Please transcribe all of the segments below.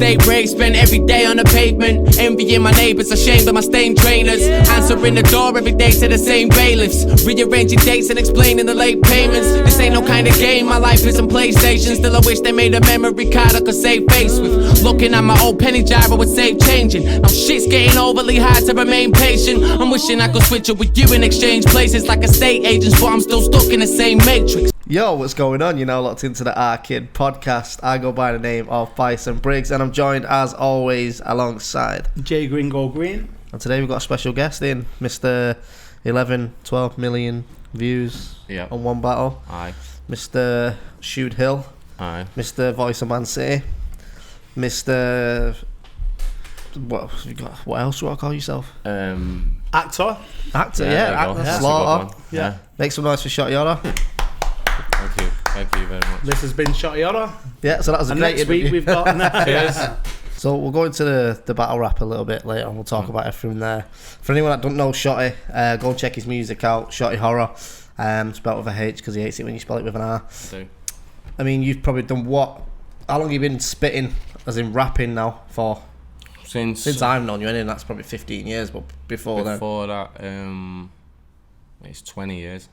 stay brave, spend every day on the pavement. Envying my neighbors, ashamed of my stained trainers. Answering the door every day to the same bailiffs. Rearranging dates and explaining the late payments. This ain't no kind of game, my life isn't PlayStation. Still I wish they made a memory card I could save face with. Looking at my old penny jar, I would save changing. Now shit's getting overly hard to remain patient. I'm wishing I could switch up with you and exchange places like estate agents, but I'm still stuck in the same matrix. Yo, what's going on? You're now locked into the R-Kid podcast. I go by the name of Bison Briggz, and I'm joined as always alongside Gringo Green. And today we've got a special guest in, Mr. 12 million views on one battle. Aye. Mr. Shotty Horroh. Aye. Mr. Voice of Man City. Mr. What else do I call yourself? Actor, Actor, Slaughter. Yeah. Make some noise for Shotty Horroh. Thank you very much. This has been Shotty Horroh. Yeah, so that was a And great next week interview. we've got Cheers. So we'll go into the battle rap a little bit later and we'll talk about everything there. For anyone that don't know Shotty, go and check his music out, Shotty Horroh. Spelled with a H because he hates it when you spell it with an R. I mean, you've probably done what? How long have you been spitting, as in rapping now, for? Since I've known you, and that's probably 15 years, but before that, it's 20 years.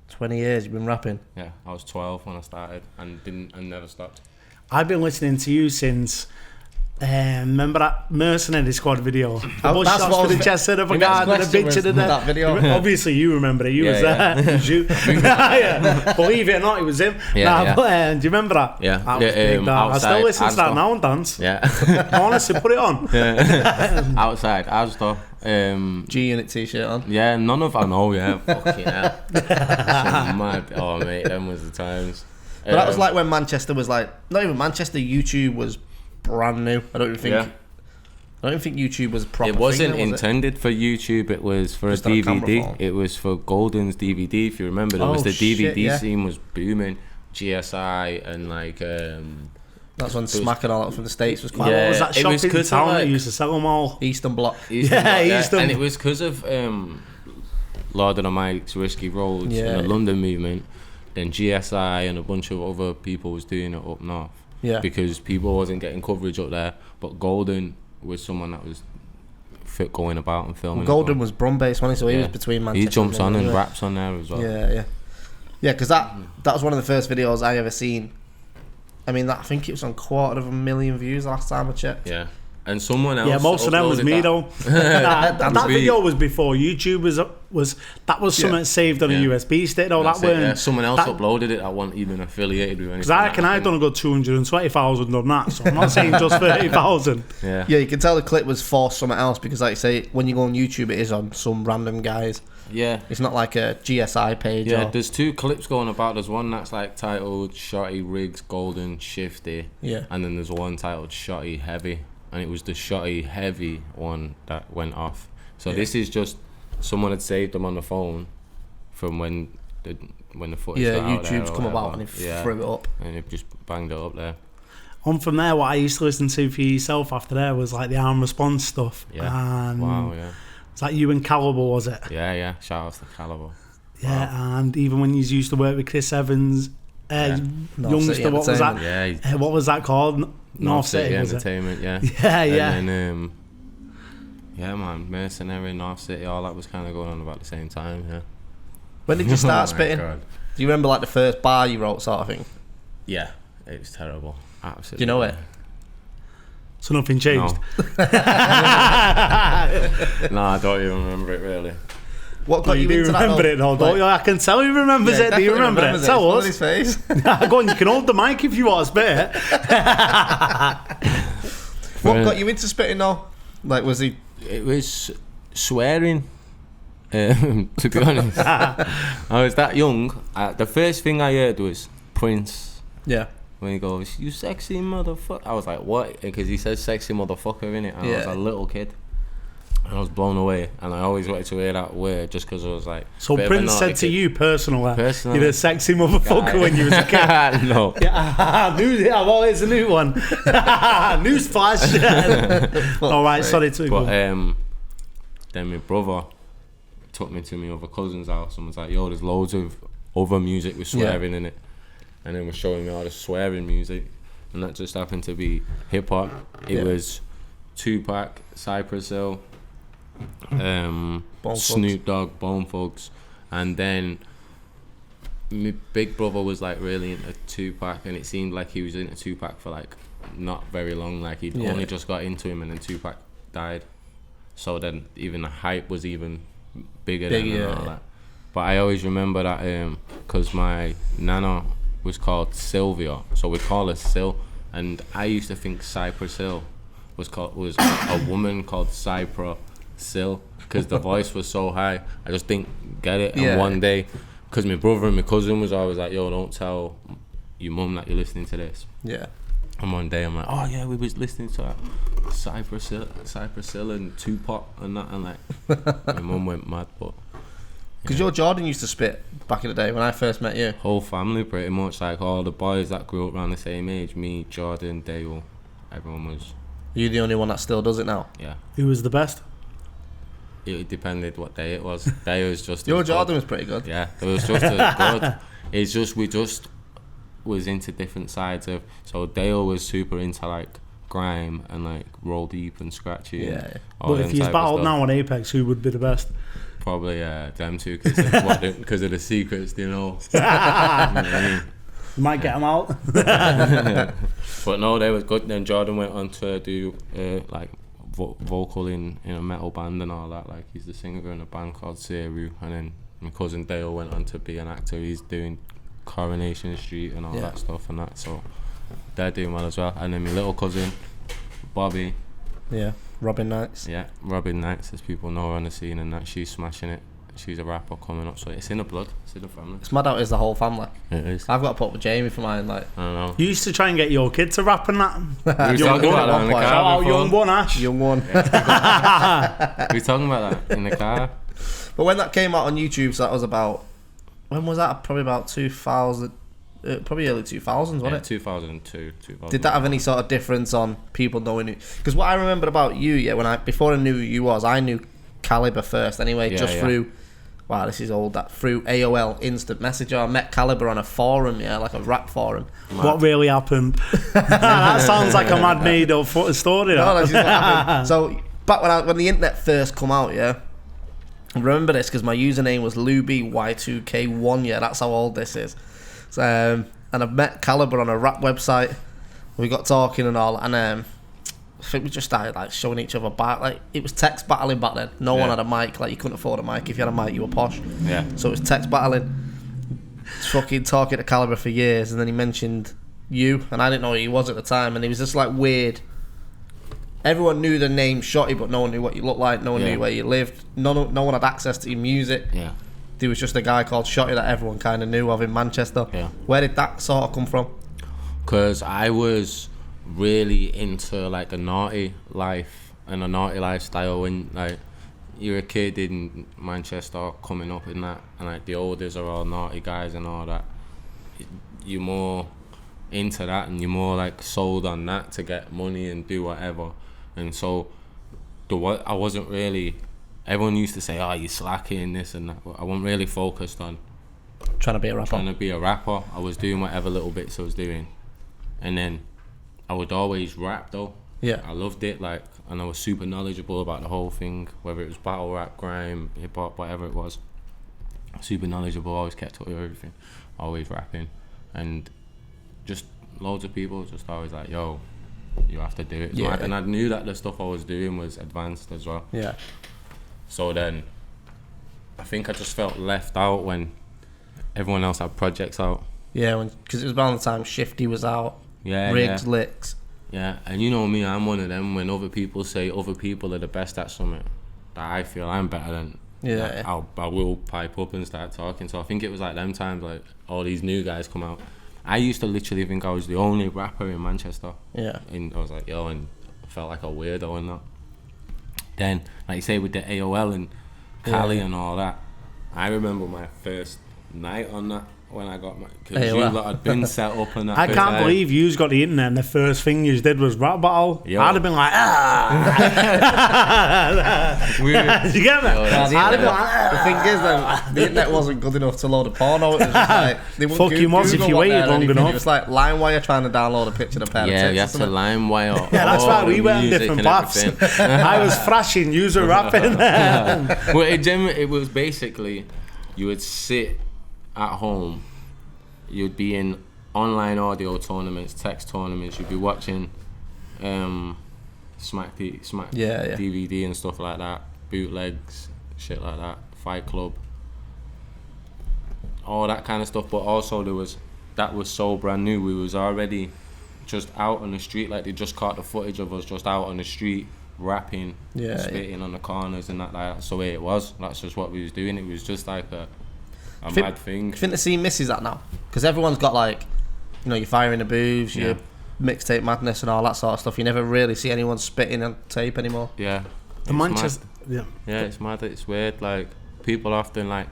20 years you've been rapping? Yeah, I was 12 when I started and never stopped. I've been listening to you since. Remember that Mercenary Squad video? The Oh, bush that's shots what for the chest of a guard and a bitch in that video. Obviously you remember it. You was there. It was you. Yeah. Believe it or not, it was him. But, do you remember that? Yeah. That was big, that. I still listen to that now and dance. Yeah. Honestly, put it on. Outside, Asda. G-Unit t-shirt on. Yeah, none of I know. Yeah, fucking hell. Some mad. Oh mate, them was the times. But that was like when Manchester was like, not even Manchester, YouTube was brand new. I don't even think YouTube was a proper It wasn't thing, intended for YouTube. It was for just a on a camera DVD. phone. It was for Golden's DVD. If you remember, there was the DVD scene was booming. GSI and like. That's when Smack and all that from the States was quite. What was that it shop was in 'cause town of, that used to sell them all? Eastern Bloc. Eastern. Eastern. And it was because of Lord of the Mike's Risky Roads and the London movement. Then GSI and a bunch of other people was doing it up north. Yeah. Because people wasn't getting coverage up there, but Golden was someone that was fit going about and filming. Well, Golden was Brum based, wasn't he? So he was between Manchester. He jumps on and anyway. raps on there as well. Yeah, because that was one of the first videos I ever seen. I mean, I think it was on 250,000 views last time I checked. Yeah. And someone else. Yeah, most of them was me though. that video was before YouTube was something saved on a USB stick though. That's that weren't. Someone else uploaded it that wasn't even affiliated with anything. Because I reckon I've done a good 220,000 on that, so I'm not saying just 30,000. Yeah, you can tell the clip was for something else because, like you say, when you go on YouTube, it is on some random guys. Yeah, it's not like a GSI page. Yeah, there's two clips going about. There's one that's like titled Shotty Riggs Golden Shifty. Yeah, and then there's one titled Shotty Heavy. And it was the Shotty Heavy one that went off. So this is just someone had saved them on the phone from when the footage got out there. YouTube's come about and he threw it up. And it just banged it up there. On from there, what I used to listen to for yourself after there was like the arm response stuff. Yeah. And wow, yeah. It's like you and Caliber, was it? Yeah. Shout out to Caliber. Yeah, wow. And even when you used to work with Chris Evans, youngster, what was that? Yeah. What was that called? North City Entertainment, yeah. And then, man, Mercenary, North City, all that was kind of going on about the same time, yeah. When did you start spitting? God. Do you remember like the first bar you wrote, sort of thing? Yeah, it was terrible. Absolutely. Do you know it? So nothing changed? No. No, I don't even remember it really. What got you into that? Remember it though, don't you? I can tell he remembers it. Do you remember it? Tell us. His face. Go on, you can hold the mic if you want to spit it. What got you into spitting though? Like, was he? It was swearing. To be honest, I was that young. The first thing I heard was Prince. Yeah. When he goes, "You sexy motherfucker," I was like, "What?" Because he says "sexy motherfucker" in it, and I was a little kid. I was blown away, and I always wanted to hear that word just because I was like. So Prince said to you personally, "You're a sexy motherfucker" when you was a kid. No. Well, it's a new one. Newsflash. All right, sorry to go. Then my brother took me to my other cousin's house and was like, "Yo, there's loads of other music with swearing in it," and then was showing me all the swearing music. and that just happened to be hip hop. It was Tupac, Cypress Hill, Snoop Dogg, Bone Thugs, and then my big brother was like really into Tupac, and it seemed like he was into Tupac for like not very long. Like he'd only just got into him, and then Tupac died. So then even the hype was even bigger than all that. But I always remember that because my nana was called Sylvia, so we call her Sil, and I used to think Cypress Hill was a woman called Cypra Sil, because the voice was so high. I just didn't get it. And one day, because my brother and my cousin was always like, yo, don't tell your mum that you're listening to this. Yeah. And one day I'm like, oh yeah, we was listening to that Cypress Hill and Tupac and that, and like my mum went mad. But because your Jordan used to spit back in the day when I first met you. Whole family pretty much, like all the boys that grew up around the same age, me, Jordan, Dale, everyone was. Are you the only one that still does it now? Yeah. Who was the best? It depended what day it was. Day was just your Jordan was pretty good. Yeah, it was just as good. It's just we just was into different sides of. So Dale was super into like grime and like roll deep and scratchy. Yeah. But if he's battled now on Apex, who would be the best? Probably them two, because of the secrets, you know. You know what I mean? You might get them out. But no, they was good. Then Jordan went on to do like vocal in a metal band and all that. Like he's the singer in a band called Seru. And then my cousin Dale went on to be an actor. He's doing Coronation Street and all that stuff and that. So they're doing well as well. And then my little cousin Bobby. Yeah. Robin Knights. Yeah, Robin Knights, as people know her on the scene, and that she's smashing it. She's a rapper coming up, so it's in the blood. It's in the family. It's mad how it is the whole family. It is. I've got to put up with Jamie for mine. Like I don't know. You used to try and get your kid to rap and that. We were talking about that in the car before. Young one, Ash. Young one. We were talking about that in the car. But when that came out on YouTube, so that was about. When was that? Probably about 2000. Probably early 2000s, wasn't it? 2002. Did that have any sort of difference on people knowing it? Because what I remember about you, before I knew who you was, I knew Caliber first anyway, through. Wow, this is old. That through AOL Instant Messenger, I met Caliber on a forum, like a rap forum. What really happened? That sounds like a mad made up story. No, that's just what happened. So back when the internet first come out, I remember this because my username was LubyY2K1. That's how old this is. So, and I've met Caliber on a rap website. We got talking and all, and I think we just started like showing each other back. Like it was text battling back then. No one had a mic. Like you couldn't afford a mic. If you had a mic, you were posh. Yeah. So it was text battling. Fucking talking to Caliber for years, and then he mentioned you, and I didn't know who he was at the time, and he was just like weird. Everyone knew the name Shotty, but no one knew what you looked like. No one knew where you lived. No one had access to your music. Yeah. There was just a guy called Shotty that everyone kind of knew of in Manchester. Yeah. Where did that sort of come from? Because I was really into like a naughty life and a naughty lifestyle when like you're a kid in Manchester coming up in that, and like the olders are all naughty guys and all that. You're more into that, and you're more like sold on that to get money and do whatever. And so I wasn't really. Everyone used to say, "Oh, you're slacking this and that." I wasn't really focused on trying to be a rapper. I was doing whatever little bits I was doing, and then I would always rap though. Yeah, I loved it, like, and I was super knowledgeable about the whole thing, whether it was battle rap, grime, hip hop, whatever it was. Super knowledgeable, always kept up with everything, always rapping, and just loads of people just always like, "Yo, you have to do it." Yeah. And I knew that the stuff I was doing was advanced as well. Yeah. So then, I think I just felt left out when everyone else had projects out. Yeah, because it was around the time Shifty was out. Yeah, Rigs, Licks. Yeah, and you know me, I'm one of them. When other people say other people are the best at something that I feel I'm better than, I will pipe up and start talking. So I think it was like them times, like all these new guys come out. I used to literally think I was the only rapper in Manchester. Yeah. And I was like, yo, and I felt like a weirdo and that. Then, like you say, with the AOL and Cali and all that, I remember my first night on that. when I got my, because you lot had been set up and that. I can't believe you's got the internet and the first thing you did was rap battle. Yo. I'd have been like, you get me? I'd have been like, The thing is, the internet wasn't good enough to load a porno. It was just like, they wouldn't Fucking was if Google you what waited there long anything. enough. It was like LimeWire trying to download a picture of a pair of Yeah, tits you or have to something. LimeWire. yeah, that's why we went on different paths. I was thrashing, you were rapping. Well, it was basically, you would sit at home, you'd be in online audio tournaments, text tournaments, you'd be watching Smack DVD and stuff like that, bootlegs, shit like that, Fight Club, all that kind of stuff. But also that was so brand new. We was already just out on the street, like they just caught the footage of us just out on the street rapping, spitting on the corners and that. Like, that's the way it was. That's just what we was doing. It was just like a mad thing. I think the scene misses that now, because everyone's got like, you know, you're firing the booths, your mixtape madness and all that sort of stuff. You never really see anyone spitting on tape anymore. Yeah. The Manchester. Yeah, it's mad. It's weird. Like, people often, like,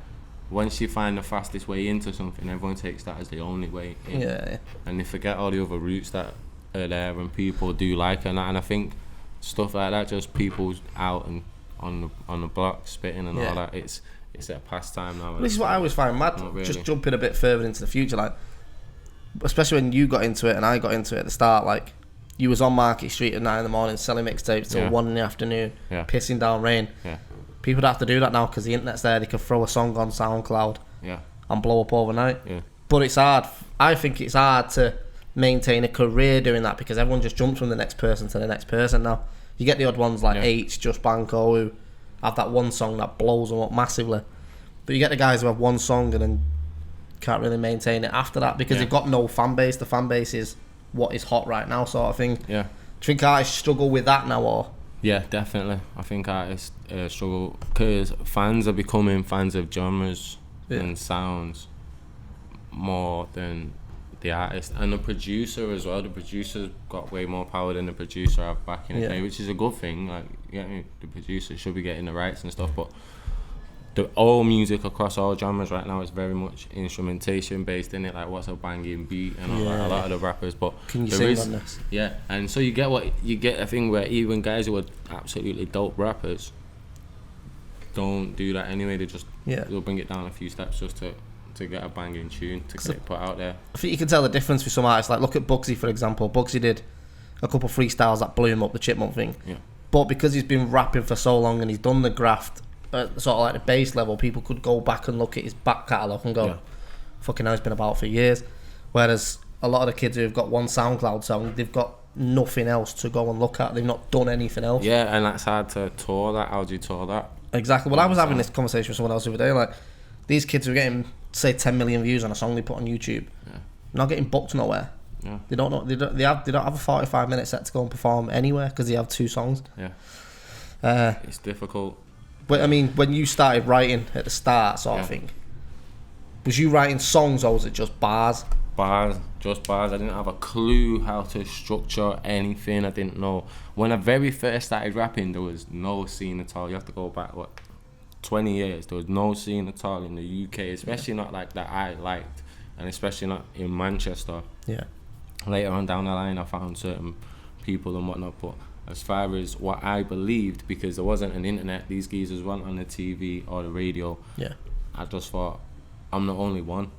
once you find the fastest way into something, everyone takes that as the only way in. Yeah. And they forget all the other routes that are there and people do like and that. And I think stuff like that, just people out and on the block spitting and all that, it's a pastime now. This is what I always find mad. Really. Just jumping a bit further into the future, like, especially when you got into it and I got into it at the start, like, you was on Market Street at 9 in the morning selling mixtapes till 1 in the afternoon, pissing down rain. Yeah. People don't have to do that now because the internet's there. They can throw a song on SoundCloud and blow up overnight. Yeah. But it's hard. I think it's hard to maintain a career doing that because everyone just jumps from the next person to the next person now. You get the odd ones like H, Just Banco, who have that one song that blows them up massively. But you get the guys who have one song and then can't really maintain it after that because they've got no fan base. The fan base is what is hot right now, sort of thing. Yeah. Do you think artists struggle with that now, or? Yeah, definitely. I think artists struggle because fans are becoming fans of genres and sounds more than the artist and the producer as well. The producer's got way more power than the producer have back in the day, which is a good thing. Like, you get me? The producer should be getting the rights and stuff, but all music across all genres right now is very much instrumentation based in it, like what's a banging beat and all that. A lot of the rappers, but can you sing on this? Yeah, and so you get a thing where even guys who are absolutely dope rappers don't do that anyway. They just they'll bring it down a few steps just to get a banging tune to get it put out there. I think you can tell the difference with some artists. Like, look at Bugzy, for example. Bugzy did a couple of freestyles that blew him up, the Chipmunk thing. Yeah. But because he's been rapping for so long and he's done the graft at sort of like the base level, people could go back and look at his back catalogue and go, fucking hell, he's been about for years. Whereas a lot of the kids who have got one SoundCloud song, they've got nothing else to go and look at. They've not done anything else. Yeah, and that's hard to tour that. How do you tour that? Exactly. Well, I was having this conversation with someone else the other day. Like, these kids are getting, say, 10 million views on a song they put on YouTube. Yeah. Not getting booked nowhere. Yeah. They don't know. They don't have a 45-minute set to go and perform anywhere because they have 2 songs. Yeah. It's difficult. But I mean, when you started writing at the start, sort of thing, was you writing songs or was it just bars? Just bars. I didn't have a clue how to structure anything. I didn't know. When I very first started rapping, there was no scene at all. You have to go back, 20 years. There was no scene at all in the UK, especially not like that I liked, and especially not in Manchester. Yeah. Later on down the line, I found certain people and whatnot, but as far as what I believed, because there wasn't an internet, these geezers weren't on the TV or the radio. Yeah. I just thought, I'm the only one.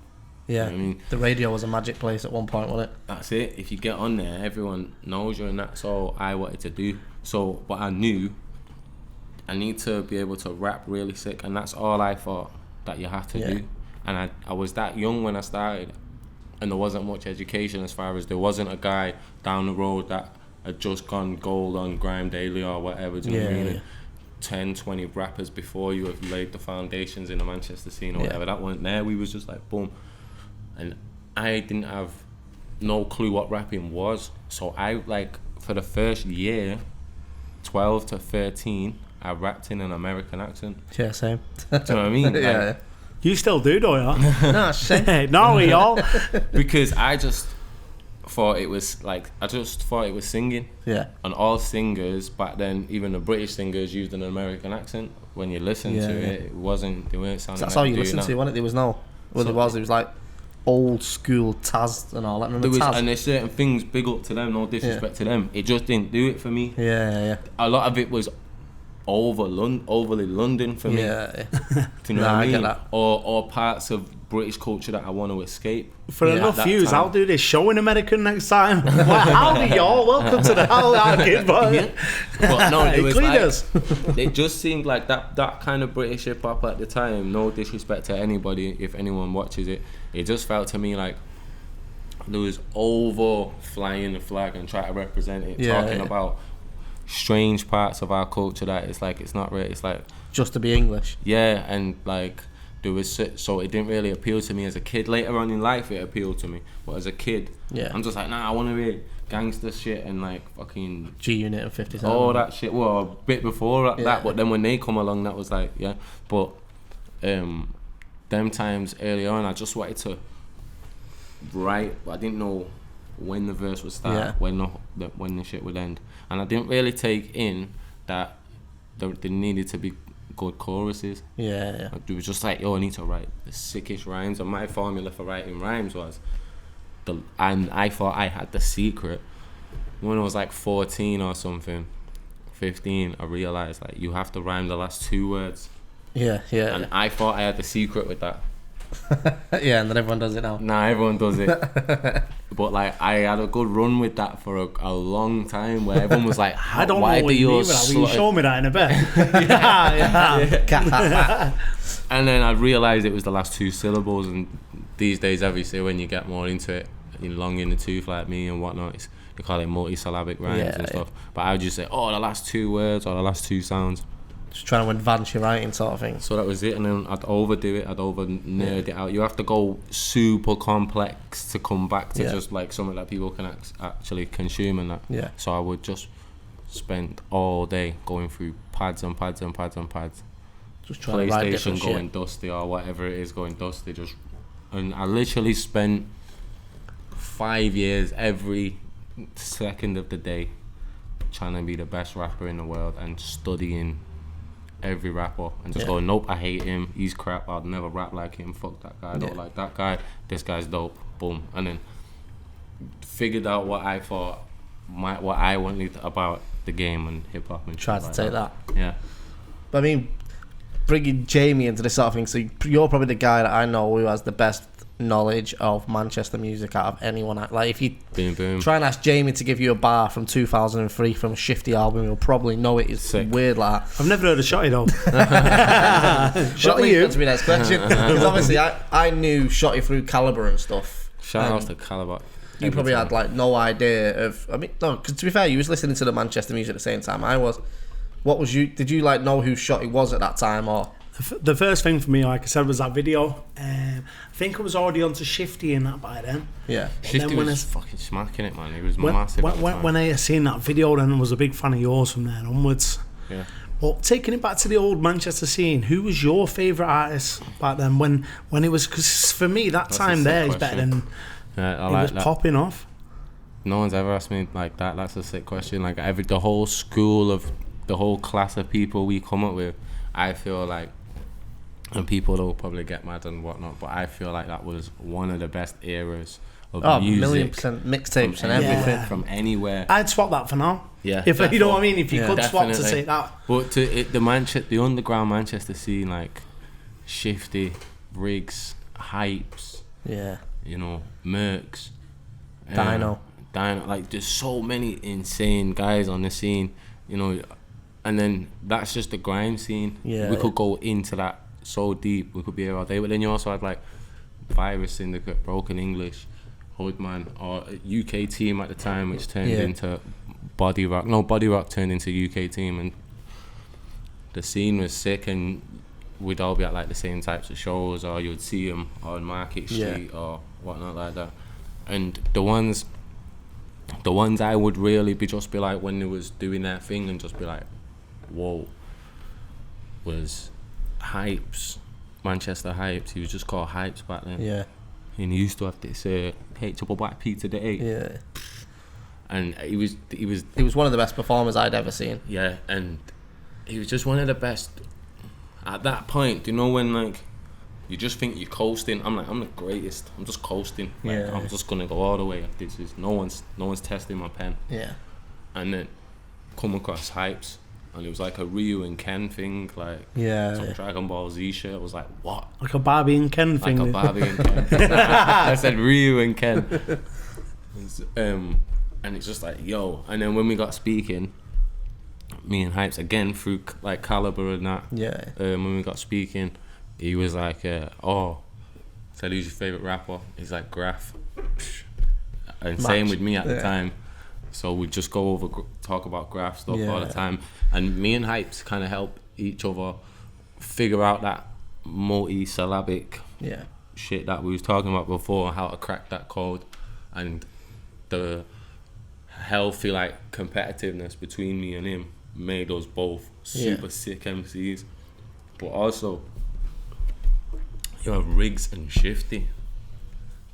Yeah. You know what I mean? The radio was a magic place at one point, wasn't it? That's it. If you get on there, everyone knows you, and that's all I wanted to do. So, but I knew I need to be able to rap really sick, and that's all I thought that you have to do. And I was that young when I started, and there wasn't much education as far as there wasn't a guy down the road that had just gone gold on Grime Daily or whatever, do you know what I mean? 10, 20 rappers before you have laid the foundations in the Manchester scene or whatever. That weren't there. We was just like, boom. And I didn't have no clue what rapping was. So I, like, for the first year, 12 to 13, I rapped in an American accent. Yeah, same. Do you know what I mean? Like, you still do, don't you? No, shame. No, we all. Because I just thought it was singing. Yeah. And all singers back then, even the British singers, used an American accent. When you listen to it, they weren't sounding. So that's all you listened to, wasn't it? There was no. Well, it was like old school Taz and all that. Remember Taz? And there's certain things, big up to them, no disrespect to them. It just didn't do it for me. Yeah. A lot of it was overly London for me. Yeah. Do you know what I mean? get that. Or parts of British culture that I want to escape. For enough views, I'll do this show in American next time. Howdy, y'all. Welcome to the Hell Arcade Bar. But no, it was like, it just seemed like that kind of British hip hop at the time. No disrespect to anybody, if anyone watches it. It just felt to me like there was over flying the flag and trying to represent it, talking about strange parts of our culture that it's like it's not really. It's like just to be English. Yeah, and like. So it didn't really appeal to me as a kid. Later on in life it appealed to me, but as a kid I'm just like, nah, I want to be gangster shit and like fucking G-Unit and 57 all that shit. Well, a bit before that, but then when they come along, that was like but them times early on, I just wanted to write, but I didn't know when the verse would start, when the shit would end, and I didn't really take in that there needed to be good choruses. Yeah. It was just like, I need to write the sickest rhymes, and my formula for writing rhymes was and I thought I had the secret. When I was like 14 or something, 15, I realized like you have to rhyme the last 2 words. Yeah. And I thought I had the secret with that. Yeah, and then everyone does it now. Nah, everyone does it. But like, I had a good run with that for a long time, where everyone was like, I don't know what you mean with that. Will you show me that in a bit? Yeah. And then I realised it was the last 2 syllables, and these days, obviously, when you get more into it, long in the tooth like me and whatnot, they call it multi-syllabic rhymes and stuff. But I would just say, the last 2 words or the last 2 sounds. Just trying to advance your writing sort of thing. So that was it, and then I'd overdo it, I'd over-nerd it out. You have to go super complex to come back to just like something that people can actually consume and that. Yeah. So I would just spend all day going through pads and pads and pads and pads. Just trying to write different PlayStation going shit. dusty or whatever it is going dusty. And I literally spent 5 years every second of the day trying to be the best rapper in the world and studying every rapper and just going, nope, I hate him, he's crap, I'll never rap like him, fuck that guy, I don't like that guy, this guy's dope, boom. And then figured out what I thought, what I wanted about the game and hip hop and tried to take that. Yeah. But I mean, bringing Jamie into this sort of thing, so you're probably the guy that I know who has the best knowledge of Manchester music out of anyone. Like if you try and ask Jamie to give you a bar from 2003 from a Shifty album, he'll probably know it. It's sick. Weird like that. I've never heard of Shotty though. Shotty, you to be next question, because obviously I knew Shotty through Calibre and stuff. Shout out to Calibre. You probably had like no idea of, I mean, no, because to be fair, you was listening to the Manchester music at the same time I was. What was you, did you like know who Shotty was at that time, or? The first thing for me, like I said, was that video. I think I was already onto Shifty in that by then. Yeah. Shifty was fucking smacking it, man. He was massive. When I seen that video, then I was a big fan of yours from there onwards. Yeah. Well, taking it back to the old Manchester scene, who was your favourite artist back then? When it was, because for me that time there is better than it was popping off. No one's ever asked me like that. That's a sick question. Like the whole school of the whole class of people we come up with, I feel like. And people will probably get mad and whatnot, but I feel like that was one of the best eras of music. 1,000,000% mixtapes and everything from anywhere. I'd swap that for now. Yeah, if you know what I mean. If you could swap to say that. But the underground Manchester scene, like Shifty, Briggz, Hypes, you know, Mercs, Dino, like there's so many insane guys on the scene, you know, and then that's just the grime scene. We could go into that so deep, we could be here all day. But then you also had like Virus Syndicate, Broken English, Hoodman, or UK Team at the time, which turned into Body Rock. No, Body Rock turned into UK Team, and the scene was sick. And we'd all be at like the same types of shows, or you would see them on Market Street or whatnot like that. And the ones I would really be like when they was doing their thing and just be like, whoa, was Hypes, Manchester Hypes. He was just called Hypes back then. Yeah. And he used to have this H-double black P to the A. Yeah. And he was one of the best performers I'd ever seen. Yeah, and he was just one of the best. At that point, do you know when like you just think you're coasting. I'm like, I'm the greatest. I'm just coasting. Like, Yeah. I'm just gonna go all the way. This is no one's testing my pen. Yeah. And then come across Hypes, and it was like a Ryu and Ken thing, like some Yeah. Dragon Ball Z shit. I was like, what? Like a Barbie and Ken thing. Like a Barbie and Ken. I said Ryu and Ken. And it's just like, yo. And then when we got speaking, me and Hypes again through like Caliber and that. Yeah. When we got speaking, he was like, said who's your favorite rapper? He's like Graph. And same with me at the time. So we just go over talk about Graph stuff all the time. And me and Hypes kind of help each other figure out that multi-syllabic shit that we was talking about before, how to crack that code, and the healthy like competitiveness between me and him made us both super sick MCs. But also you have Briggz and Shifty.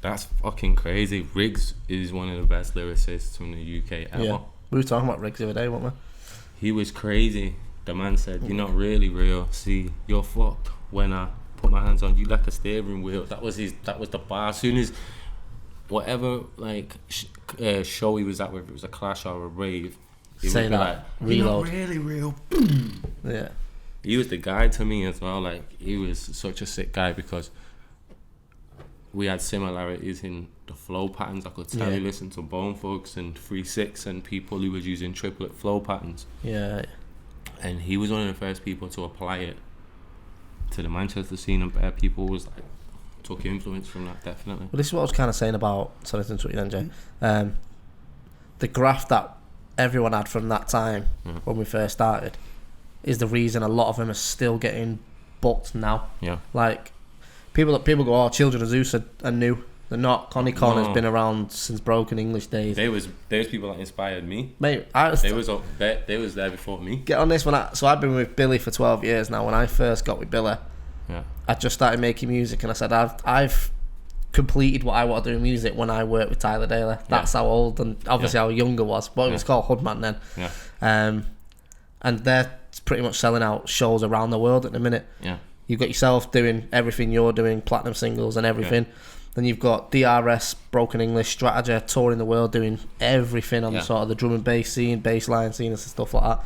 That's fucking crazy. Briggz is one of the best lyricists from the UK ever. Yeah. We were talking about Briggz the other day, weren't we? He was crazy. The man said, "You're not really real. See, you're fucked when I put my hands on you like a steering wheel." That was the bar. As soon as whatever like show he was at, whether it was a clash or a rave, he would be like, reload. You're not really real. Yeah. He was the guy to me as well. Like, he was such a sick guy because we had similarities in the flow patterns. I could tell he listened to Bone Thugs and 3-6 and people who was using triplet flow patterns. Yeah. And he was one of the first people to apply it to the Manchester scene, and better people was like took influence from that, definitely. Well, this is what I was kind of saying about, sorry to interrupt you then, Jay. The graph that everyone had from that time when we first started is the reason a lot of them are still getting booked now. Yeah. Like, people go, oh, Children of Zeus are new. They're not. Connie Connor's been around since Broken English days. There was people that inspired me. Mate, they was there before me. Get on this one. So I've been with Billy for 12 years now. When I first got with Billy, I just started making music, and I said I've completed what I want to do in music when I worked with Tyler Daly. That's how old and obviously how young I was, but it was called Hoodman then. And they're pretty much selling out shows around the world at the minute. You've got yourself doing everything you're doing, platinum singles and everything. Then you've got DRS, Broken English, Strategy, touring the world, doing everything on the sort of the drum and bass scene, bass line scene and stuff like that.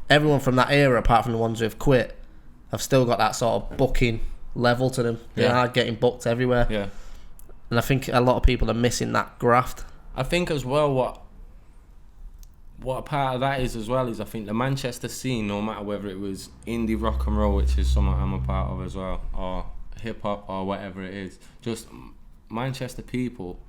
Everyone from that era, apart from the ones who've quit, have still got that sort of booking level to them. They are getting booked everywhere. And I think a lot of people are missing that graft. I think as well what a part of that is as well is I think the Manchester scene, no matter whether it was indie rock and roll, which is something I'm a part of as well, or hip hop or whatever it is, just Manchester people,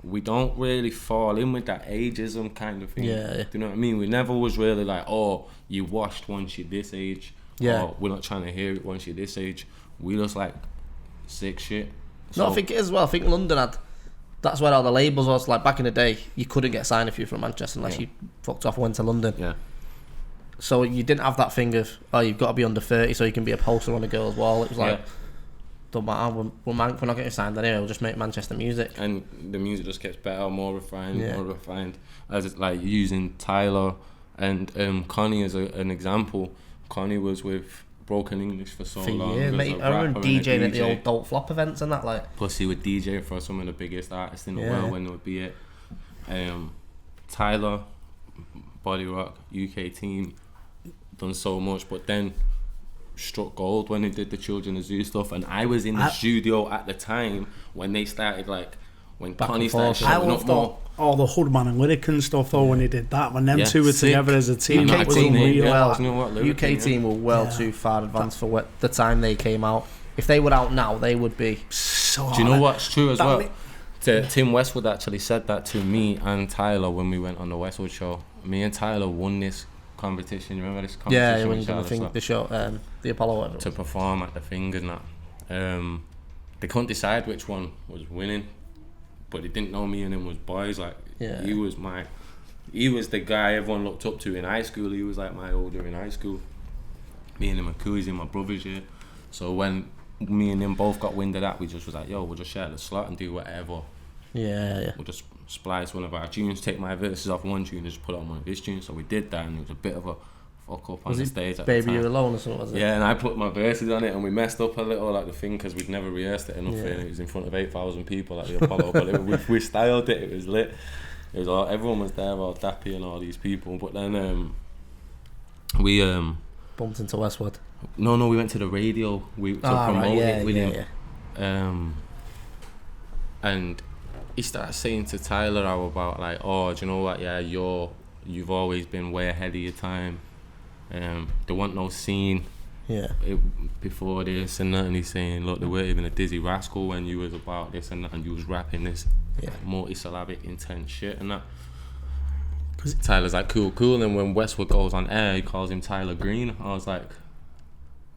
we don't really fall in with that ageism kind of thing. Do you know what I mean? We never was really like, oh, you washed once you're this age, or we're not trying to hear it once you're this age. We just like sick shit. So, no, I think it is as well. I think London had, that's where all the labels was. Like back in the day, you couldn't get signed if you were from Manchester unless you fucked off and went to London. So you didn't have that thing of, oh, you've got to be under 30 so you can be a poster on a girl's wall. It was like, don't matter, we're not getting signed anyway, we'll just make Manchester music. And the music just gets better, more refined. As it's like using Tyler and Connie as an example. Connie was with Broken English for so long. Years, mate. I remember DJing at the old Dolt Flop events and that. Like, plus he would DJ for some of the biggest artists in the world when they would be it. Tyler, Body Rock, UK team, done so much, but then struck gold when he did the Children of Zeus stuff, and I was in the studio at the time when they started, like when Connie started showing up more. All the Hoodman and Lyric and stuff though when he did that, when them two were together as a team, UK that was team unreal. UK team were well too far advanced for the time they came out. If they were out now, they would be so. Do you know what's true as well? Tim Westwood actually said that to me and Tyler when we went on the Westwood show. Me and Tyler won this competition. You remember this competition? Yeah, when you done the show, the Apollo, whatever. To perform at the thing and that. They couldn't decide which one was winning, but they didn't know me and him was boys. Like he was the guy everyone looked up to in high school. He was like my older in high school. Me and him are cool. He's in my brother's year. So when me and him both got wind of that, we just was like, yo, we'll just share the slot and do whatever. We'll just splice one of our tunes, take my verses off one tune and just put on one of his tunes. So we did that, and it was a bit of a fuck up on the stage at Baby the time. You're Alone or something, was it? Yeah, and I put my verses on it, and we messed up a little, like the thing, because we'd never rehearsed it enough, and it was in front of 8,000 people at the Apollo, but we styled it, it was lit. It was all, everyone was there, all Dappy and all these people, but then we bumped into Westwood. No, we went to the radio. We to promote it with him. And he started saying to Tyler how about like, oh, do you know what? Yeah, you've always been way ahead of your time. There wasn't no scene. Before this and that, and he's saying, look, there weren't even a Dizzy Rascal when you was about this and that, and you was rapping this multi-syllabic intense shit and that. Tyler's like, cool, and when Westwood goes on air, he calls him Tyler Green. I was like,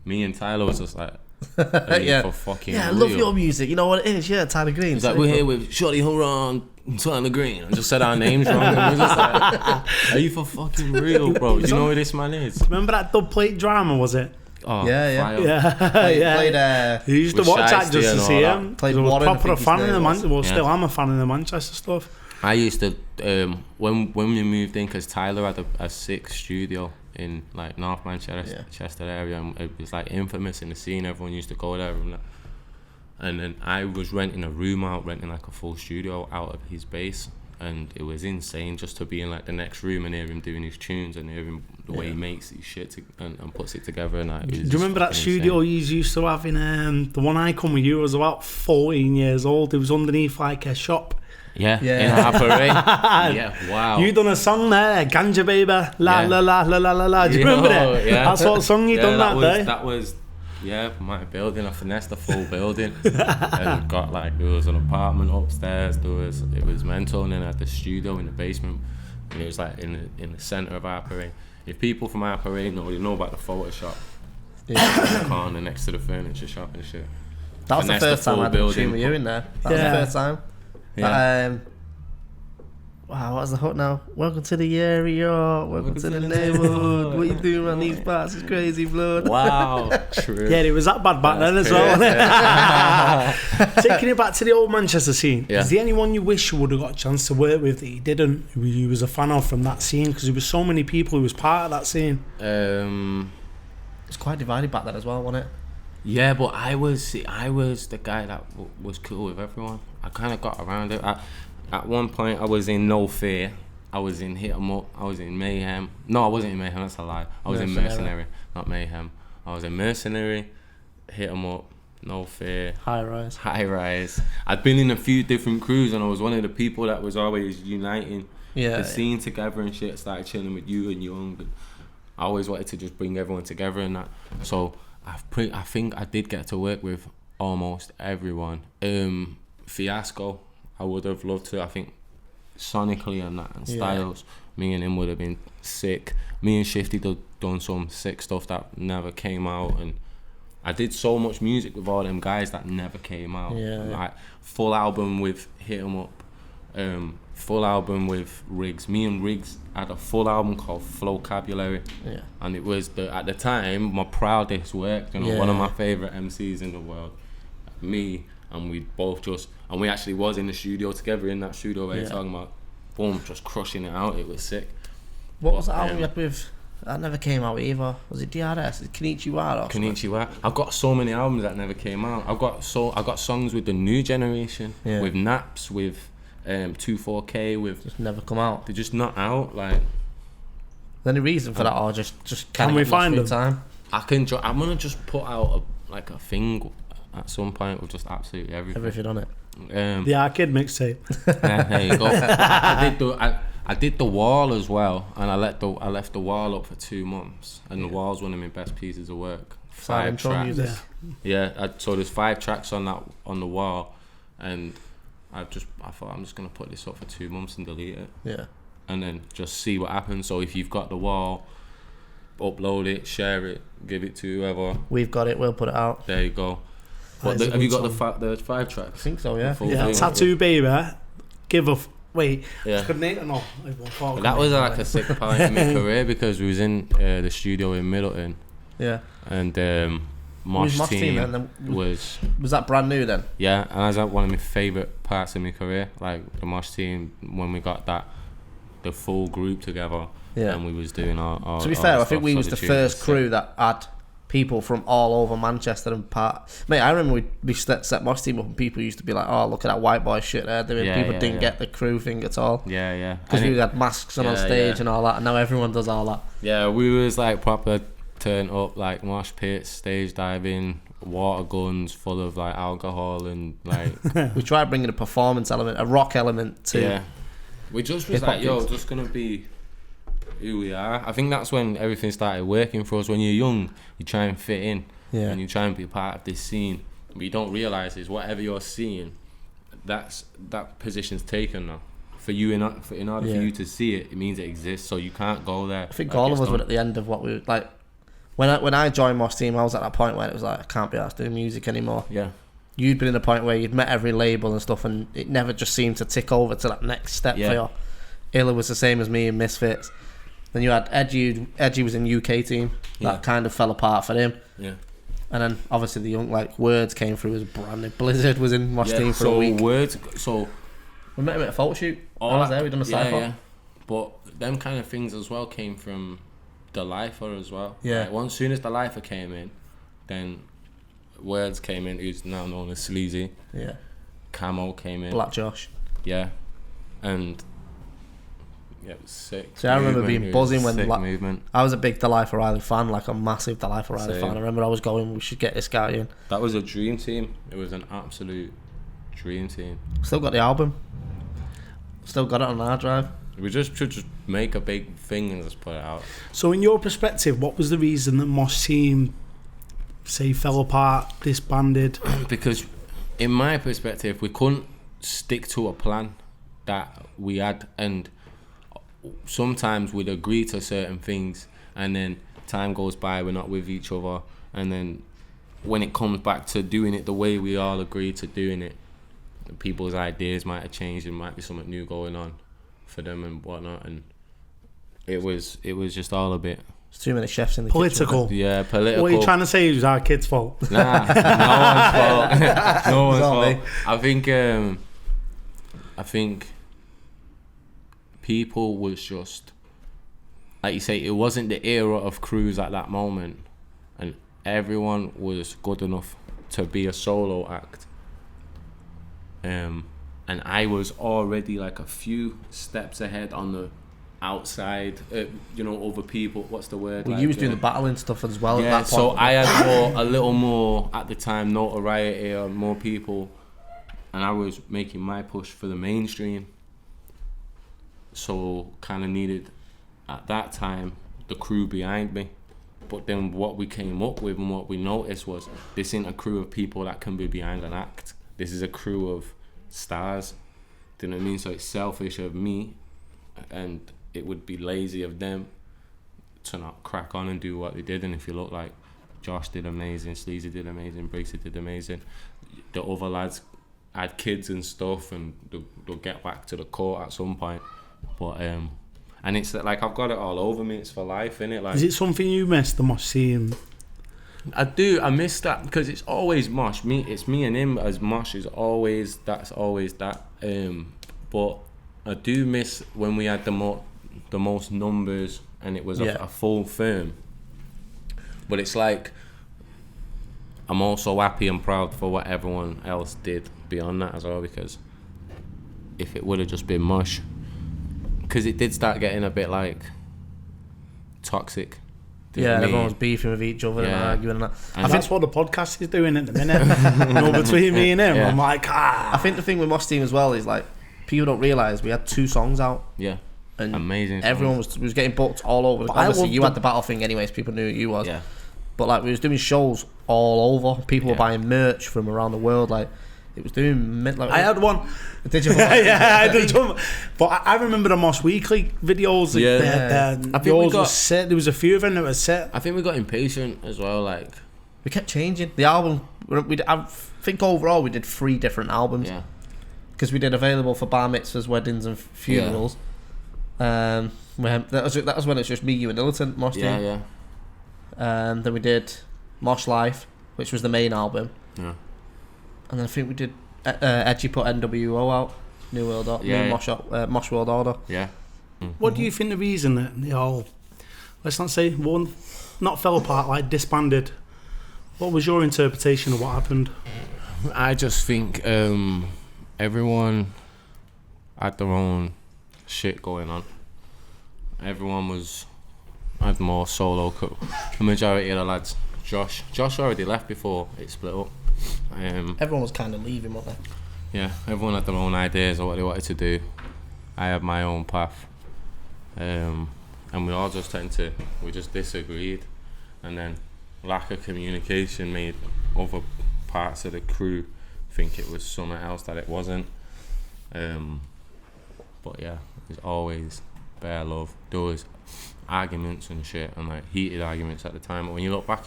me and Tyler was just like, for fucking I real. love your music, you know what it is, Tyler Green. He's like, we're here with Shotty Horroh I Tyler Green. I just said our names wrong, and we just like, are you for fucking real, bro? Do you know who this man is? Remember that dub plate drama, was it? Oh, Played, he used to watch that just to see him. Played I was Warren, proper a fan of the was. still am a fan of the Manchester stuff. I used to when we moved in, because Tyler had a 6 studio in like North Manchester area, and it was like infamous in the scene. Everyone used to go there and then I was renting like a full studio out of his base, and it was insane just to be in like the next room and hear him doing his tunes and hear him the way he makes his shit and puts it together. And like, do you remember that studio you used to have in the one I come with you? Was about 14 years old. It was underneath like a shop. In Harperray. Wow. You done a song there, Ganja Baby, la la la la la la la. Do you remember it? Yeah. That's what song you done that day. That was my building. I finessed the full building. And got like, there was an apartment upstairs. It was mental, and then I had the studio in the basement. And it was like in the centre of Harperray. If people from Harperray know, they know about the Photoshop. In the corner next to the furniture shop and shit. That was the first time I had a tune with you in there. That was the first time. Yeah. Wow, what's the hook now? Welcome to the area, welcome to the neighbourhood. What you doing around these parts is crazy, blood. Wow, true. Yeah, it was that bad back then as well. Taking it back to the old Manchester scene, is there anyone you wish you would have got a chance to work with that you didn't, who you was a fan of from that scene? Because there was so many people who was part of that scene. It's quite divided back then as well, wasn't it? Yeah, but I was the guy that was cool with everyone. I kind of got around it. At one point, I was in No Fear. I was in Hit 'Em Up. I was in Mayhem. No, I wasn't in Mayhem. That's a lie. I was in Mercenary, not Mayhem. I was in Mercenary, Hit 'Em Up, No Fear, High Rise. I'd been in a few different crews, and I was one of the people that was always uniting the scene together and shit. I started chilling with you and Young. And I always wanted to just bring everyone together and that. So I think I did get to work with almost everyone. Fiasco, I would have loved to. I think sonically and that, and styles, me and him would have been sick. Me and Shifty done some sick stuff that never came out, and I did so much music with all them guys that never came out. Like full album with Hit 'Em Up, full album with Briggz. Me and Briggz had a full album called Flowcabulary, and it was at the time my proudest work. You know, one of my favorite MCs in the world. Me. And we both and we actually was in the studio together in that studio where you're talking about, boom, just crushing it out. It was sick. What was the album you had with? That never came out either. Was it DRS? Kenichiwa? Kenichiwa. I've got so many albums that never came out. I got songs with the new generation, with Naps, with 24K, with just never come out. They're just not out. Like, any reason for that, or just can we find them? Time? I'm gonna just put out a thing. At some point, with just absolutely everything on it. The arcade mixtape. There you go. I did the Wall as well, and I left the Wall up for 2 months, and the Wall's one of my best pieces of work. 5 tracks. So there's 5 tracks on the Wall, and I thought I'm just gonna put this up for 2 months and delete it. Yeah. And then just see what happens. So if you've got the Wall, upload it, share it, give it to whoever. We've got it. We'll put it out. There you go. Have you got the 5 tracks? I think so, yeah. Tattoo Baby, Give a Wait, good name or no? That was like a sick part in my career, because we was in the studio in Middleton. Yeah. And Mosh Team then? was that brand new then? Yeah, and that's one of my favourite parts of my career. Like the Mosh Team, when we got the full group together, and we was doing our to be fair, I think we so was the first crew that had people from all over Manchester and part. Mate, I remember we set Mosh Team up and people used to be like, "Oh, look at that white boy shit they're doing." People didn't get the crew thing at all. Yeah. Because we had masks on stage and all that, and now everyone does all that. Yeah, we was like proper turn up, like mosh pits, stage diving, water guns full of like alcohol and like. We tried bringing a performance element, a rock element to. Yeah, we just was like, yo, just gonna be who we are. I think that's when everything started working for us. When you're young, you try and fit in, and you try and be part of this scene. What you don't realise is whatever you're seeing, that position's taken now. For you, in order for you to see it, it means it exists. So you can't go there. I think all of us were at the end of what we like. When I joined Mosh Team, I was at that point where it was like, I can't be asked doing music anymore. Yeah. You'd been in a point where you'd met every label and stuff, and it never just seemed to tick over to that next step for you. Illa was the same as me in Misfits. Then you had Edgy. Edgy was in UK Team. That kind of fell apart for him. Yeah. And then obviously the young Words came through as brand new. Blizzard was in Mosh Team for a week. So we met him at a photo shoot. I was there. We done a cypher. Yeah. But them kind of things as well came from the Lifer as well. Yeah. Like, as soon as the Lifer came in, then Words came in, who's now known as Sleazy. Yeah. Camo came in. Black Josh. Yeah. And it was sick. So I remember being buzzing when movement. I was a big Delilah Riley fan, like a massive Delilah Riley fan. I remember I was going, we should get this guy in. That was a dream team. It was an absolute dream team. Still got the album. Still got it on our drive. We should just make a big thing and just put it out. So in your perspective, what was the reason that Mosh Team, say, fell apart, disbanded? Because in my perspective, we couldn't stick to a plan that we had, and sometimes we'd agree to certain things and then time goes by, we're not with each other, and then when it comes back to doing it the way we all agreed to doing it, people's ideas might have changed and might be something new going on for them and whatnot, and it was just all a bit... There's too many chefs in the political. kitchen. Yeah, political. What are you trying to say? It was our kids' fault? Nah, no one's fault. No one's fault. I think people was just, like you say, it wasn't the era of crews at that moment, and everyone was good enough to be a solo act. And I was already like a few steps ahead on the outside, over people. What's the word? Well, you was doing the battling stuff as well. Yeah, at that point. so I had a little more at the time notoriety or more people, and I was making my push for the mainstream. So kind of needed at that time the crew behind me. But then what we came up with and what we noticed was this isn't a crew of people that can be behind an act. This is a crew of stars. Do you know what I mean? So it's selfish of me, and it would be lazy of them to not crack on and do what they did. And if you look, like Josh did amazing, Sleazy did amazing, Briggz did amazing. The other lads had kids and stuff, and they'll get back to the court at some point. But and it's like I've got it all over me. It's for life, innit? Like, is it something you miss, the Mosh Team? I do. I miss that because it's always Mosh. It's me and him as Mosh is always. That's always that. But I do miss when we had the most numbers and it was a full firm. But it's like I'm also happy and proud for what everyone else did beyond that as well, because if it would have just been Mosh, because it did start getting a bit like toxic. Everyone was beefing with each other and arguing and that. I think that's what the podcast is doing at the minute. Between me and him, I'm like, I think the thing with Mosh Team as well is like people don't realise we had 2 songs out. Yeah. And amazing. Everyone was getting booked all over. But obviously, you had the battle thing, anyways. People knew who you was. Yeah. But like we was doing shows all over. People were buying merch from around the world. Like it was doing. Like, I had one. Did you? I did one. But I remember the Mosh Weekly videos. I think yours was set. There was a few of them that was set. I think we got impatient as well. Like we kept changing the album. I think overall we did 3 different albums. Yeah. Because we did available for bar mitzvahs, weddings, and funerals. Yeah. That was when it's just me, you, and Illiton, Mosh Team. Yeah. Then we did Mosh Life, which was the main album. Yeah. And then I think we did Edgy put NWO out, New World Order, Mosh World Order. Yeah. What do you think the reason that they all, let's not say one, not fell apart, like disbanded? What was your interpretation of what happened? I just think everyone had their own shit going on. Everyone had more solo. The majority of the lads, Josh already left before it split up. Everyone was kind of leaving, weren't they? Yeah, everyone had their own ideas of what they wanted to do. I had my own path, and we all just we just disagreed, and then lack of communication made other parts of the crew think it was something else that it wasn't. But yeah, there's always bare love. There was arguments and shit, and like heated arguments at the time. But when you look back,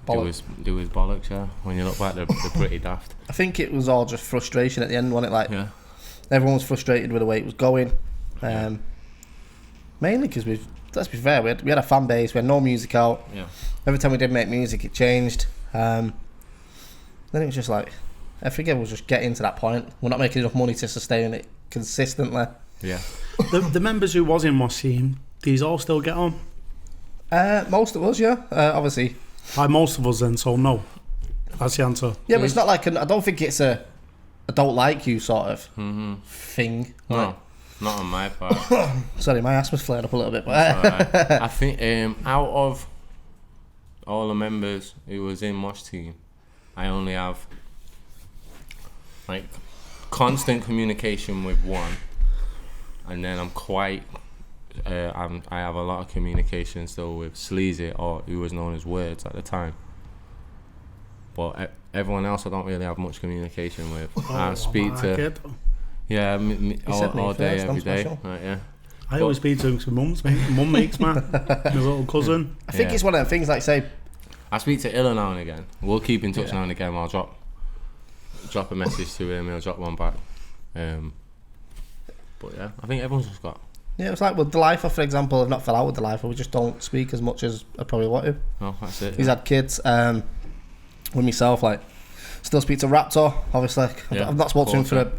there was bollocks. Yeah, when you look back, they're pretty daft. I think it was all just frustration at the end, wasn't it? Like, yeah, everyone was frustrated with the way it was going. Mainly because let's be fair, we had a fan base, we had no music out. Yeah. Every time we did make music, it changed. Then it was just like, I think it was just getting to that point. We're not making enough money to sustain it consistently. Yeah. The members who was in Mosh Team, these all still get on? Most of us, yeah. Obviously. By most of us then, so no. That's the answer. Yeah, but it's not like, I don't think it's a I don't like you sort of thing. No, Like, not on my part. sorry, my asthma's flared up a little bit. But Alright. I think out of all the members who was in Mosh Team, I only have like constant communication with one, and then I'm quite I have a lot of communication still with Sleazy, or who was known as Words at the time. But everyone else I don't really have much communication with. I speak to all day, every day. Right, yeah. I always speak to him because mum makes my little cousin. I think it's one of them things, like say, I speak to Illa now and again. We'll keep in touch now and again. I'll drop a message to him. He'll drop one back. But yeah, I think everyone's just got. Yeah, it's like with the Lifer, for example. I've not fell out with the Lifer. We just don't speak as much as I probably want to. Oh, that's it. He's had kids. With myself, like, still speak to Raptor. Obviously, I've not spoken to him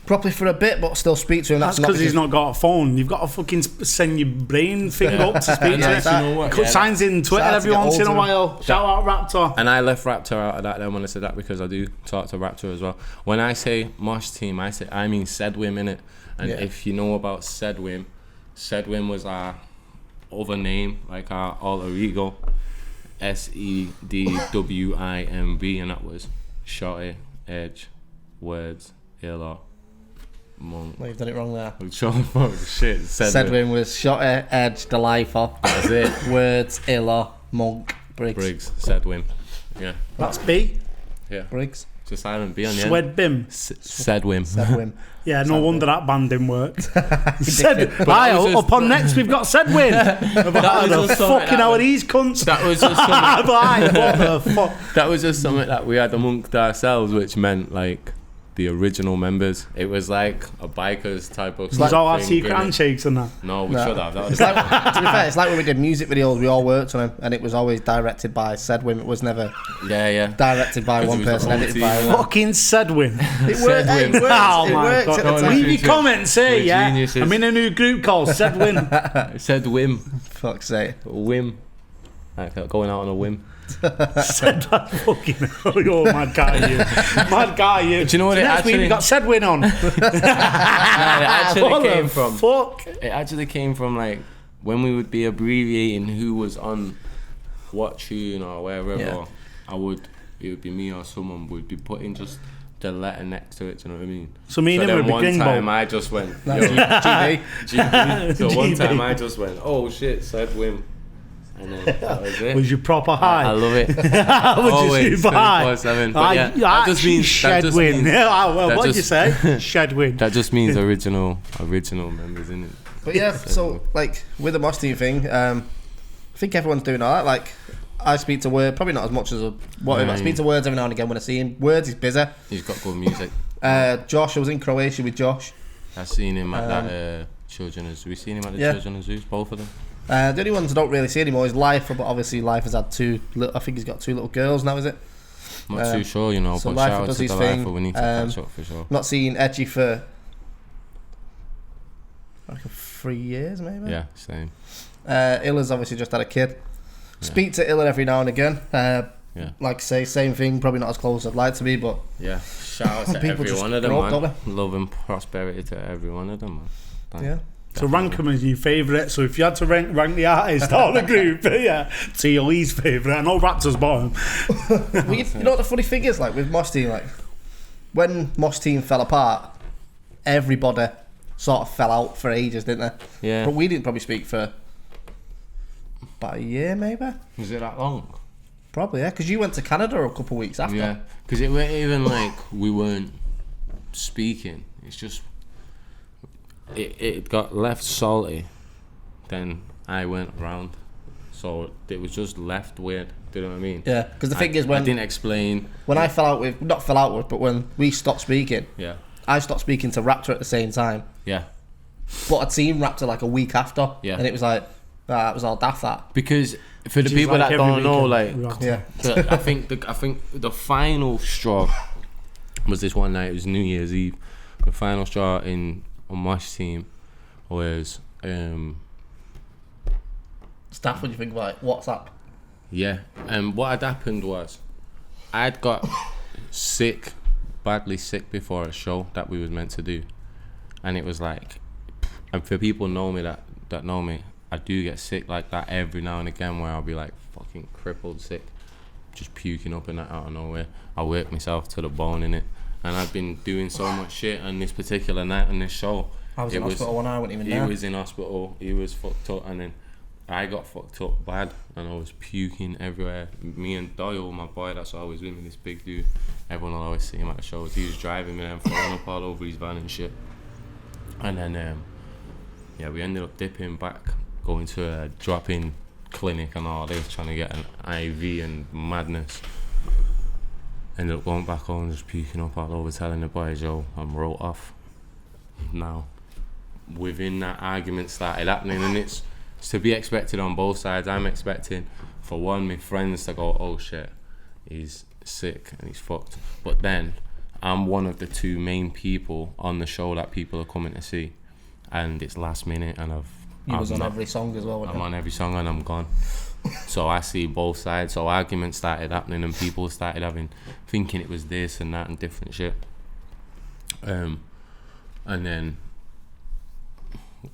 properly for a bit, but still speak to him. That's because he's not got a phone. You've got to fucking send your brain thing up to speak to him. You know what? Signs in Twitter every once in a while. Shout out Raptor. And I left Raptor out of that then when I said that, because I do talk to Raptor as well. When I say Mosh Team, I mean Sedwim, innit? And if you know about Sedwim was our other name, like our alter ego, SEDWIMB, and that was Shotty, Edge, Words, Illa, Monk. Well, you've done it wrong there. Shit. Sedwin was Shotty, Edge, the Lifer. That's it. Words, Illa, Monk, Briggz. Sedwim. Yeah. That's B. Yeah. Briggs. It's a silent B on the end. Swedbim. Sedwim. Yeah, no wonder that band didn't work. Up on next, we've got Sedwin. Fucking hell, these cunts. That was just something. What the fuck? That was just something that we had amongst ourselves, which meant like the original members. It was like a bikers type of. Was all our secret handshakes and that? No, we should have. That was to be fair, it's like when we did music videos, we all worked on them, and it was always directed by Sedwin. It was never directed by one person, edited by one. Fucking Sedwin. It worked. Oh my God. God. Leave your comments here, yeah. Geniuses. I'm in a new group called Sedwin. Sedwim. Fuck's sake. Whim. Like going out on a whim. Said that fucking. Oh, mad guy, you. Mad guy, you. Do you know what Next week we got Sedwin on. It actually came from like when we would be abbreviating who was on what tune or wherever. It would be me or someone would be putting just the letter next to it. Do you know what I mean? So me and him would be Gringo. One time I just went GB. So one time I just went, oh shit, Sedwim. And then that was it. Was you proper high? I love it. Was you super high? 24/7. But yeah, that just means Shedwin. What did you say? Shedwin. That just means original members, innit? But yeah, so like with the Mosh Team thing, I think everyone's doing all that. Like, I speak to Word, probably not as much as whatever. I speak to Words every now and again when I see him. Words is busy. He's got good music. Josh, I was in Croatia with Josh. I've seen him at that Children of Zeus. We've seen him at the Children of Zeus, both of them. The only ones I don't really see anymore is Lifer, but obviously Lifer's had I think he's got 2 little girls now, is it? Not too sure, you know, so but shout Lifer out does to his the thing. Lifer, we need to catch up for sure. Not seeing Edgy for like 3 years maybe. Yeah, same. Illa's obviously just had a kid. Speak to Illa every now and again. Like I say, same thing. Probably not as close as I'd like to be, but yeah. Shout out to every one of them, man. Love and prosperity to every one of them, man. Yeah. So rank them as your favourite. So if you had to rank the artist or the group, to your least favourite, I know Raptor's bottom. Well, you know what the funny thing is, like with Mosh Team, like when Mosh Team fell apart, everybody sort of fell out for ages, didn't they? Yeah. But we didn't probably speak for about a year, maybe. Was it that long? Probably, yeah. Because you went to Canada a couple of weeks after. Yeah. Because it weren't even like we weren't speaking. It's just it got left salty. Then I went round, so it was just left weird. Do you know what I mean? Yeah. Because the thing is, when I didn't explain when I fell out with, but when we stopped speaking, I stopped speaking to Raptor at the same time. Yeah. But I'd seen Raptor like a week after. Yeah. And it was like, that was all daft, that. Because for the people that don't know, like, I think the final straw was this one night. It was New Year's Eve. The final straw on Mosh Team was Staff, what do you think about it? WhatsApp? Yeah. And what had happened was I'd got badly sick before a show that we was meant to do, and it was like, and for people know me that know me, I do get sick like that every now and again, where I'll be like fucking crippled sick, just puking up and that out of nowhere. I work myself to the bone in it, and I've been doing so much shit on this particular night on this show. I was in hospital when I wasn't even there. He was in hospital, he was fucked up, and then I got fucked up bad, and I was puking everywhere. Me and Doyle, my boy that's always with me, this big dude, everyone will always see him at the shows. He was driving me and throwing up all over his van and shit. And then, we ended up dipping back, going to a drop-in clinic and all this, trying to get an IV and madness. Ended up going back home, just puking up all over, telling the boys, yo, I'm wrote off. Now, within that argument started happening, and it's to be expected on both sides. I'm expecting, for one, my friends to go, oh shit, he's sick and he's fucked. But then, I'm one of the two main people on the show that people are coming to see. And it's last minute, and You was on every song as well, I'm on every song and I'm gone. So I see both sides. So arguments started happening and people started thinking it was this and that and different shit. And then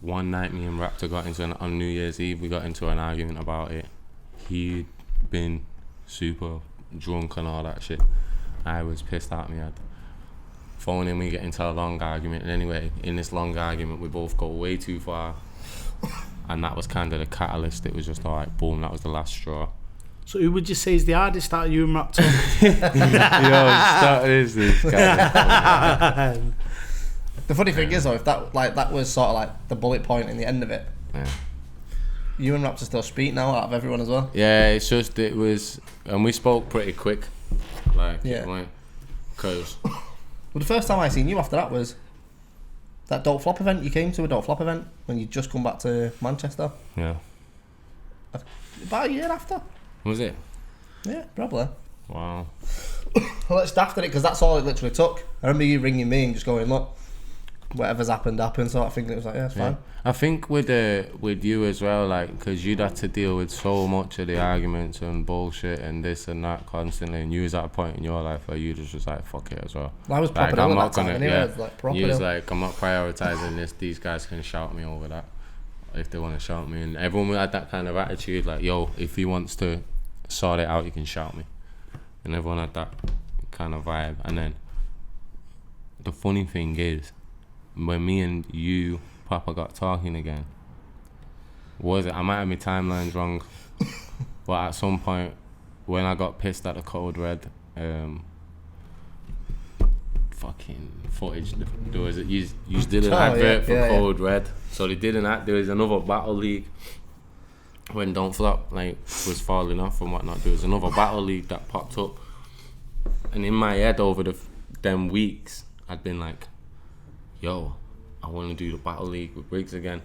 one night me and Raptor got into on New Year's Eve, we got into an argument about it. He'd been super drunk and all that shit. I was pissed at me. I'd phone him, we get into a long argument, and anyway, in this long argument we both go way too far. And that was kind of the catalyst. It was just alright, boom, that was the last straw. So who would you say is the hardest out of you and Raptor? Yo, this guy. The funny thing is though, if that was sort of like the bullet point in the end of it, you and Raptor still speak now out of everyone as well. Yeah, it's just, it was, and we spoke pretty quick. Cause well, the first time I seen you after that was that Don't Flop event. You came to a Don't Flop event when you'd just come back to Manchester. Yeah. About a year after. Was it? Yeah, probably. Wow. Well, it's daft at it because that's all it literally took. I remember you ringing me and just going, look, whatever's happened, so I think it was like, yeah, it's fine. I think with you as well, like, because you'd had to deal with so much of the arguments and bullshit and this and that constantly, and you was at a point in your life where you just was like, fuck it as well. I was proper ill at that time anyway. You was like, I'm not prioritising this, these guys can shout me over that if they want to shout me, and everyone had that kind of attitude, like, yo, if he wants to sort it out, he can shout me, and everyone had that kind of vibe. And then the funny thing is, when me and you, Papa, got talking again, I might have my timelines wrong, but at some point when I got pissed at the Code Red fucking footage, there was you did an advert for Code Red, so they did there was another battle league when Don't Flop was falling off and whatnot. There was another battle league that popped up, and in my head over them weeks I'd been like, yo, I want to do the battle league with Briggz again,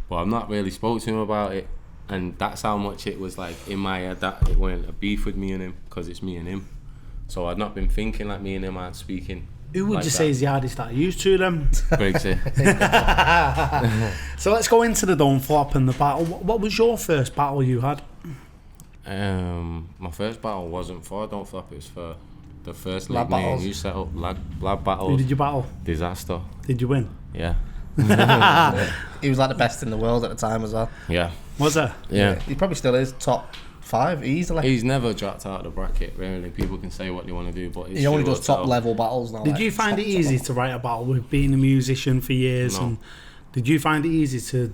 but I've not really spoke to him about it, and that's how much it was like in my head that it went a beef with me and him, because it's me and him. So I'd not been thinking like me and him aren't speaking Who would like you that. say is the hardest that used to them? Bugzy. So let's go into the Don't Flop and the battle. What was your first battle you had? My first battle wasn't for Don't Flop, it was for the first Lab league me and battles. you set up lab Who battles. did you battle? Disaster. Did you win? Yeah. He was like the best in the world at the time as well. Yeah. Was it? Yeah. He probably still is top 5 easily. He's never dropped out of the bracket, really. People can say what they want to do, but He only does top level battles now. Did like you find top it easy to write a battle with being a musician for years? No. And did you find it easy to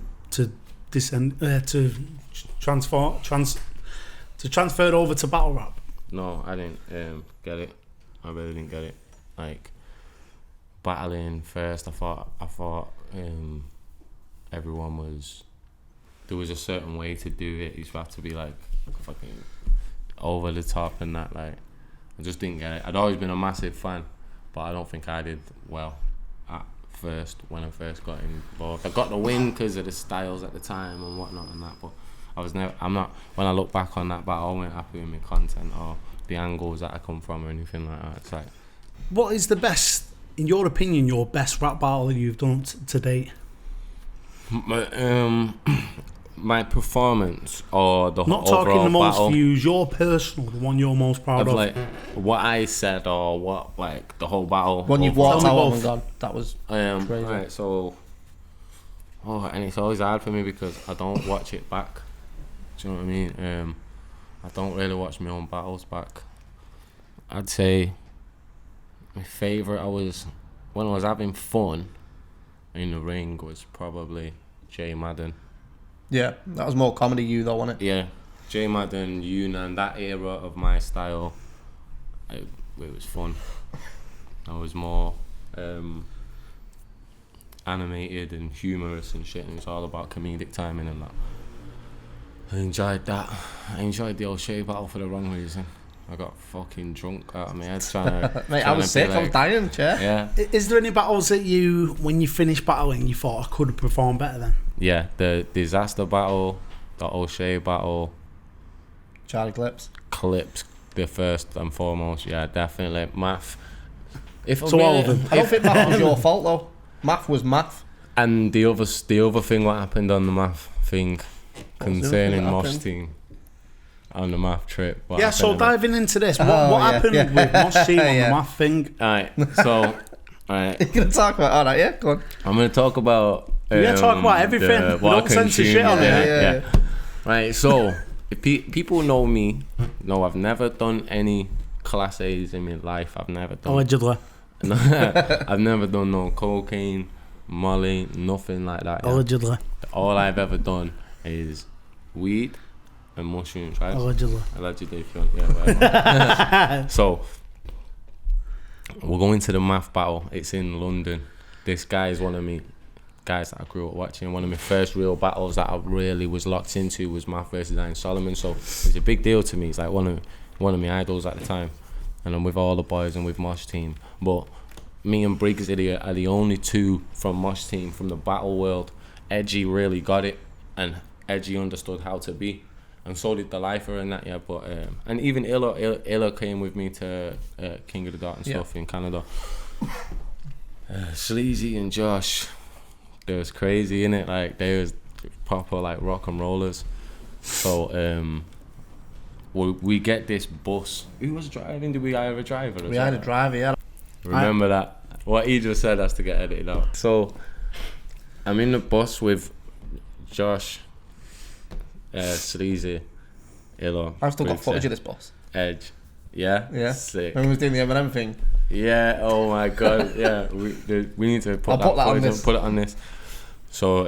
transfer it over to battle rap? No, I didn't get it. I really didn't get it. Like, battling first, I thought everyone was... There was a certain way to do it. You have to be like fucking over the top and that. Like, I just didn't get it. I'd always been a massive fan, but I don't think I did well at first when I first got involved. I got the win because of the styles at the time and whatnot and that. But I'm not. When I look back on that battle, I wasn't happy with my content or the angles that I come from or anything like that. It's like, What is the best, in your opinion, your best rap battle you've done to date? my performance or the Not overall talking the most battle views, your personal, the one you're most proud of of. like what I said or what like the whole battle. One you've overall. walked Tell me out of both. and gone. That was crazy. Right, so and it's always hard for me because I don't watch it back. Do you know what I mean? I don't really watch my own battles back. I'd say my favourite when I was having fun in the ring was probably J Madden. Yeah, that was more comedy you though, wasn't it? Yeah, J Madden, Yunnan, that era of my style, it was fun. I was more animated and humorous and shit, and it's all about comedic timing and that. I enjoyed that. I enjoyed the O'Shea battle for the wrong reason. I got fucking drunk out of my head trying to... Mate, I was sick, I was dying in the chair. Yeah. Is there any battles that you, when you finished battling, you thought I could have performed better than? Yeah, the Disaster battle, the O'Shea battle, Charlie Clips. the first and foremost, yeah, definitely. Math. So all of them. I don't think math was your fault though. Math was math. And the other thing what happened on the math thing concerning that Mosh happened? Team on the math trip. Yeah, so diving into this, what yeah, happened yeah. with Mosh Team on Yeah. the math thing? Alright, so alright, You're gonna talk about alright, yeah, go on. I'm gonna talk about talk about everything. the We don't Walking censor Tune, shit on it. Yeah. Right, so if people know me, know I've never done any class A's in my life. I've never done Allegedly. I've never done no cocaine, molly, nothing like that. Yeah. Allegedly. All I've ever done is weed and mushrooms, right? Allegedly, if you want, yeah, whatever. So we're going to the math battle. It's in London. This guy is one of me guys that I grew up watching. One of my first real battles that I really was locked into was Math versus Iron Solomon. So it's a big deal to me. It's like one of my idols at the time. And I'm with all the boys and with Mosh Team. But me and Briggz are the only two from Mosh Team, from the battle world. Edgy really got it, and Edgy understood how to be, and so did the Lifer and that, yeah. But and even Illa came with me to King of the Dot and stuff in Canada. Sleazy and Josh, they was crazy in it. Like they was proper like rock and rollers. So we get this bus. Who was driving? Did we hire a driver? We had a driver, yeah. Remember that? What he just said has to get edited out. So I'm in the bus with Josh, Sleazy, Illa. I've still got Briggz, footage of this boss. Edge. Yeah? Yeah. Sick. When we was doing the M&M thing. Yeah, oh my god, yeah. We need to put I'll that put that on footage this. put it on this. So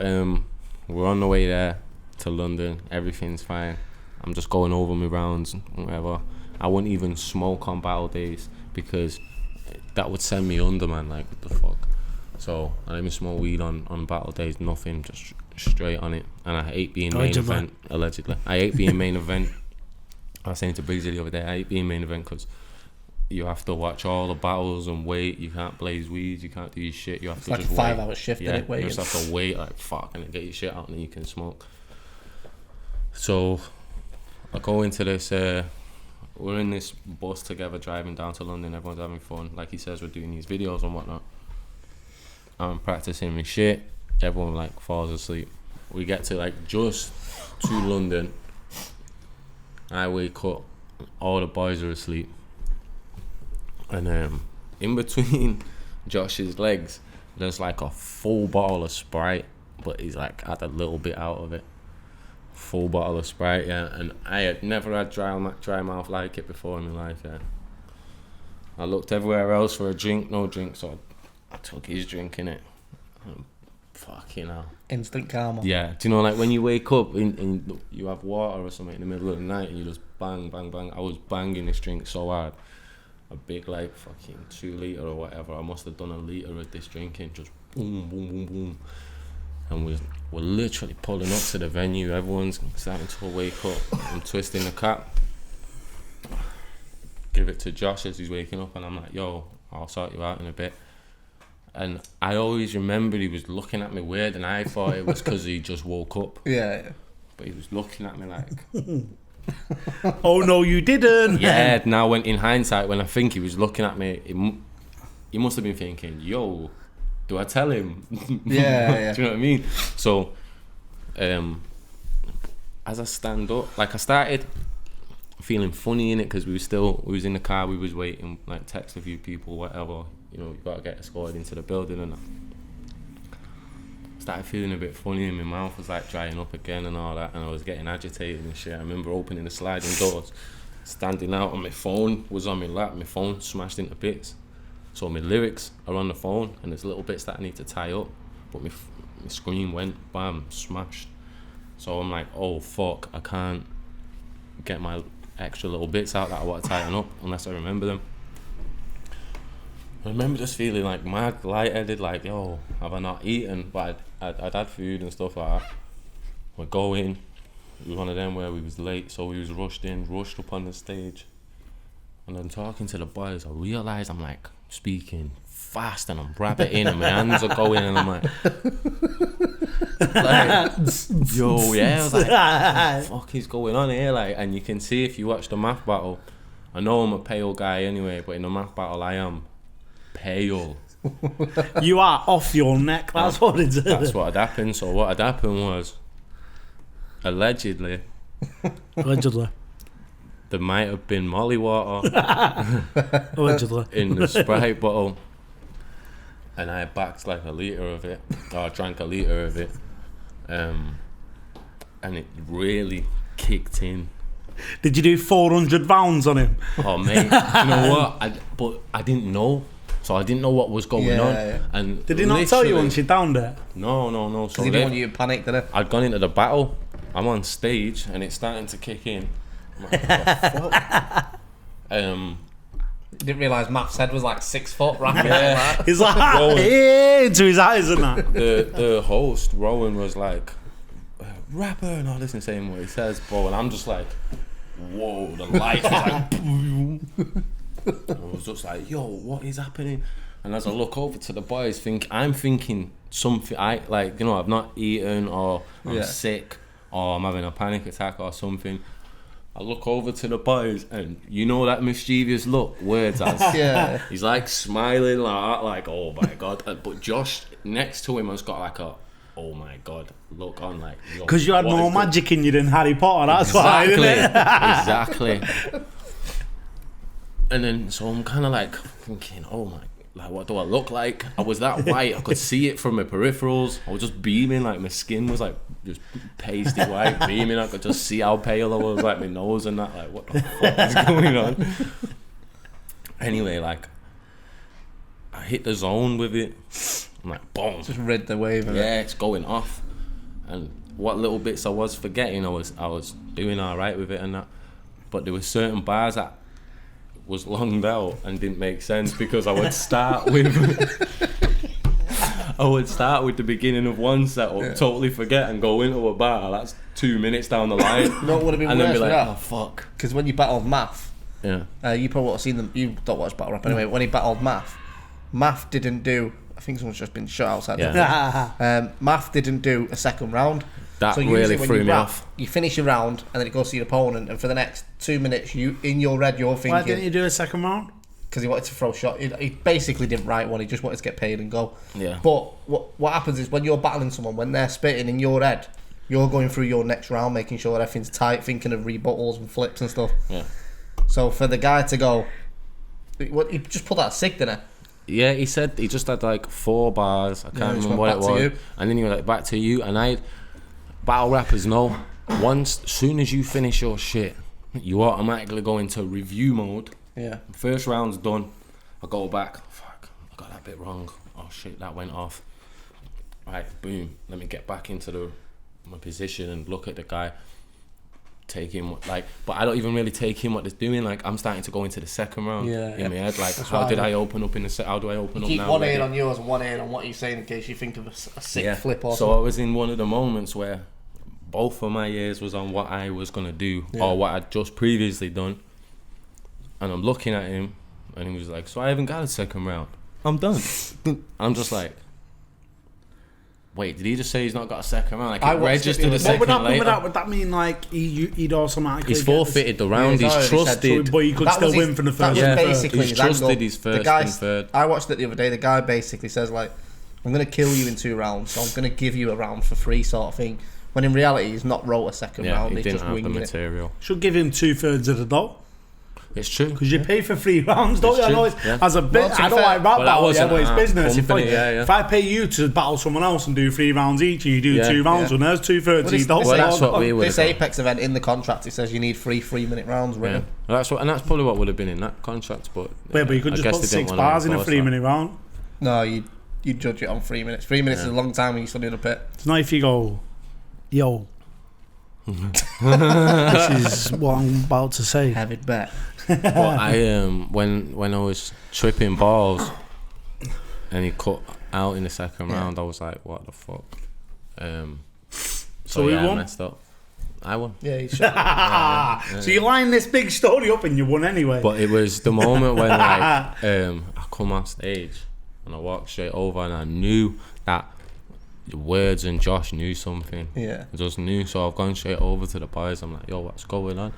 we're on the way there to London. Everything's fine. I'm just going over my rounds and whatever. I wouldn't even smoke on battle days because that would send me under, man. Like, what the fuck? So I don't even smoke weed on battle days. Nothing, just straight on it. And I hate being main event. Allegedly, I hate being main event. I was saying to Bugzy the other day, I hate being main event because you have to watch all the battles and wait. You can't blaze weeds. You can't do your shit. You have It's to like just a 5 hour shift, yeah, innit? Waiting. you just have to wait like fuck and then get your shit out and then you can smoke. So I go into this we're in this bus together driving down to London. Everyone's having fun. Like he says, we're doing these videos and whatnot. I'm practicing my shit. Everyone like falls asleep. We get to like just to London. I wake up. All the boys are asleep. And in between Josh's legs, there's like a full bottle of Sprite, but he's like had a little bit out of it. Full bottle of Sprite, yeah. And I had never had dry mouth like it before in my life, yeah. I looked everywhere else for a drink, no drink, so I took his drink in it. Fucking hell. Instant karma. Yeah, do you know, like when you wake up and you have water or something in the middle of the night and you just bang, bang, bang. I was banging this drink so hard. A big like fucking 2 litre or whatever. I must have done a litre of this drinking, just boom, boom, boom, boom. And we're literally pulling up to the venue. Everyone's starting to wake up. I'm twisting the cap. Give it to Josh as he's waking up, and I'm like, yo, I'll sort you out in a bit. And I always remembered he was looking at me weird, and I thought it was because he just woke up. Yeah. But he was looking at me like... Oh, no, you didn't. Yeah, now when in hindsight, when I think he was looking at me, he must have been thinking, yo, do I tell him? Yeah. Do you know what I mean? So, as I stand up, like I started feeling funny in it because we was in the car, we was waiting, like text a few people, whatever. You know, you gotta get escorted into the building, and I started feeling a bit funny, and my mouth was like drying up again and all that, and I was getting agitated and shit. I remember opening the sliding doors, standing out, and my phone was on my lap. My phone smashed into bits. So my lyrics are on the phone, and there's little bits that I need to tie up, but my screen went bam, smashed. So I'm like, oh fuck, I can't get my extra little bits out that I want to tighten up unless I remember them. I remember just feeling like mad, lightheaded, like, yo, have I not eaten? But I'd had food and stuff like that. We go in. It was one of them where we was late, so we was rushed up on the stage. And I'm talking to the boys. I realised I'm like speaking fast and I'm rabbiting and my hands are going, and I'm like yo, yeah. I was like, what the fuck is going on here? Like, and you can see if you watch the math battle. I know I'm a pale guy anyway, but in the math battle I am pale. You are off your neck. That's what it is. That's what had happened. So what had happened was, allegedly, there might have been molly water allegedly in the Sprite bottle, and I backed like a litre of it, or I drank a litre of it, and it really kicked in. Did you do 400 pounds on him? Oh mate, you know what? But I didn't know. So I didn't know what was going on. Yeah. And did he not tell you once you downed it? No. So he didn't want you to panic, did he? I'd gone into the battle. I'm on stage and it's starting to kick in. I'm like, what the fuck? Didn't realise Math's head was like 6 foot, right? Yeah. He's like, hey, into his eyes and that. The host, Rowan, was like, rapper and all this and saying what he says, bro. And I'm just like, whoa, the lights was like, boom. I was just like, yo, what is happening? And as I look over to the boys, I'm thinking something, I've not eaten, or I'm sick, or I'm having a panic attack or something. I look over to the boys, and you know that mischievous look, words as. Yeah. He's like smiling like that, like, oh my God. But Josh next to him has got like a, oh my God, look on, like. Because you had more magic in you than Harry Potter, that's why, isn't it? Exactly. And then, so I'm kind of like thinking, oh my, like, what do I look like? I was that white, I could see it from my peripherals. I was just beaming, like my skin was like just pasty white, beaming. I could just see how pale I was, like my nose and that, like, what the fuck is going on? Anyway, like, I hit the zone with it. I'm like, boom. Just rid the wave of it. Yeah, it's going off. And what little bits I was forgetting, I was doing all right with it and that. But there were certain bars that was longed out and didn't make sense, because I would start with the beginning of one setup, totally forget, and go into a bar that's 2 minutes down the line. No, it would have been and worse then be like, that. oh fuck. Because when you battled Math, you probably would have seen them. You don't watch battle rap anyway. When he battled Math didn't do. I think someone's just been shot outside. Yeah. Math didn't do a second round. That So really usually when threw you me rap, off. you finish your round and then it goes to your opponent, and for the next 2 minutes, you in your head you're Why didn't thinking you do a second round? because he wanted to throw a shot. He basically didn't write one. He just wanted to get paid and go. Yeah. But what happens is when you're battling someone, when they're spitting in your head, you're going through your next round, making sure everything's tight, thinking of rebuttals and flips and stuff. Yeah. So for the guy to go, he just put that sick, didn't he? Yeah, he said he just had like 4 bars. I can't just remember went what it back to was. you. And then he was like, back to you. And battle rappers know, soon as you finish your shit, you automatically go into review mode. Yeah. First round's done. I go back. Fuck, I got that bit wrong. Oh shit, that went off. Right, boom. Let me get back into my position and look at the guy. Take him but I don't even really take him what they're doing. Like I'm starting to go into the second round in my head. Like how did I open up in the how do I open You up keep now? one ear on yours and one ear on what you're saying in case you think of a sick flip or So something. I was in one of the moments where both of my ears was on what I was gonna do or what I'd just previously done, and I'm looking at him, and he was like, "So I haven't got a second round. I'm done." I'm just like, wait, did he just say he's not got a second round? Like I it watched registered it a the other second What later. would that mean? Like he'd automatically He's get this- forfeited the round. Yeah, he's He's already said trusted. But you could That still was win his- from the that first was and third. basically He's his trusted angle. his The first guy, and third. I watched it the other day. The guy basically says like, "I'm going to kill you in 2 rounds, so I'm going to give you a round for free," sort of thing. When in reality, he's not wrote a second Yeah, round. he He's didn't just have the winging it. material. Should give him 2/3 of the dough. It's true. Because you pay for 3 rounds, don't It's you? I know true, it's, yeah. as a bit, Well, to I be don't fair- like rap Well, that battle, yeah, wasn't but it's our business. company, If I pay you to battle someone else and do 3 rounds each, and you do Yeah. 2 rounds, Yeah. well, there's 2/3 of your dough. Well, that's what we would This have done. Apex event in the contract, it says you need 3 3-minute rounds Yeah. written. Well, that's probably what would have been in that contract, but But you could I just guess put they 6 didn't wanna bars in a enforce 3-minute round. No, you judge it on 3 minutes. 3 minutes is a long time when you're stood in a pit. It's not if you go, yo. This is what I'm about to say. Have it back. But I when I was tripping balls and he cut out in the second round, I was like, what the fuck? So we yeah, I won? messed up. I won. Yeah, he's shot. So you line this big story up and you won anyway. But it was the moment when like I come on stage and I walked straight over and I knew that the words and Josh knew something. Yeah. I just knew, so I've gone straight over to the boys. I'm like, yo, what's going on?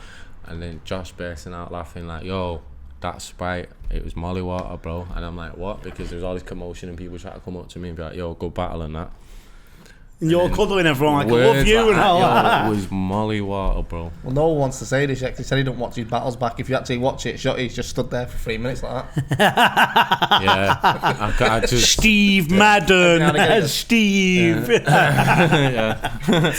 And then Josh bursting out laughing like, yo, that Sprite, it was Molly water, bro. And I'm like, what? Because there's all this commotion and people try to come up to me and be like, yo, good battle and that. And you're cuddling everyone like, I Words love you like and all that, that. yo, it was Molly water, bro. Well, no one wants to say this yet 'cause he said he don't watch his battles back. If you actually watch it, Shotty's just stood there for 3 minutes like that. Yeah. I just... Steve Every now and Madden, again. Steve.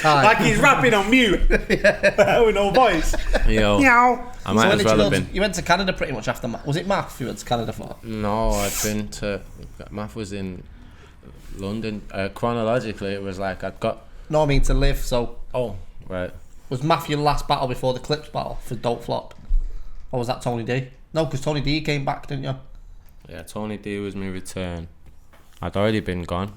Like he's rapping on mute with no voice. Yo, Meow. I might as well have been. You went to Canada pretty much after. Was it Math you went to Canada for? No, I'd been to... Math was in London. Chronologically, it was like I'd got... No, I mean to live. So Oh, right. was Math your last battle before the Clips battle for Don't Flop, or was that Tony D? No, because Tony D came back, didn't you? Yeah, Tony D was my return. I'd already been gone.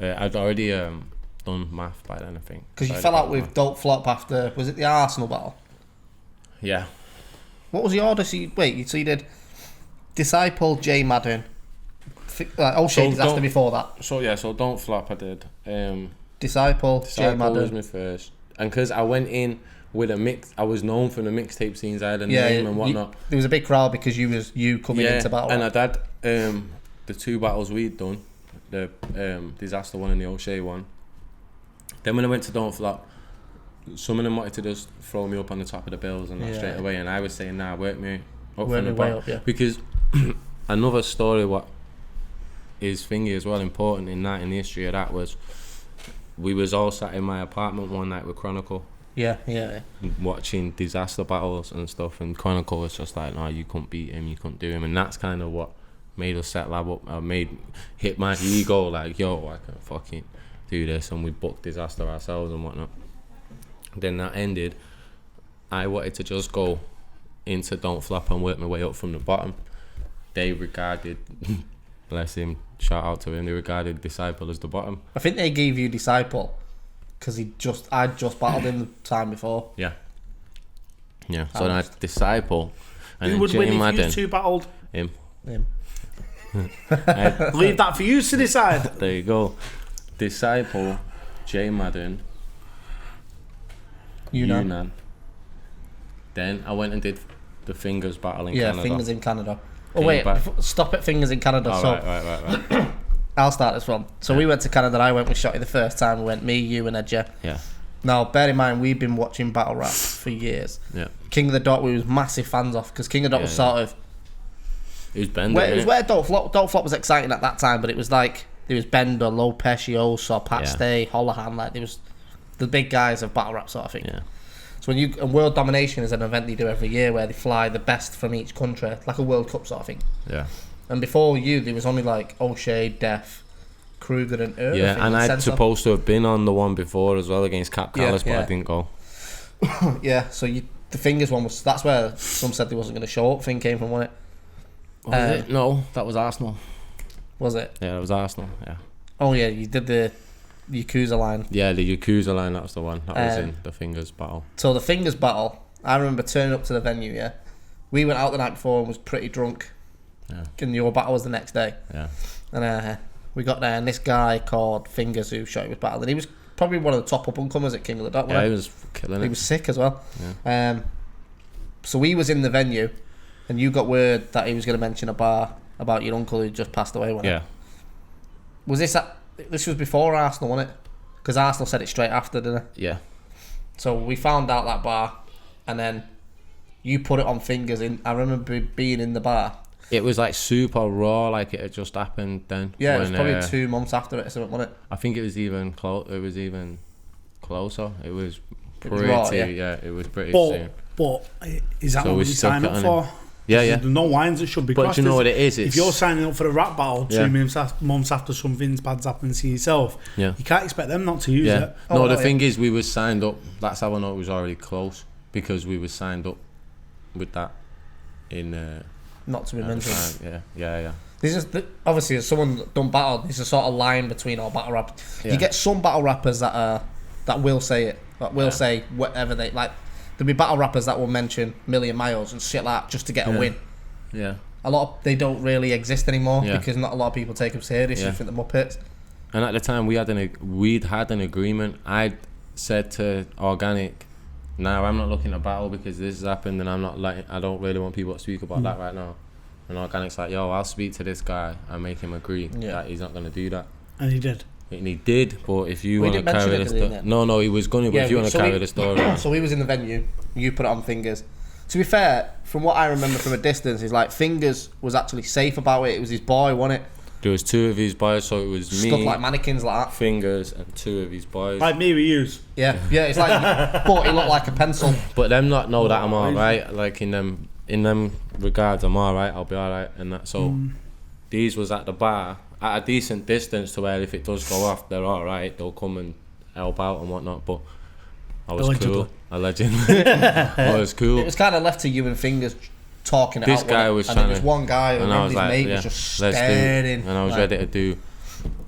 I'd already done Math by then, I think. Because you So fell I'd out got with Math. Don't Flop after. Was it the Arsenal battle? Yeah. What was the order? So you did Disciple, J Madden. O'Shea disaster Don't- before that. So Don't Flop I did. Disciple, J Disciple was Madden. my first. And because I went in with a mix, I was known for the mixtape scenes. I had a Yeah, name and whatnot. there was a big crowd because you coming into battle. and I'd had the 2 battles we'd done, the Disaster one and the O'Shea one. Then when I went to Don't Flop, some of them wanted to just throw me up on the top of the bills and that Yeah. straight away, and I was saying, nah, work me up Work from the me way bottom. up, yeah. Because another story what is thingy as well important in the history of that was we was all sat in my apartment one night with Chronicle yeah. watching disaster battles and stuff, and Chronicle was just like, no, you couldn't beat him, you couldn't do him, and that's kind of what made us set lab up, hit my ego like, yo, I can fucking do this, and we booked Disaster ourselves and whatnot. Then that ended. I wanted to just go into Don't Flop and work my way up from the bottom. They regarded bless him, shout out to him, they regarded Disciple as the bottom. I think they gave you Disciple because I'd just battled him the time before. Yeah. So then I had Disciple and Who then would win Jay if Madden. you 2 battled? Him. Leave that for you to decide. There you go. Disciple, Jay Madden, Yunnan. Then I went and did the Fingers battle in Canada. Yeah, Fingers in Canada. Oh wait, stop at Fingers in Canada. Oh, so right. I'll start this one. So we went to Canada. I went with Shotty the first time. We went me, you, and Edger. Yeah. Now, bear in mind, we've been watching battle rap for years. Yeah. King of the Dot, we was massive fans of, because King of the Dot was sort of... It was Bender. It was where Don't Flop was exciting at that time, but it was like, there was Bender, Lopez, or Pat Stay, Holohan, like, there was the big guys of battle rap sort of thing. Yeah. So and World Domination is an event they do every year where they fly the best from each country, like a World Cup sort of thing. Yeah. And before you, there was only like O'Shea, Def, Kruger and Earth. Yeah, and I'd supposed to have been on the one before as well against Cap Callis, but I didn't go. Yeah, so the Fingers one was... That's where some said they wasn't going to show up. Thing came from, wasn't it? Was it? No, that was Arsenal. Was it? Yeah, that was Arsenal, yeah. Oh yeah, you did the Yakuza line. Yeah, the Yakuza line, that was the one. That was in the Fingers battle. So the Fingers battle, I remember turning up to the venue, yeah. We went out the night before and was pretty drunk. Yeah. And your battle was the next day. Yeah. And we got there and this guy called Fingers who Shotty was battling. He was probably one of the top up-and-comers at King of the Dot. Yeah, he was killing it. He was sick as well. Yeah. So we was in the venue and you got word that he was going to mention a bar about your uncle who just passed away, wasn't it? Was this... This was before Arsenal, wasn't it? Because Arsenal said it straight after, didn't they? Yeah. So we found out that bar, and then you put it on Fingers. I remember being in the bar. It was like super raw, like it had just happened then. Yeah, it was probably 2 months after it, or something, wasn't it? I think it was even closer. It was pretty. Raw, it was pretty soon. But is that So what we you signed stuck up it for? Yeah. There's no lines that should be But crossed. do you know what it is? If you're signing up for a rap battle 2 Yeah. months after something bad's happened to yourself, Yeah. you can't expect them not to use Yeah. it. No, the thing is, we was signed up. That's how I know it was already close, because we was signed up with that in. Not to be at the mentioned. time. Yeah. This is obviously as someone that done battle. There's a sort of line between all battle rap. Yeah. You get some battle rappers that will say it, that will say whatever they like. There'll be battle rappers that will mention Million Miles and shit like that just to get a win. Yeah. A lot of they don't really exist anymore Yeah. because not a lot of people take them serious. You think the Muppets. And at the time, we'd had an agreement. I'd said to Organic, "Now I'm not looking to battle because this has happened, and I don't really want people to speak about that right now." And Organic's like, "Yo, I'll speak to this guy and make him agree that he's not going to do that." And he did. And he did, but if you We want to didn't mention carry it, the did he, story, then? no, he was going to. But if you want to carry the story, So we was in the venue. You put it on Fingers. To be fair, from what I remember from a distance, is like Fingers was actually safe about it. It was his boy, wasn't it? there was 2 of his boys, so it was Stuck me, like mannequins like that. Fingers, and 2 of his boys. Like me, we use. Yeah. It's like, but he looked like a pencil. But them not know that I'm alright. Like in them regards, I'm alright. I'll be alright, and that. So these was at the bar at a decent distance to where if it does go off, they're alright. They'll come and help out and whatnot. But I was cool. Allegedly, I was cool. It was kind of left to you and Fingers talking it This out. guy was and trying there was to, one guy and I was his like, mate yeah, was just let's do it. staring. And I was like, ready to do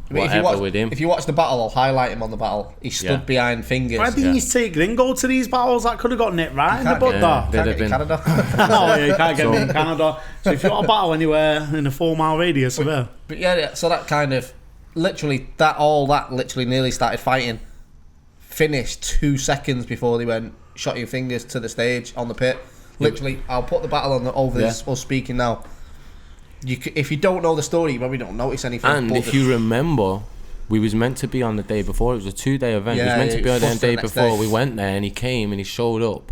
I mean, whatever with him. If you watch the battle, I'll highlight him on the battle. He stood behind Fingers. Why didn't you take Gringo to these battles? That could have gotten it right in the butt Yeah, there. they'd have Can't been. get to Canada. No, yeah, you can't get me in Canada. So if you want a battle anywhere in a 4 mile radius of there. But yeah, so that kind of literally nearly started fighting. Finished 2 seconds before they went shot your Fingers to the stage on the pit. Literally, I'll put the battle on over this us speaking now. If you don't know the story, you probably don't notice anything. And if you remember, we was meant to be on the day before. It was a 2-day event. Yeah, we was meant to be on the day next before. day. We went there and he came and he showed up.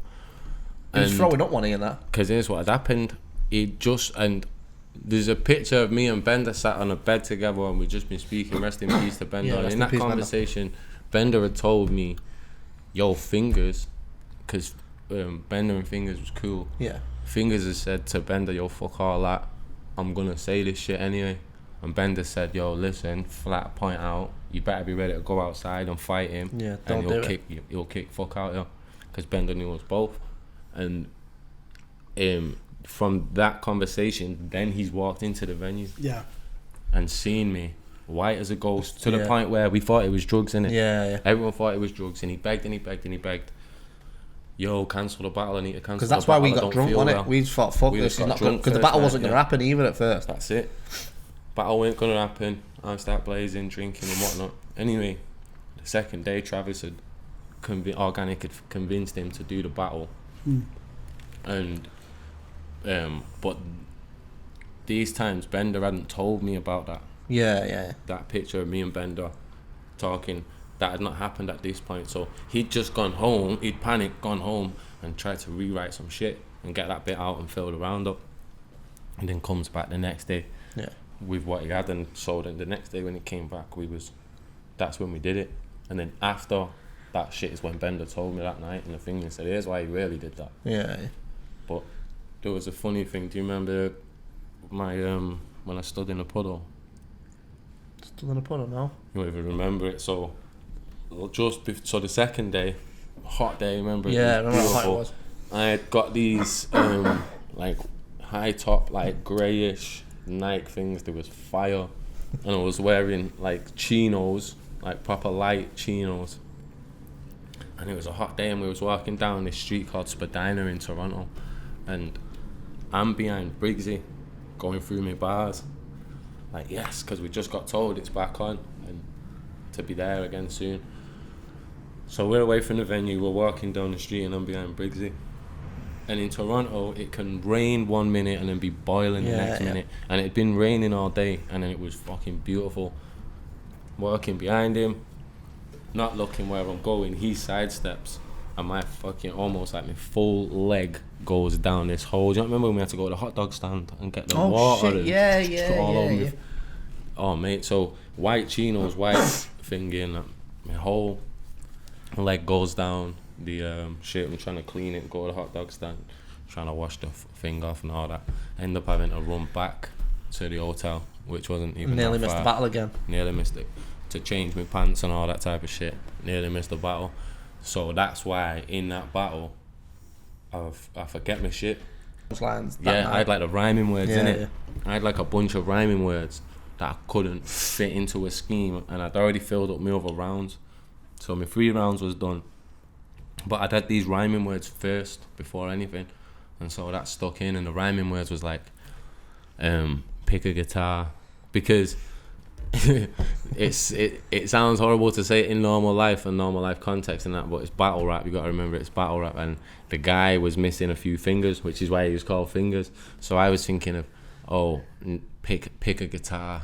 he was throwing up one in that. Because here's what had happened. And there's a picture of me and Bender sat on a bed together and we'd just been speaking. Rest in peace to Bender. And in that conversation, Bender had told me, "Yo, Fingers," because Bender and Fingers was cool. Yeah. Fingers has said to Bender, "Yo, fuck all that. I'm gonna say this shit anyway." And Bender said, "Yo, listen, flat point out. You better be ready to go outside and fight him. Yeah, and don't do it. He'll kick fuck out you," because Bender knew us both. And from that conversation, then he's walked into the venue. Yeah. And seen me white as a ghost to the point where we thought it was drugs, innit? Yeah. Everyone thought it was drugs, and he begged and he begged and he begged. "Yo, cancel the battle. I need to cancel." Because that's why we got drunk on it. We thought, fuck this, is not good. Because the battle wasn't going to happen either at first. That's it. Battle weren't going to happen. I start blazing, drinking and whatnot. Anyway, the second day, Travis had Organic had convinced him to do the battle, and but these times Bender hadn't told me about that. Yeah. That picture of me and Bender talking, that had not happened at this point. So he'd just gone home, he'd panicked, gone home and tried to rewrite some shit and get that bit out and fill the round up, and then comes back the next day with what he had. And so then the next day when he came back, that's when we did it. And then after that shit is when Bender told me that night, and the thing, he said, here's why he really did that. Yeah. But there was a funny thing. Do you remember my when I stood in a puddle? Stood in a puddle now? You won't even remember it. So the second day, hot day, remember? Yeah, I remember how hot it was. I had got these like high top, like greyish Nike things. There was fire, and I was wearing like chinos, like proper light chinos. And it was a hot day, and we was walking down this street called Spadina in Toronto, and I'm behind Bugzy, going through my bars, like yes, because we just got told it's back on and to be there again soon. So we're away from the venue, we're walking down the street, and I'm behind Bugzy. And in Toronto, it can rain 1 minute and then be boiling the next minute. And it had been raining all day, and then it was fucking beautiful. Walking behind him, not looking where I'm going, he sidesteps, and my fucking, almost like my full leg goes down this hole. Do you remember when we had to go to the hot dog stand and get the water? Shit. Yeah. Oh, mate, so white chinos, white thingy, and my whole leg goes down the shit. I'm trying to clean it, go to the hot dog stand, trying to wash the thing off and all that. End up having to run back to the hotel, which wasn't even Nearly that missed far. the battle again. Nearly missed it. To change my pants and all that type of shit. Nearly missed the battle. So that's why in that battle, I forget my shit. Lines. I had like the rhyming words in it. Yeah. I had like a bunch of rhyming words that I couldn't fit into a scheme, and I'd already filled up my other rounds. So my 3 rounds was done. But I'd had these rhyming words first before anything. And so that stuck in, and the rhyming words was like, pick a guitar. Because it sounds horrible to say it in normal life and normal life context and that, but it's battle rap. You got to remember it's battle rap, and the guy was missing a few fingers, which is why he was called Fingers. So I was thinking of pick a guitar,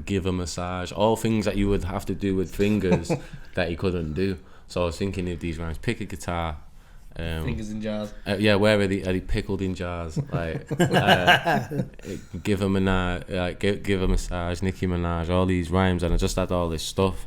give a massage, all things that you would have to do with fingers that he couldn't do. So I was thinking of these rhymes: pick a guitar, fingers in jars. Where are they pickled in jars? Like, give a Minaj, give a massage, Nicki Minaj, all these rhymes, and I just had all this stuff,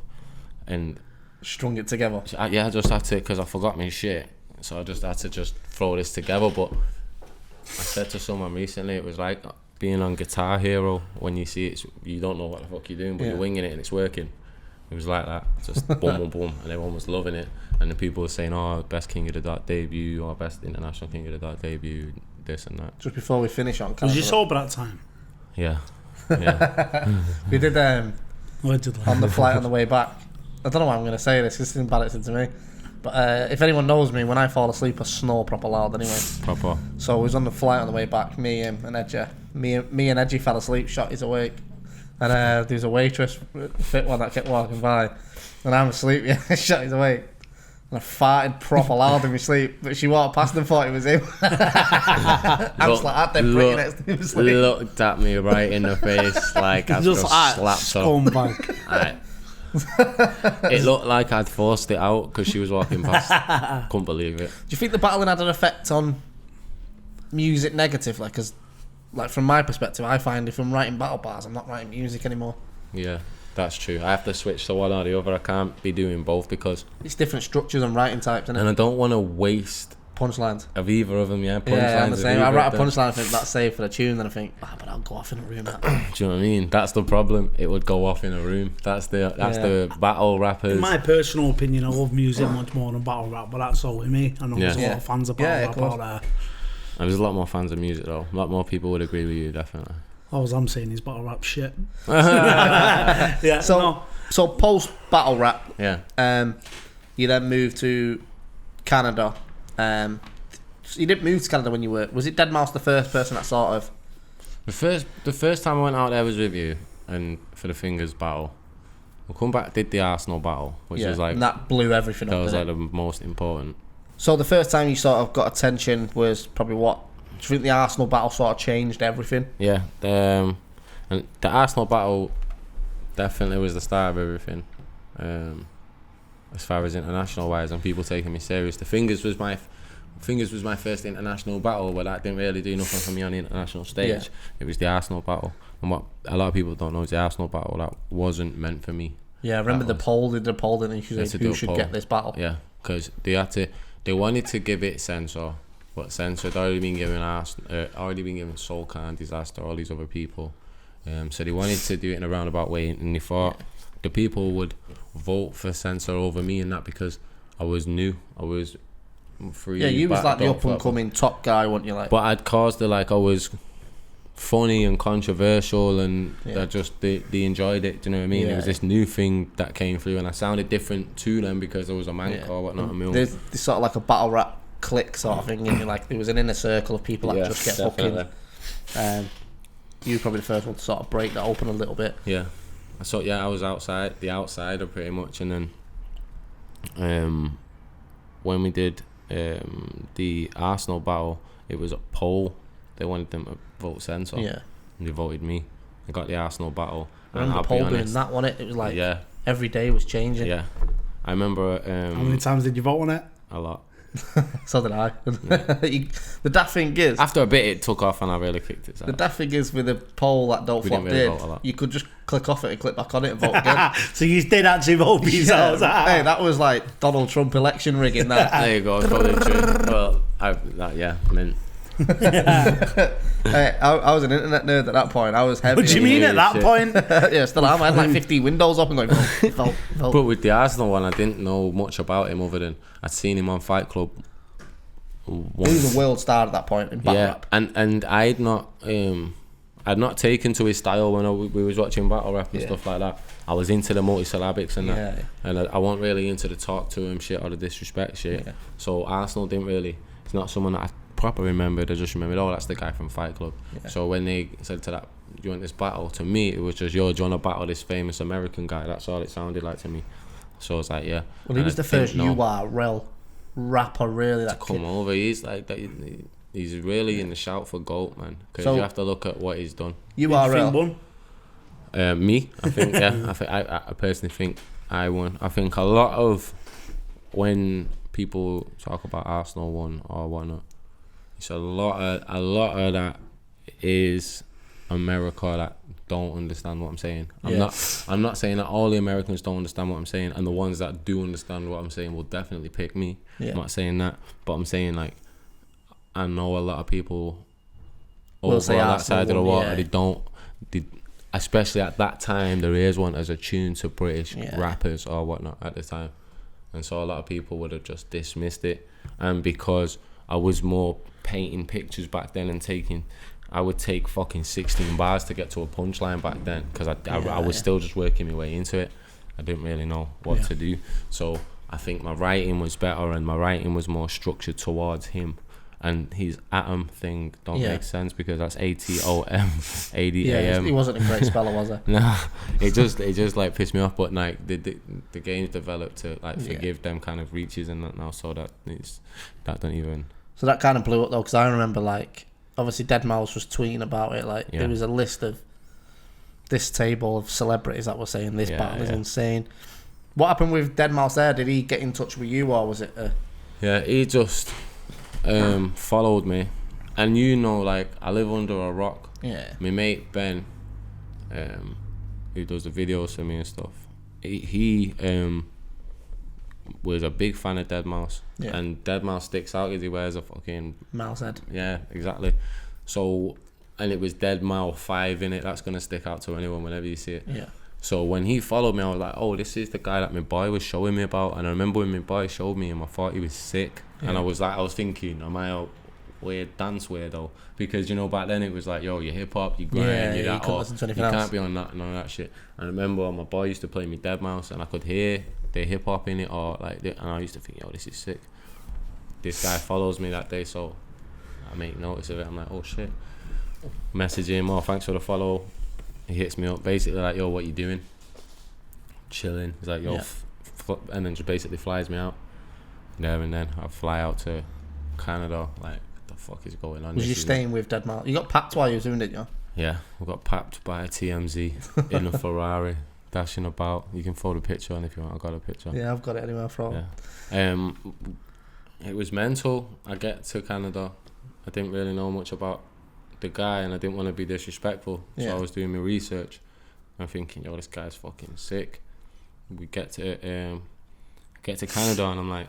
and strung it together. I just had to, because I forgot my shit, so I just had to just throw this together. But I said to someone recently, it was like being on Guitar Hero when you see it, you don't know what the fuck you're doing, but you're winging it and it's working. It was like that, just boom, boom, boom, and everyone was loving it. And the people were saying, "Oh, best King of the Dot debut, or best international King of the Dot debut, this and that." Just before we finish on, was you sober that time? Yeah. We did on the flight on the way back. I don't know why I'm going to say this. This is embarrassing to me, but if anyone knows me, when I fall asleep, I snore proper loud. Anyway, proper. So we was on the flight on the way back. Me, him, and Edgy. Me and Edgy fell asleep. Shotty's awake. And there was a waitress, fit one, that kept walking by, and I'm asleep. Yeah, Shotty's awake, and I farted proper loud in my sleep. But she walked past and thought it was him. I'm just like, that pretty next to him asleep. Looked at me right in the face like I just slapped her. It looked like I'd forced it out because she was walking past. Couldn't believe it. Do you think the battling had an effect on music negatively? Because, like, from my perspective, I find if I'm writing battle bars, I'm not writing music anymore. Yeah, that's true. I have to switch to one or the other. I can't be doing both because it's different structures and writing types, isn't it? And I don't want to waste punchlines of either of them. Yeah, punchlines. Yeah, I'm the same. I write a punchline, I think that's safe for the tune, then I think, but I'll go off in a room. Do you know what I mean? That's the problem. It would go off in a room. That's the battle rappers. In my personal opinion, I love music much more than battle rap, but that's all with me. I know there's a lot of fans of battle rap out there. And there's a lot more fans of music though. A lot more people would agree with you, definitely. All I'm saying is battle rap shit. So post battle rap, you then moved to Canada. You didn't move to Canada when you were. Was it Deadmau5 the first person that sort of? The first time I went out there was with you, and for the Fingers battle, We come back, did the Arsenal battle, which was like... and that blew everything up. That was like the most important. So the first time you sort of got attention was probably what? Do you think the Arsenal battle sort of changed everything? Yeah. And the Arsenal battle definitely was the start of everything. As far as international wise and people taking me serious. The Fingers was my first international battle, but that didn't really do nothing for me on the international stage. Yeah. It was the Arsenal battle. And what a lot of people don't know is the Arsenal battle, that wasn't meant for me. Yeah, I remember the poll, didn't you? Who should get this battle? Yeah, because they wanted to give it Censor, but Censor had already been given Soul Can, Disaster, all these other people. So they wanted to do it in a roundabout way, and they thought the people would vote for Censor over me and that because I was new, I was free. Yeah, you was like the up and coming top guy, weren't you? Like, but I'd caused it, like I was funny and controversial, and they enjoyed it. Do you know what I mean? It was this new thing that came through, and I sounded different to them because I was a mank or whatnot. There's sort of like a battle rap clique sort of thing, and you're like, there was an inner circle of people that just get fucking. You were probably the first one to sort of break that open a little bit. Yeah, so I was the outsider pretty much, and then when we did the Arsenal battle, it was a poll. They wanted them to vote Censor. Yeah. And they voted me. I got the Arsenal battle. I remember the poll doing that, wasn't it? It was like every day was changing. Yeah. I remember... how many times did you vote on it? A lot. So did I. The daft thing is... After a bit, it took off and I really kicked it. The daft thing is with the poll that Don't Flop did, you could just click off it and click back on it and vote again. So you did actually vote for yourselves. Hey, that was like Donald Trump election rigging that. There you go. It's probably true. Well, mint. Hey, I was an internet nerd at that point. I was heavy. What do you mean at that point? Yeah, still am. I had like 50 windows up and going, vote. But with the Arsenal one, I didn't know much about him other than I'd seen him on Fight Club once. He was a world star at that point in battle rap. And I'd not taken to his style when we was watching battle rap and stuff like that. I was into the multisyllabics and that, and I wasn't really into the talk to him shit or the disrespect shit. So Arsenal didn't really. It's not someone that I properly remembered. I just remembered, oh, that's the guy from Fight Club. So when they said to that, do you want this battle? To me, it was just, do you want to battle this famous American guy? That's all it sounded like to me. So I was like, yeah. Well, he was the first URL rapper, really. To come over. He's like that. He's really in the shout for GOAT, man. Because you have to look at what he's done. URL. Me, I think. I personally think I won. I think a lot of when people talk about Arsenal won or whatnot, it's a lot of that is America that don't understand what I'm saying. I'm not saying that all the Americans don't understand what I'm saying, and the ones that do understand what I'm saying will definitely pick me. I'm not saying that, but I'm saying like I know a lot of people over on that side of the water. Especially at that time, their ears weren't as attuned to British rappers or whatnot at the time, and so a lot of people would have just dismissed it. And because I was more painting pictures back then and I would take fucking 16 bars to get to a punchline back then because I was still just working my way into it. I didn't really know what to do. So I think my writing was better and my writing was more structured towards him. And his atom thing don't make sense because that's ATOM, ADAM. He wasn't a great speller, was he? No, it just like pissed me off. But like the game's developed to like forgive them kind of reaches and that now, so that don't even. So that kind of blew up though, because I remember like obviously Deadmau5 was tweeting about it. Like there was a list of this table of celebrities that were saying this battle is insane. What happened with Deadmau5 there? Did he get in touch with you or was it? Yeah, he just followed me, and like I live under a rock. Yeah. My mate Ben, who does the videos for me and stuff, he was a big fan of Deadmau5, and Deadmau5 sticks out because he wears a fucking mouse head. Yeah, exactly. So, and it was Deadmau5 in it. That's gonna stick out to anyone whenever you see it. Yeah. So when he followed me, I was like, oh, this is the guy that my boy was showing me about. And I remember when my boy showed me him, I thought he was sick. And I was thinking, am I a weird dance weirdo? Because, back then it was like, yo, you're hip-hop, you grind, you're that, you can't be on that and all that shit. And I remember my boy used to play me Deadmau5 and I could hear the hip-hop in it, and I used to think, yo, this is sick. This guy follows me that day, so I make notice of it. I'm like, oh, shit. Message him, oh, thanks for the follow. He hits me up, basically like, yo, what you doing? chilling. He's like, yo, and then just basically flies me out there, and then I fly out to Canada. Like, what the fuck is going on? Was you staying with Deadmau5? You got packed while you was doing it, didn't you? Yeah, we got papped by a TMZ in a Ferrari, dashing about. You can throw the picture on if you want. I got a picture. Yeah, I've got it anywhere from. Yeah. It was mental. I get to Canada. I didn't really know much about the guy, and I didn't want to be disrespectful. So I was doing my research. I'm thinking, yo, this guy's fucking sick. We get to Canada, and I'm like,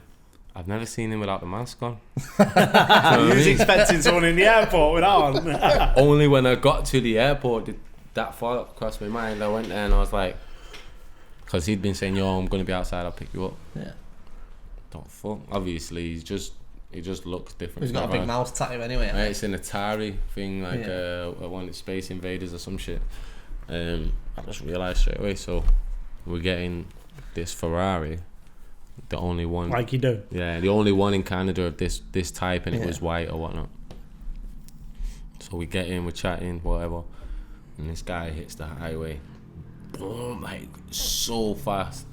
I've never seen him without the mask on. You was expecting someone in the airport without on. Only when I got to the airport did that thought cross my mind. I went there and I was like, because he'd been saying, yo, I'm going to be outside, I'll pick you up. Yeah. Don't fuck. Obviously, he just looks different. He's got a big mouse tattoo anyway. Right, it's an Atari thing, like one of Space Invaders or some shit. I just realised straight away. So we're getting this Ferrari, the only one. Like you do. Yeah, the only one in Canada of this type, and it was white or whatnot. So we get in, we're chatting, whatever, and this guy hits the highway, boom, like so fast.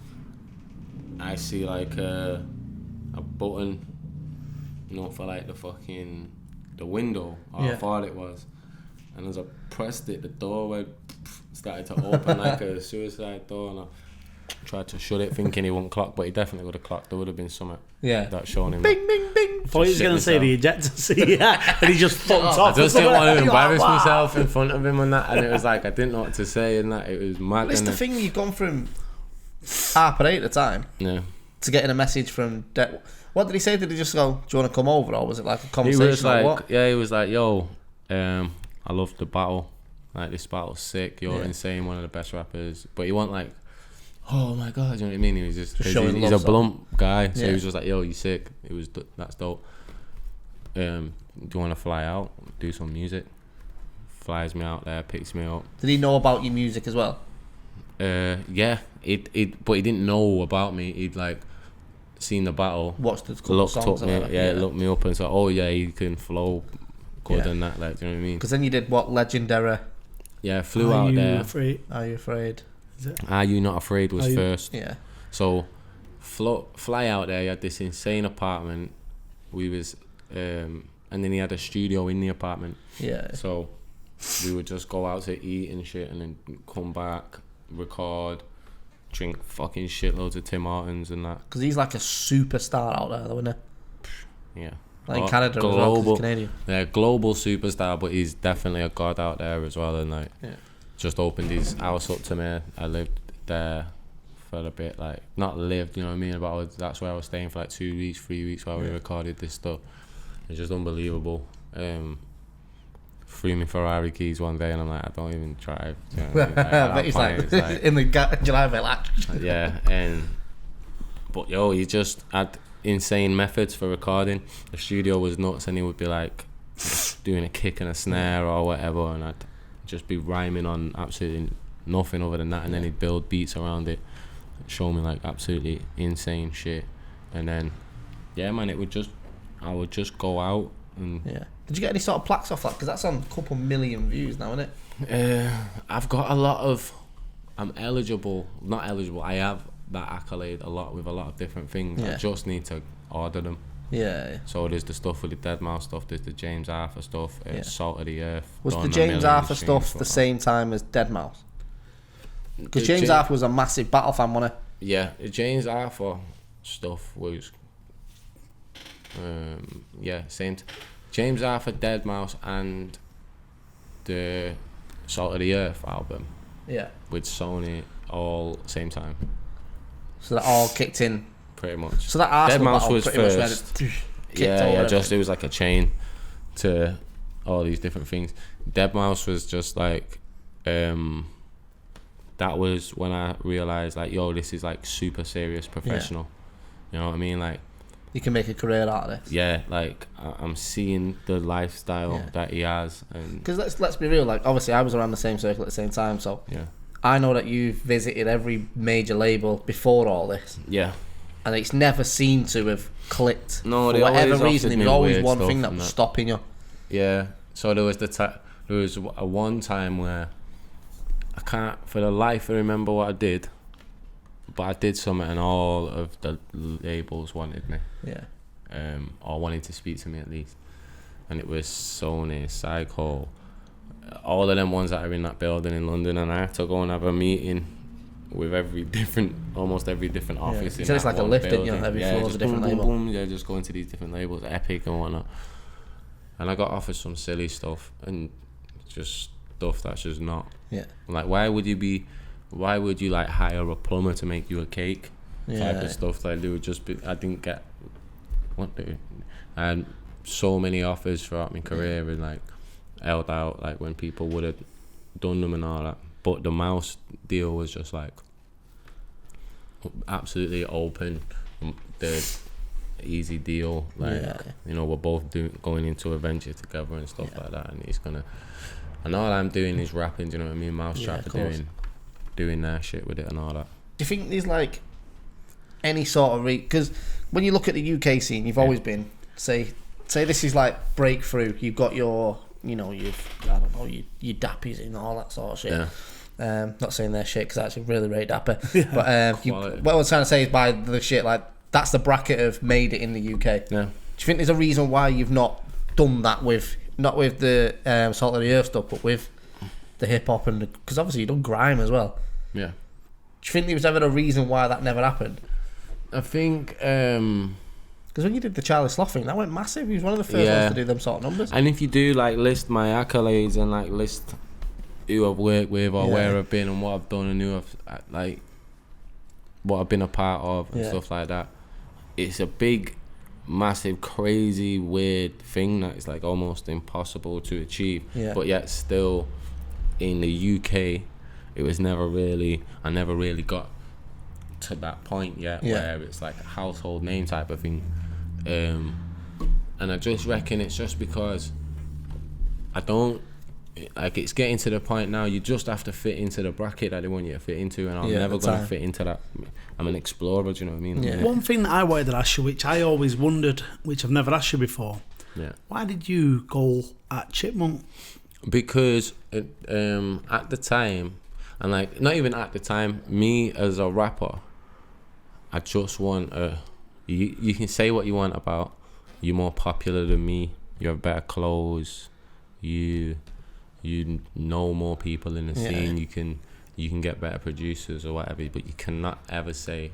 I see like a button, for like the window, or I thought it was, and as I pressed it, the door started to open like a suicide door, and I tried to shut it thinking he wouldn't clock, but he definitely would have clocked. There would have been something that shown him. Bing, bing, bing. I thought he was going to say the ejector seat, and he just fucked off. I just didn't want to embarrass myself in front of him and that, and it was like I didn't know what to say, and that it was mad. It's the thing, you've gone from Harper 8 at the time to getting a message from what did he say? Did he just go, do you want to come over, or was it like a conversation? He was like, what? he was like, yo, I love the battle. Like, this battle's sick. You're insane, one of the best rappers. But he wasn't like, oh my god, you know what I mean? He was just showing he's a blunt guy, so Yeah. he was just like, yo, you sick. That's dope. Do you want to fly out, do some music? Flies me out there, picks me up. Did he know about your music as well? Yeah, but he didn't know about me. He'd like seen the battle, Watched the couple looked songs up me, or whatever, looked me up and said, oh yeah, he can flow good and that, like, do you know what I mean? Because then you did what, Legendary? Yeah, flew out there. Are you afraid? Are You Not Afraid was first. Yeah. So fly out there. He had this insane apartment. We was and then he had a studio in the apartment. Yeah. So we would just go out to eat and shit, and then come back, record, drink fucking shitloads of Tim Hortons and that. Because he's like a superstar out there, though, isn't he? Yeah. Like in Canada as well, 'cause he's Canadian. Yeah, global superstar, but he's definitely a god out there as well. And like, just opened his house up to me. I lived there for a bit, like not lived, you know what I mean. But that's where I was staying for like 2 weeks, 3 weeks while we recorded this stuff. It's just unbelievable. Threw me Ferrari keys one day, and I'm like, I don't even drive. You know what I mean? I bet he's like in the driveway, like. Yeah, but yo, he just had insane methods for recording. The studio was nuts, and he would be like doing a kick and a snare or whatever, and I'd just be rhyming on absolutely nothing other than that, and then he'd build beats around it, show me like absolutely insane shit, and then man, I would just go out and Did you get any sort of plaques off that? Because that's on a couple million views now, isn't it? I've got a lot of. I'm not eligible. I have that accolade with a lot of different things. I just need to order them. Yeah. So there's the stuff with the Deadmau5 stuff. There's the James Arthur stuff. Salt of the Earth. Was the James Arthur stuff the same time as Deadmau5? Because James Arthur was a massive battle fan, wasn't he? Yeah, the James Arthur stuff was. Same. James Arthur Deadmau5 and the Salt of the Earth album. Yeah. With Sony all same time. So that all kicked in. Pretty much. So that Arsenal Deadmau5 was first. Yeah, just it was like a chain to all these different things. Deadmau5 was just like, that was when I realised like, yo, this is like super serious professional. You know what I mean? Like, you can make a career out of this. Yeah, like I'm seeing the lifestyle that he has, and because let's be real. Like, obviously, I was around the same circle at the same time, so I know that you've visited every major label before all this. Yeah, and it's never seemed to have clicked. No, for whatever reason, there was always one thing that was stopping you. Yeah, so there was there was a one time where I can't for the life of remember what I did, But I did something and all of the labels wanted me. Yeah. Or wanted to speak to me at least. And it was Sony, Psycho, all of them ones that are in that building in London, and I had to go and have a meeting with almost every different office. So it's like a lift, didn't you? Every floor's a different label. Boom, yeah, just going to these different labels, Epic and whatnot. And I got offered some silly stuff and just stuff that's just not. Yeah. Like, why would you like hire a plumber to make you a cake? Type of stuff. Like, they would just be. I didn't get what they. I had so many offers throughout my career and like held out like when people would have done them and all that. But the mouse deal was just like absolutely open, the easy deal. Like you know, we're both going into a venture together and stuff like that. And he's gonna, and all I'm doing is rapping. Do you know what I mean? Mousetrap are doing their shit with it and all that. Do you think there's like any sort of because when you look at the UK scene, you've always been say this is like breakthrough. You've got your your dappies and all that sort of shit. Yeah. Not saying they're shit because I actually really rate dapper. But what I was trying to say is by the shit like that's the bracket of made it in the UK. Yeah. Do you think there's a reason why you've not done that with not with the Salt of the Earth stuff, but with the hip hop and because obviously you've done grime as well. Yeah. Do you think there was ever a reason why that never happened? I think because when you did the Charlie Sloth thing, that went massive. He was one of the first ones to do them sort of numbers. And if you do like list my accolades and like list who I've worked with or where I've been and what I've done and who I've like what I've been a part of and stuff like that, it's a big, massive, crazy, weird thing that is like almost impossible to achieve. Yeah. But yet still in the UK, it was never really. I never really got to that point yet where it's like a household name type of thing. And I just reckon it's just because I don't like it's getting to the point now you just have to fit into the bracket that they want you to fit into, and I'm never going to fit into that. I'm an explorer, do you know what I mean? Yeah. One thing that I wanted to ask you, which I always wondered, which I've never asked you before, why did you go at Chipmunk? Because at the time, and like not even at the time, me as a rapper, I just want you can say what you want about you're more popular than me, you have better clothes, you know more people in the scene, you can get better producers or whatever, but you cannot ever say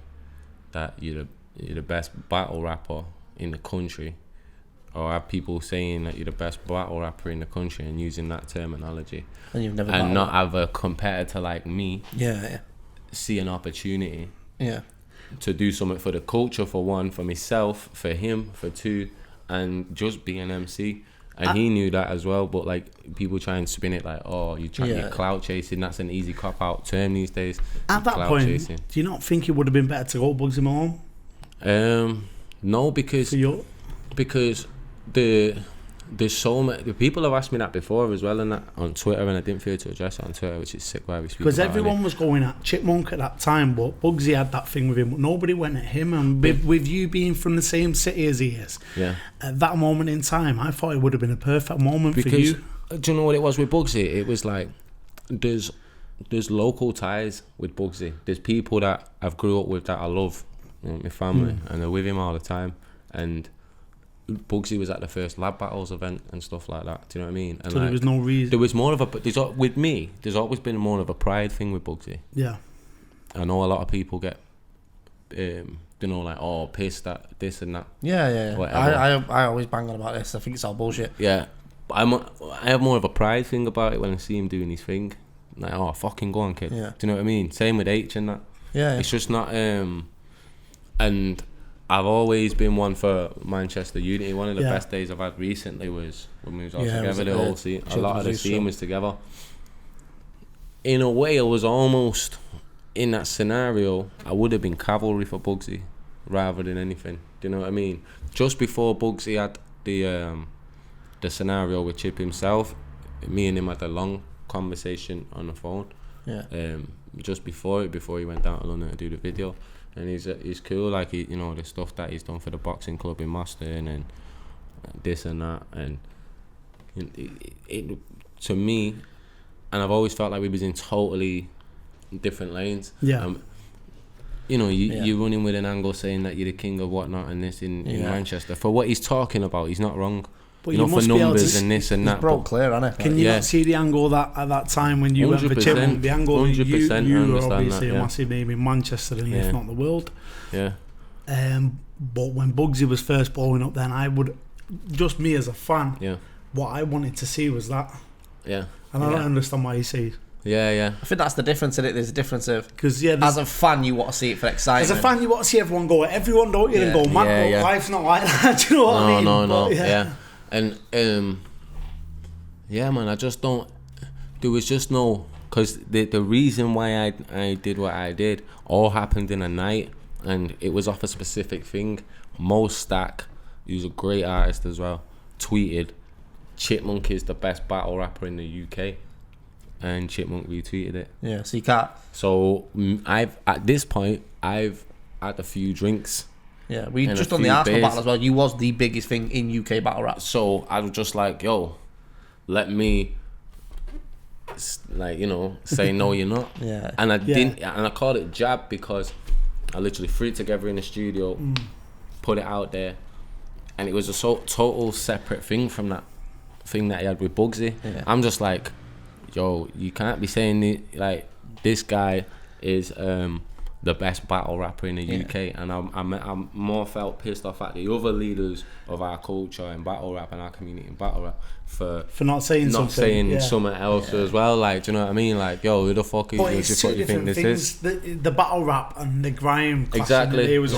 that you're the best battle rapper in the country, or have people saying that you're the best battle rapper in the country and using that terminology, and you've never and not have a competitor like me see an opportunity to do something for the culture, for one, for myself, for him, for two, and just be an MC. And he knew that as well, but like people try and spin it like, oh, you're clout chasing. That's an easy cop out term these days. At that point, do you not think it would have been better to go Bugzy Malone? No, because there's so many. The people have asked me that before as well, and that on Twitter, and I didn't feel to address it on Twitter, which is sick. Why we speak because everyone was going at Chipmunk at that time, but Bugzy had that thing with him. But nobody went at him, and with you being from the same city as he is, at that moment in time, I thought it would have been a perfect moment for you. Do you know what it was with Bugzy? It was like there's local ties with Bugzy. There's people that I've grew up with that I love, you know, my family, and they're with him all the time, and Bugzy was at the first Lab Battles event and stuff like that. Do you know what I mean? And so there was no reason. There was more of a. With me, there's always been more of a pride thing with Bugzy. Yeah. I know a lot of people get, like, pissed at this and that. Yeah. I always bang on about this. I think it's all bullshit. Yeah, but I have more of a pride thing about it when I see him doing his thing. Like, oh, fucking go on, kid. Yeah. Do you know what I mean? Same with H and that. Yeah. It's just not. And I've always been one for Manchester Unity. One of the best days I've had recently was when we was all together. The whole scene, a lot of the scene was together. In a way, I was almost in that scenario. I would have been cavalry for Bugzy rather than anything. Do you know what I mean? Just before Bugzy had the scenario with Chip himself, me and him had a long conversation on the phone. Yeah. Just before he went down to London to do the video. And he's cool, like the stuff that he's done for the boxing club in Moston and this and that, and it to me, and I've always felt like we was in totally different lanes. Yeah. you're running with an angle saying that you're the king of whatnot and this in Manchester. For what he's talking about, he's not wrong. But you know, for numbers and this and that. He's broke clear, hasn't he? Can you not see the angle that at that time when you went for Chipmunk? The angle that you were obviously a massive name in Manchester and if not the world. Yeah. But when Bugzy was first blowing up, then I would, just me as a fan, what I wanted to see was that. Yeah. And I don't understand why you say. Yeah. I think that's the difference in it. There's a difference of because as a fan you want to see it for excitement. As a fan you want to see everyone go. Everyone don't you? And go, man, but life's not like that. Do you know what I mean? No. Yeah. And man, I just don't. There was just no, because the reason why I did what I did all happened in a night, and it was off a specific thing. Mo Stack, who's a great artist as well, tweeted, "Chipmunk is the best battle rapper in the UK," and Chipmunk retweeted it. Yeah, so you can't. So at this point I've had a few drinks. Yeah, we just done the Arsenal battle as well. You was the biggest thing in UK battle rap. So I was just like, yo, let me, say no, you're not. Yeah. And I didn't, and I called it jab because I literally threw it together in the studio, put it out there, and it was a total separate thing from that thing that he had with Bugzy. Yeah. I'm just like, yo, you can't be saying it, like, this guy is the best battle rapper in the UK, and I'm more felt pissed off at the other leaders of our culture in battle rap and our community in battle rap for not saying something else as well. Like, do you know what I mean? Like, yo, who the fuck is this? What do you think this is? The battle rap and the grime. Exactly. It was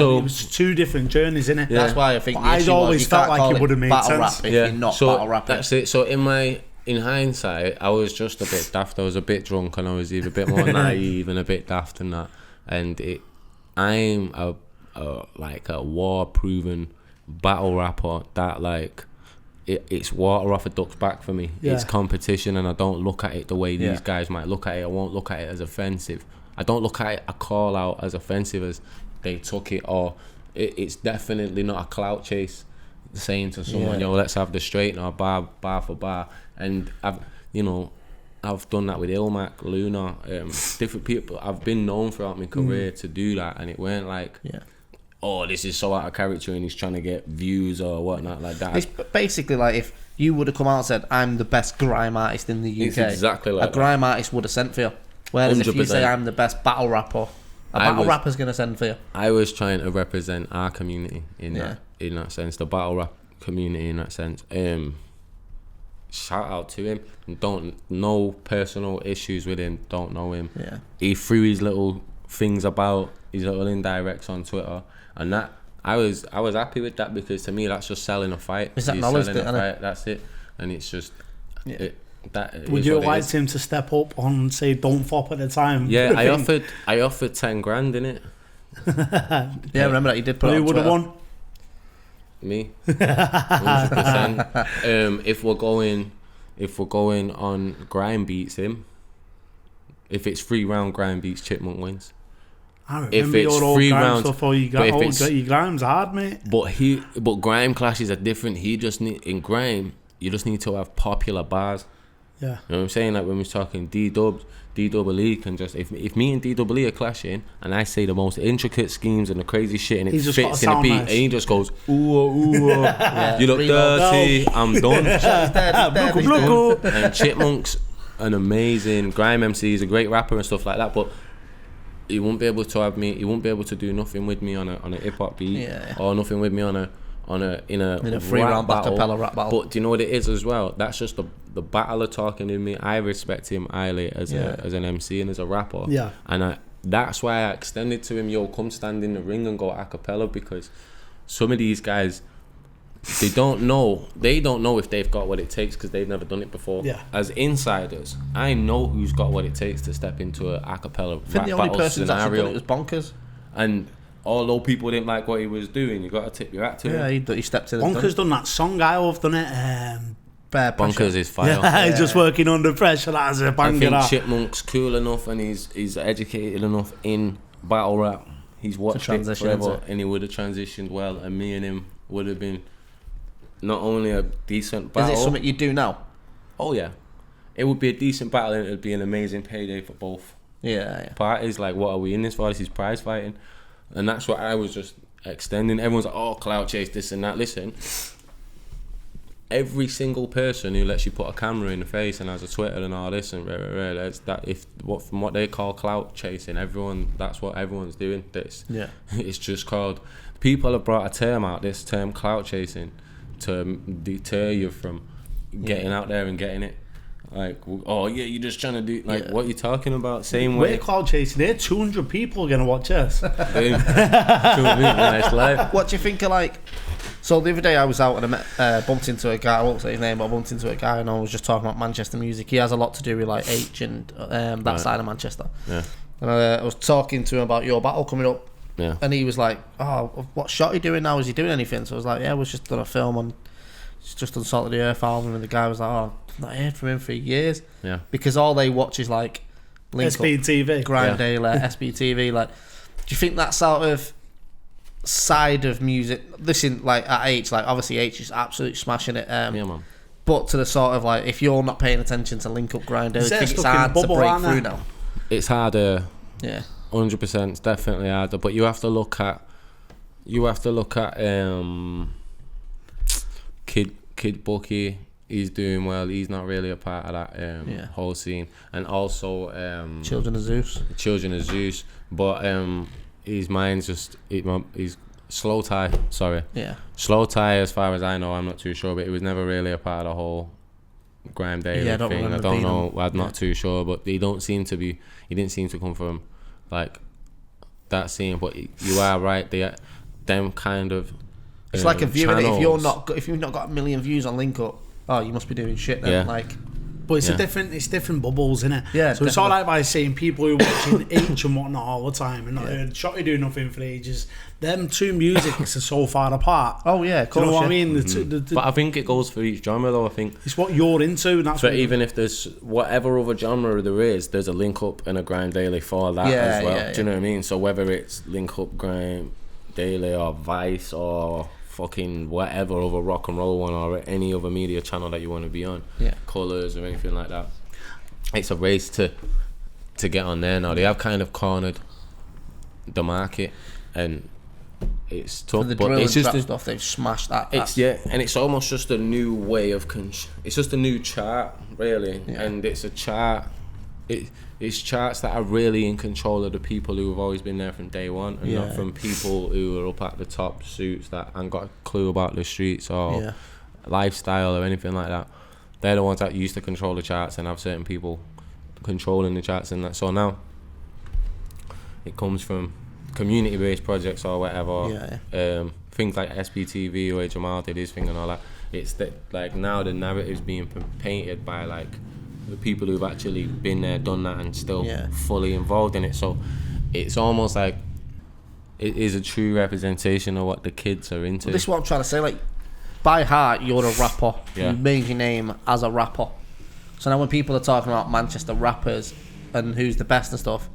two different journeys, innit? Yeah. That's why I think I'd always felt like it would have made battle sense. Rap if you're not battle rapping. That's it. So in hindsight, I was just a bit daft. I was a bit drunk, and I was either a bit more naive and a bit daft than that. And I'm a war-proven battle rapper that, like, it's water off a duck's back for me. It's competition, and I don't look at it the way these guys might look at it. I won't look at it as offensive. I don't look at it a call out as offensive as they took it, or it's definitely not a clout chase saying to someone, yo, let's have the straight now, bar for bar. And I've done that with Ilmac, Luna, different people. I've been known throughout my career to do that, and it weren't like, oh, this is so out of character and he's trying to get views or whatnot like that. It's basically like if you would have come out and said, I'm the best grime artist in the UK. It's exactly like a grime artist would have sent for you. Whereas 100%. If you say I'm the best battle rapper, a battle rapper's going to send for you. I was trying to represent our community in that sense, the battle rap community in that sense. Shout out to him. Don't know personal issues with him. Don't know him. Yeah. He threw his little things about, his little indirects on Twitter, and that I was happy with that, because to me that's just selling a fight. He's acknowledged it, that's it. And it's just would you have liked him to step up and say don't fop at the time? Yeah, I offered 10 grand in it. Yeah, remember that you did put it on Twitter. Who would have won? Me. 100%. If we're going on grime beats him, if it's 3-round grime beats, Chipmunk wins. I remember your old grime stuff. You got your grime's hard, mate. But grime clashes are different. In grime, you just need to have popular bars. Yeah. You know what I'm saying? Like when we're talking D-Double-E can just, if me and D-Double-E are clashing and I say the most intricate schemes and the crazy shit and it fits in the beat, nice. And he just goes, ooh, you look dirty, I'm done. He's done. And Chipmunk's an amazing grime MC, he's a great rapper and stuff like that, but he won't be able to have me, he won't be able to do nothing with me on a hip-hop beat, or nothing with me in a 3-round acapella rap battle. But do you know what it is as well? That's just the battler talking to me. I respect him highly as an MC and as a rapper. Yeah. And that's why I extended to him, yo, come stand in the ring and go acapella, because some of these guys, they don't know if they've got what it takes because they've never done it before. Yeah. As insiders, I know who's got what it takes to step into a acapella rap battle scenario. I think the only person that's actually done it was Bonkers. And although people didn't like what he was doing, you got to tip your hat to him. Yeah, he stepped in. Bonkers done that song. I have done it. Bonkers is fire. He's just working under pressure. That's a banger. I think Chipmunk's cool enough and he's educated enough in battle rap. He's watched it forever and he would have transitioned well. And me and him would have been not only a decent battle. Is it something you do now? Oh yeah, it would be a decent battle and it would be an amazing payday for both. Yeah. Parties, like, what are we in this for? This is prize fighting. And that's what I was just extending. Everyone's like, oh, clout chase, this and that. Listen, every single person who lets you put a camera in the face and has a Twitter and all this and that's that. From what they call clout chasing, that's what everyone's doing. It's just called. People have brought a term out. This term clout chasing to deter you from getting out there and getting it. Like, oh yeah, you're just trying to do what you talking about? Same way. We're cloud chasing here. 200 people are gonna watch us. What do you think of like? So the other day I was out and I bumped into a guy. I won't say his name, but I bumped into a guy and I was just talking about Manchester music. He has a lot to do with like H and that side of Manchester. Yeah. And I was talking to him about your battle coming up. Yeah. And he was like, "Oh, what's Shotty doing now? Is he doing anything?" So I was like, "Yeah, we've just done a film on." Just on Salt of the Earth album, and the guy was like, "Oh, I've not heard from him for years." Yeah. Because all they watch is like Link SBTV, Grindale, SBTV. Like, do you think that sort of side of music? Listen, like at H, like obviously H is absolutely smashing it. Yeah, man. But to the sort of like, if you're not paying attention to Link Up Grindale, I think it's hard to break through now. It's harder. Yeah. 100%. It's definitely harder. But you have to look at. Kid Bucky, he's doing well. He's not really a part of that whole scene. And also Children of Zeus. But his mind's just he's Slow Tie. Sorry. Yeah. Slow Tie, as far as I know, I'm not too sure, but it was never really a part of the whole Grime Daily thing. I don't know. I'm not too sure, but he didn't seem to come from like that scene. But you are right. Them kind of. It's like a viewer. If you've not got a million views on Link Up, you must be doing shit then. Yeah. But it's different bubbles, isn't it? Yeah. So it's all like by saying people who are watching H and whatnot all the time and not heard Shotty do nothing for ages. Them two musics are so far apart. Oh yeah, of course. Do you know what I mean? But I think it goes for each genre though. I think it's what you're into. And that's even if there's whatever other genre there is, there's a Link Up and a Grime Daily for that as well. Do you know what I mean? So whether it's Link Up Grime Daily or Vice or fucking whatever other rock and roll one or any other media channel that you want to be on, Colours or anything like that, it's a race to get on there now. They have kind of cornered the market and it's tough, but it's just stuff they've smashed that. And it's almost just a new way of it's just a new chart really, and it's a chart. It's charts that are really in control of the people who have always been there from day one, and not from people who are up at the top suits that ain't got a clue about the streets or lifestyle or anything like that. They're the ones that used to control the charts and have certain people controlling the charts and that. So now it comes from community-based projects or whatever. Things like SPTV or Jamal did his thing and all that. It's that like now the narrative's being painted by like the people who've actually been there, done that, and still fully involved in it. So it's almost like it is a true representation of what the kids are into. Well, this is what I'm trying to say. Like, by heart, you're a rapper. You made your name as a rapper. So now when people are talking about Manchester rappers and who's the best and stuff,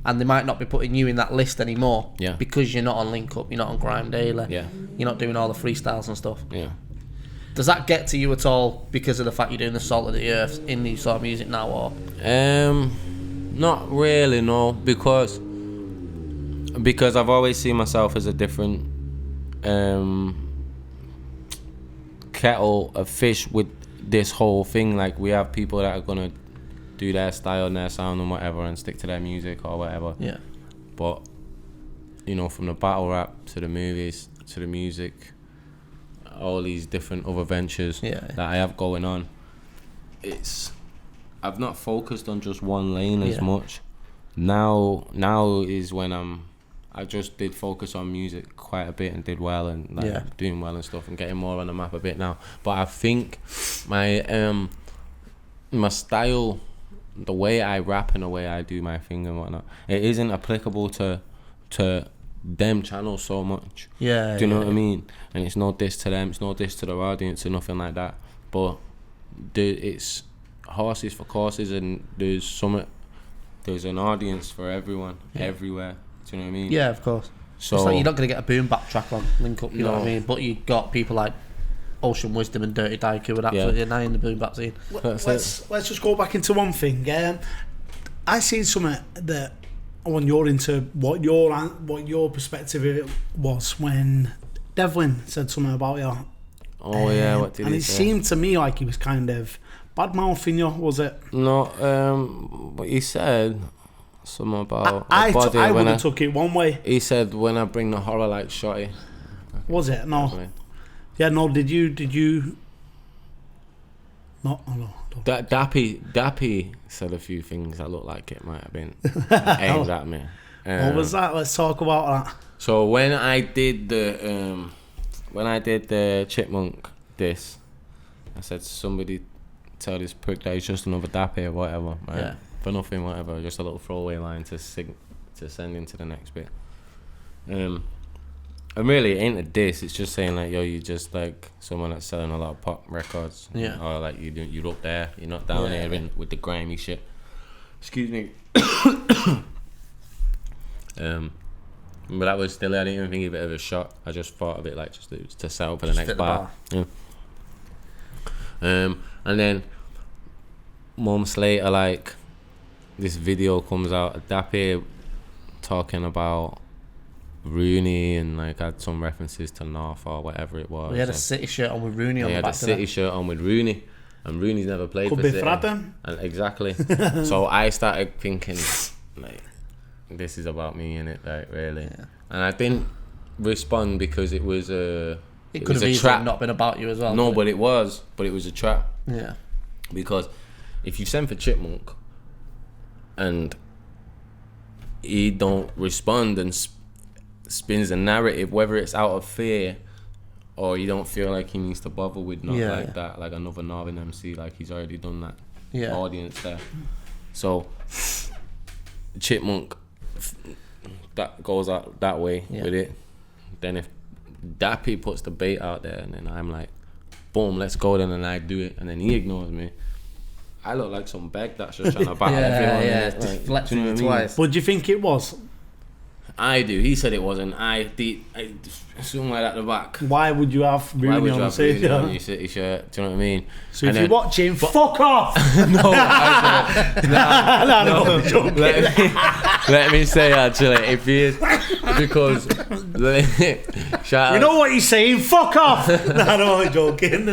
and they might not be putting you in that list anymore because you're not on Link Up, you're not on Grime Daily, you're not doing all the freestyles and stuff. Does that get to you at all because of the fact you're doing the Salt of the Earth in these sort of music now, or? Not really, no, because I've always seen myself as a different kettle of fish with this whole thing. Like, we have people that are gonna do their style and their sound and whatever and stick to their music or whatever. Yeah. But you know, from the battle rap to the movies to the music, all these different other ventures that I have going on, I've not focused on just one lane as much. Now is when I just did focus on music quite a bit and did well and doing well and stuff and getting more on the map a bit now. But I think my style, the way I rap and the way I do my thing and whatnot, it isn't applicable to them channels so much. Do you know what I mean? And it's no diss to them, it's no diss to their audience or nothing like that. But it's horses for courses, and there's an audience for everyone everywhere. Do you know what I mean? Yeah, of course. So it's like you're not going to get a boom bap track on Link Up, you know what I mean? But you got people like Ocean Wisdom and Dirty Dyke who would absolutely annoying the boom bap scene. Let's just go back into one thing. I seen something that want your into what your perspective of it was when Devlin said something about you. Oh yeah, what did and he it say? seemed to me like he was kind of bad-mouthing you, was it? No, what he said, something about I body would when have took it one way. He said, when I bring the horror like Shotty. Was it? No. Definitely. Yeah, no, did you... No, oh no. Dappy said a few things that looked like it might have been aimed at me. What was that? Let's talk about that. So when I did the Chipmunk diss, I said, somebody tell this prick that he's just another Dappy or whatever, right? Yeah. For nothing, whatever, just a little throwaway line to send into the next bit. And really, it ain't a diss. It's just saying like, yo, you just like someone that's selling a lot of pop records. Yeah. Or like you're up there, you're not down here with the grimy shit. Excuse me. But that was still, I didn't even think of it as a shot. I just thought of it like just to sell for the next bar. Yeah. And then months later, like this video comes out of Dappy talking about Rooney and like had some references to North or whatever it was. We had a City shirt on with Rooney on the back. He had a City shirt on with Rooney, and Rooney's never played for City. And exactly. So I started thinking, like, this is about me, innit? Like, really. Yeah. And I didn't respond because it was a. It could have easily not been about you as well. No, but it was a trap. Yeah. Because if you send for Chipmunk and he don't respond and spins the narrative, whether it's out of fear or you don't feel like he needs to bother with that, like another Northern MC, like he's already done that audience there. So Chipmunk, that goes out that way with it. Then if Dappy puts the bait out there and then I'm like, boom, let's go then, and I do it, and then he ignores me, I look like some beg that's just trying to battle everyone. Just flexing you twice. What do you think it was? I do. He said it wasn't. I something like that at the back. Why would you have Rooney on the City shirt? Your City shirt? Do you know what I mean? So if you're watching, fuck off! No, let me say actually, if he is, because shout out. You know what he's saying? Fuck off! No, I'm joking. Nah,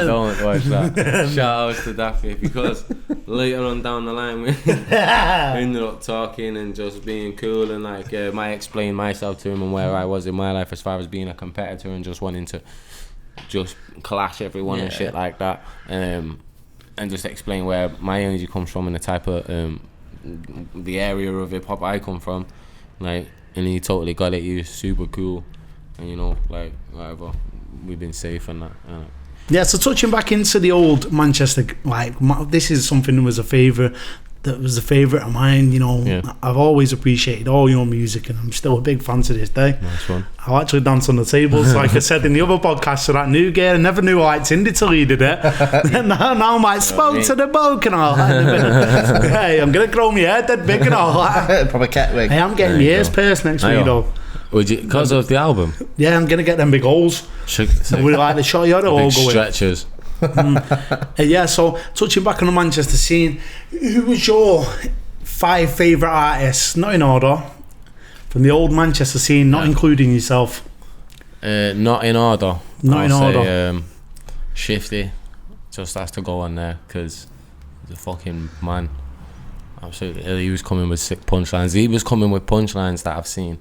don't watch that. Shout out to Daffy, because later on down the line we ended up talking and just being cool, and like I explained myself to him and where I was in my life as far as being a competitor and just wanting to just clash everyone and shit like that, and just explain where my energy comes from and the type of the area of hip hop I come from, like, and he totally got it. He was super cool, and you know, like, whatever, we've been safe and that. Yeah, so touching back into the old Manchester, like, this is something that was a favourite of mine, you know. I've always appreciated all your music, and I'm still a big fan to this day. Nice one. I'll actually dance on the tables, like I said in the other podcast, so that new gear. I never knew I liked indie till he did it. And now I'm like, spoke to the bloke and all that. Hey, I'm going to grow my hair dead big and all that. Probably cat wig. Hey, I'm getting my ears pierced next week, though. Would you, because of the album? Yeah, I'm going to get them big holes. With like the Shotty Horroh logo. Big stretchers. Yeah, so touching back on the Manchester scene, who was your 5 favourite artists, not in order, from the old Manchester scene, not including yourself? Not in order. I'll say, Shifty just has to go on there because he's a fucking man. Absolutely, he was coming with sick punchlines. He was coming with punchlines that I've seen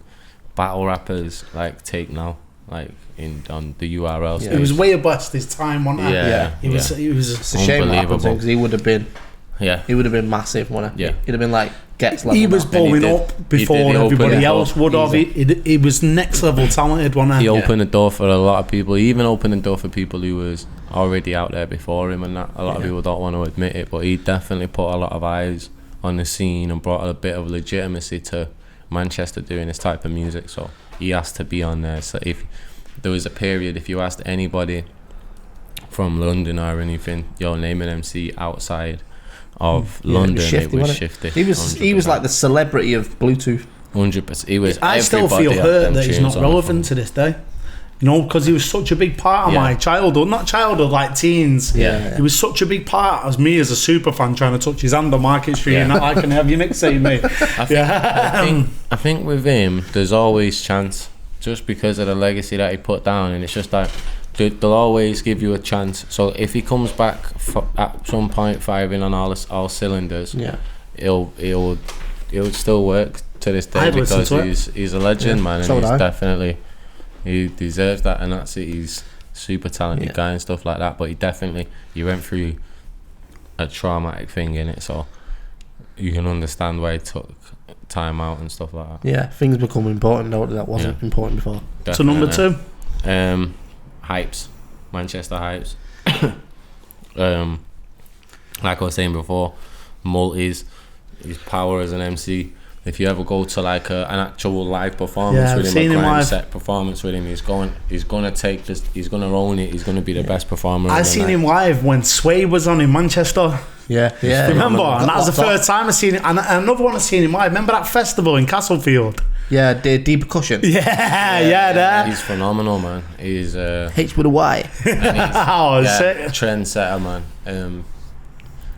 battle rappers like take now, like on the URL stage. It was way above his time, wasn't it? Yeah. It was. It's a shame that happened because he would have been. Yeah. He would have been massive, wouldn't he? Yeah. He'd have been like Gets level. He was blowing up before everybody else would have. He was next level talented, wasn't he? He opened the door for a lot of people. He even opened the door for people who was already out there before him, and that a lot of people don't want to admit it, but he definitely put a lot of eyes on the scene and brought a bit of legitimacy to Manchester doing this type of music. So he has to be on there. So if there was a period, if you asked anybody from London or anything, yo, name an MC outside of London, it was Shifty. He was like the celebrity of Bluetooth. 100%. He was. I still feel hurt that he's not relevant to this day. You know, because he was such a big part of my childhood. Not childhood, like teens. Yeah. He was such a big part as me as a super fan trying to touch his hand on Market Street and I can have your mixtape, mate. I think with him, there's always chance, just because of the legacy that he put down, and it's just like they'll always give you a chance. So if he comes back at some point firing on all cylinders, he'll still work to this day because he's a legend, man, and he's definitely, he deserves that, and that's it. He's super talented guy and stuff like that, but he went through a traumatic thing in it, so you can understand why he took time out and stuff like that. Yeah, things become important though that wasn't important before. Definitely. So number 2, Hypes, Manchester Hypes. Like I was saying before, multis, his power as an MC. If you ever go to like an actual live performance with him, a crime set performance with him, he's gonna take this, he's gonna own it, he's gonna be the best performer. I seen him live when Sway was on in Manchester. Yeah. Remember? And that was the first time I seen him. And another one I seen him live. Remember that festival in Castlefield? Yeah, the deep percussion. Yeah. He's phenomenal, man. He's H with a Y. Trendsetter, man.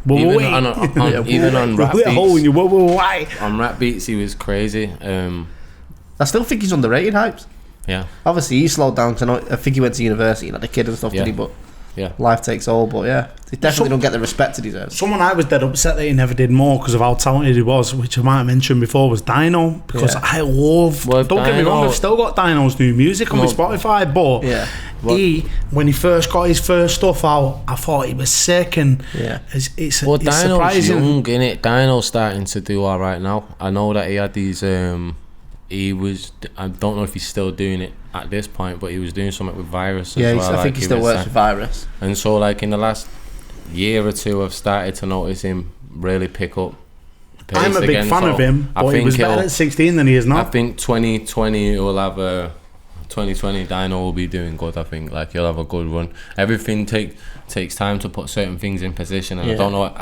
Even on rap beats, on rap beats, he was crazy. I still think he's underrated, Hypes. Yeah. Obviously, he slowed down to I think he went to university, like a kid and stuff, did he? But life takes all. But he definitely don't get the respect he deserves. Someone I was dead upset that he never did more because of how talented he was, which I might have mentioned before, was Dino. Because I love. Don't get me wrong, I've still got Dino's new music on my Spotify, but when he first got his first stuff out, I thought he was sick, and it's Dino's surprising. Young, innit? Dino's starting to do all right now. I know that he had these. He was. I don't know if he's still doing it at this point, but he was doing something with Virus. Yeah, I think he still works with Virus. And so, like in the last year or two, I've started to notice him really pick up pace. I'm a big fan of him, but he was better at 16 than he is now. I think 2020 will have a 2020 Dino will be doing good. I think like he'll have a good run. Everything takes time to put certain things in position, and I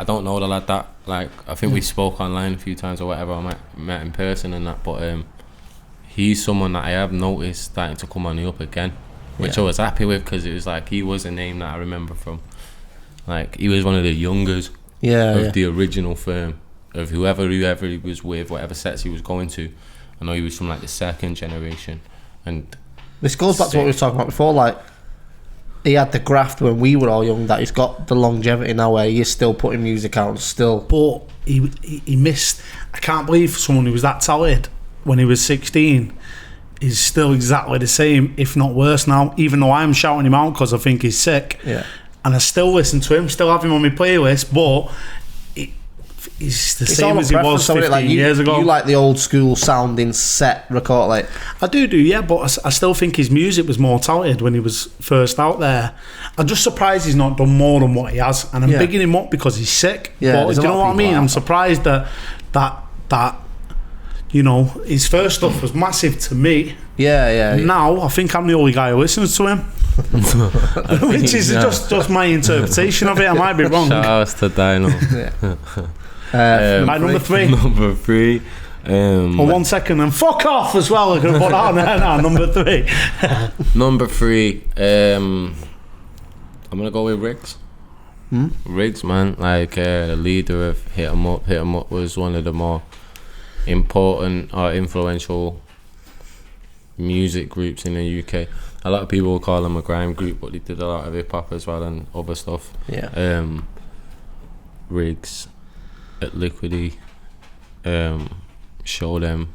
don't know the lad that, like, I think we spoke online a few times or whatever. I met in person and that, but he's someone that I have noticed starting to come on the up again, which I was happy with, because it was like he was a name that I remember from, like, he was one of the youngers of the original firm, of whoever he was with, whatever sets he was going to. I know he was from like the second generation, and this goes back to what we were talking about before, like he had the graft when we were all young, that he's got the longevity now where he is still putting music out still. But he missed. I can't believe for someone who was that talented when he was 16, he's still exactly the same, if not worse now, even though I'm shouting him out because I think he's sick. Yeah. And I still listen to him, still have him on my playlist, but he's the same as he was 15 years ago. You like the old school sounding set record, like I do, yeah, but I still think his music was more talented when he was first out there. I'm just surprised he's not done more than what he has, and I'm bigging him up because he's sick. Yeah, but do you know what I mean? I'm surprised that you know, his first stuff was massive to me. Yeah. Now I think I'm the only guy who listens to him. Which is just my interpretation of it. I might be wrong. Shout outs to Dino. My number 3. Number 3. 1 second, and fuck off as well. I'm gonna put that on there now. Number 3. Number 3. I'm gonna go with Briggz. Briggz, man, like the leader of Hit 'Em Up. Hit 'Em Up was one of the more important or influential music groups in the UK. A lot of people will call them a grime group, but they did a lot of hip hop as well and other stuff. Briggz, at Liquidy, Show Them.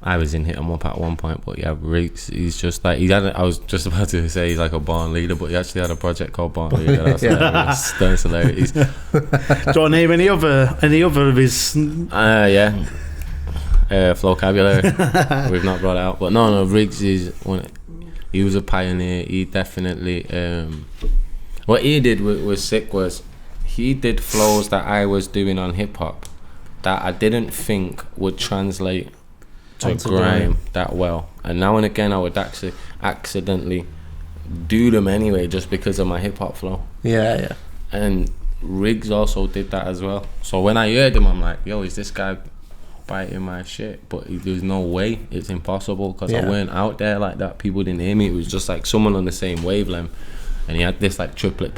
I was in Hit 'Em Up at one point, but yeah, Briggz, he's just like, I was just about to say he's like a Born Leader, but he actually had a project called Born Leader. That's hilarious. That's hilarious. Do you want to name any other of his? Vocabulary. We've not brought it out, but no, Briggz is he was a pioneer. He definitely what he did was sick. Was he did flows that I was doing on hip hop that I didn't think would translate to grime that well, and now and again I would actually accidentally do them anyway just because of my hip hop flow. Yeah. And Briggz also did that as well. So when I heard him, I'm like, yo, is this guy biting my shit, but there's no way, it's impossible, because I Yeah. weren't out there like that. People didn't hear me. It was just like someone on the same wavelength, and he had this like triplet,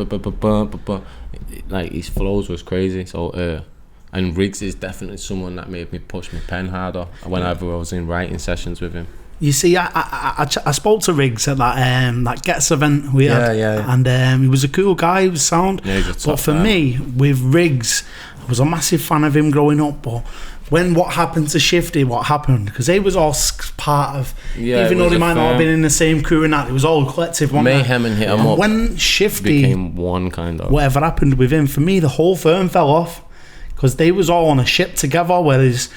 like his flows was crazy. So and Briggz is definitely someone that made me push my pen harder whenever I was in writing sessions with him. You see, I spoke to Briggz at that Gets event we had, and he was a cool guy. He was sound. Yeah, he's a top but for man. me, with Briggz, I was a massive fan of him growing up. But when what happened to Shifty, what happened? Because they was all part of, even though they might not have been in the same crew and that, it was all collective. Mayhem and Hit 'em Up. When Shifty became one kind of. Whatever happened with him, for me, the whole firm fell off because they was all on a ship together. Whereas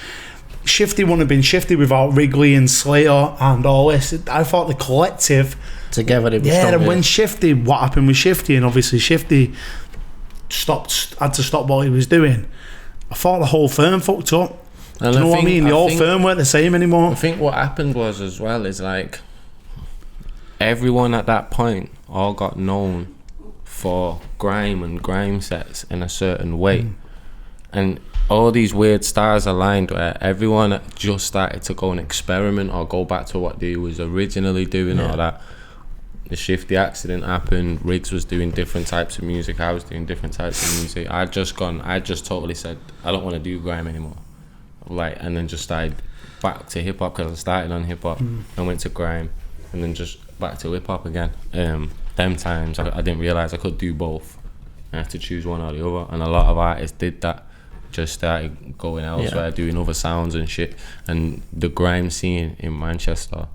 Shifty wouldn't have been Shifty without Wrigley and Slayer and all this. I thought the collective together they were yeah, strong, and when Shifty, what happened with Shifty, and obviously Shifty had to stop what he was doing, I thought the whole firm fucked up. And do you know what I mean? The whole firm weren't the same anymore. I think what happened was as well is like everyone at that point all got known for grime and grime sets in a certain way, and all these weird stars aligned where everyone just started to go and experiment or go back to what they was originally doing. All that. The Shifty accident happened. Briggz was doing different types of music. I was doing different types of music. I just totally said I don't want to do grime anymore. Like, and then just started back to hip hop because I started on hip hop and went to grime, and then just back to hip hop again. Them times I didn't realize I could do both. I had to choose one or the other, and a lot of artists did that. Just started going elsewhere, doing other sounds and shit. And the grime scene in Manchester,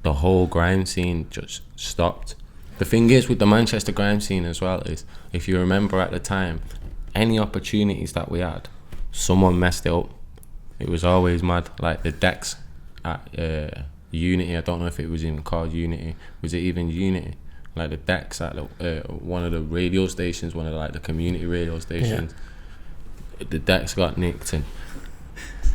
the whole grime scene just stopped. The thing is with the Manchester grime scene as well is, if you remember at the time, any opportunities that we had, someone messed it up. It was always mad. Like the decks at Unity, I don't know if it was even called Unity. Was it even Unity? Like the decks at one of the radio stations, one of the community radio stations. The decks got nicked, and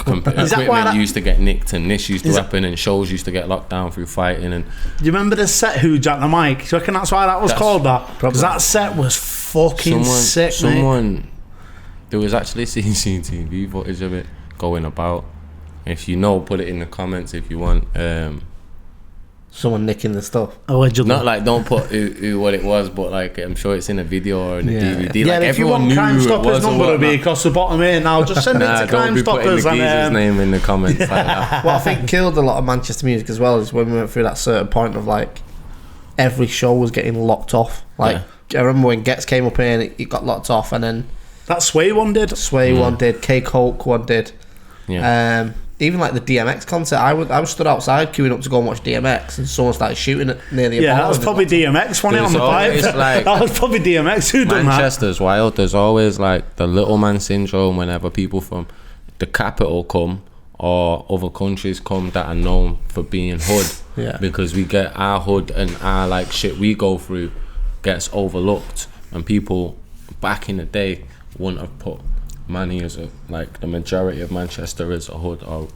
equipment used to get nicked, and this used to happen, and shows used to get locked down through fighting. And do you remember the set Who Jacked the Mic? Do you reckon that's why that was called that? Because that set was fucking sick, mate. There was actually CCTV footage of it going about. If you know, put it in the comments if you want. Someone nicking the stuff. Allegedly. Not like, don't put who what it was, but like I'm sure it's in a video or in a DVD. Yeah, like if everyone you want Crime knew Stoppers' number to be across the bottom here now, just send it to Crime Stoppers. Don't be putting the geezer's name in the comments like that. What I think killed a lot of Manchester music as well is when we went through that certain point of like every show was getting locked off. Like I remember when Gets came up here and it got locked off, and then that Sway one did. One did. K-Coke one did. Yeah. Even like the DMX concert, I was stood outside queuing up to go and watch DMX, and someone started shooting it near the that was probably DMX, wasn't it, on the pipe? Like, that was probably DMX who done that. Manchester's wild. There's always like the little man syndrome whenever people from the capital come or other countries come that are known for being hood. Because we get our hood and our like shit we go through gets overlooked, and people back in the day wouldn't have put Manny as like the majority of Manchester as a hood or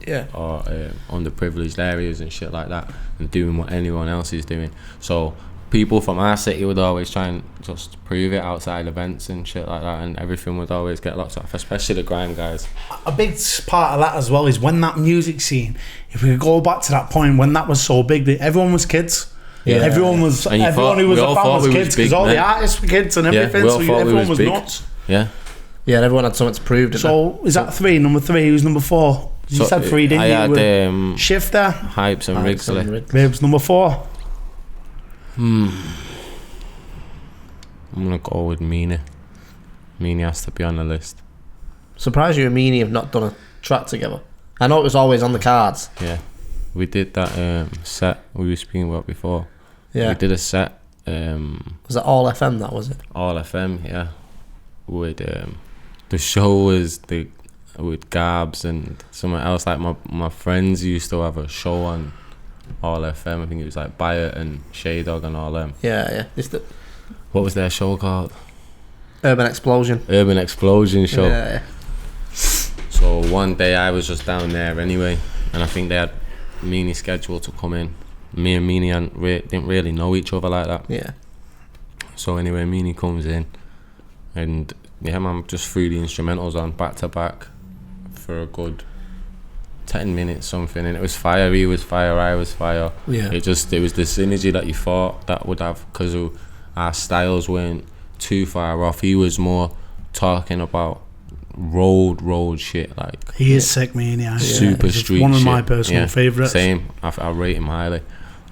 underprivileged areas and shit like that, and doing what anyone else is doing. So people from our city would always try and just prove it outside events and shit like that, and everything would always get locked off, especially the grime guys. A big part of that as well is when that music scene, if we could go back to that point when that was so big, that everyone was kids. Everyone who was a fan was kids, because all the artists were kids and everything, so everyone was nuts. Yeah, and everyone had something to prove, didn't so is that 3? Number 3, who's number 4? You said 3, didn't you? I had Shifter, Hypes and Wrigley. Briggz, number 4. I'm gonna go with Meanie. Meanie has to be on the list. Surprised you and Meanie have not done a track together. I know it was always on the cards. Yeah, we did that set we were speaking about before. Yeah, we did a set. Was it All FM? That was it. All FM, yeah. With the show was with Gabs and someone else. Like my friends used to have a show on All FM. I think it was like Bayet and Shay Dog and all them. Yeah. What was their show called? Urban Explosion show. Yeah. So one day I was just down there anyway, and I think they had Meanie scheduled to come in. Me and Meanie didn't really know each other like that. Yeah. So anyway, Meanie comes in, and yeah, man, just threw the instrumentals on back to back for a good 10 minutes something, and it was fire. He was fire, I was fire. Yeah. It was the synergy that you thought that would have, because our styles weren't too far off. He was more talking about road shit, like he is sick, man. Yeah, super street. One of shit. my personal favorites. Same. I rate him highly,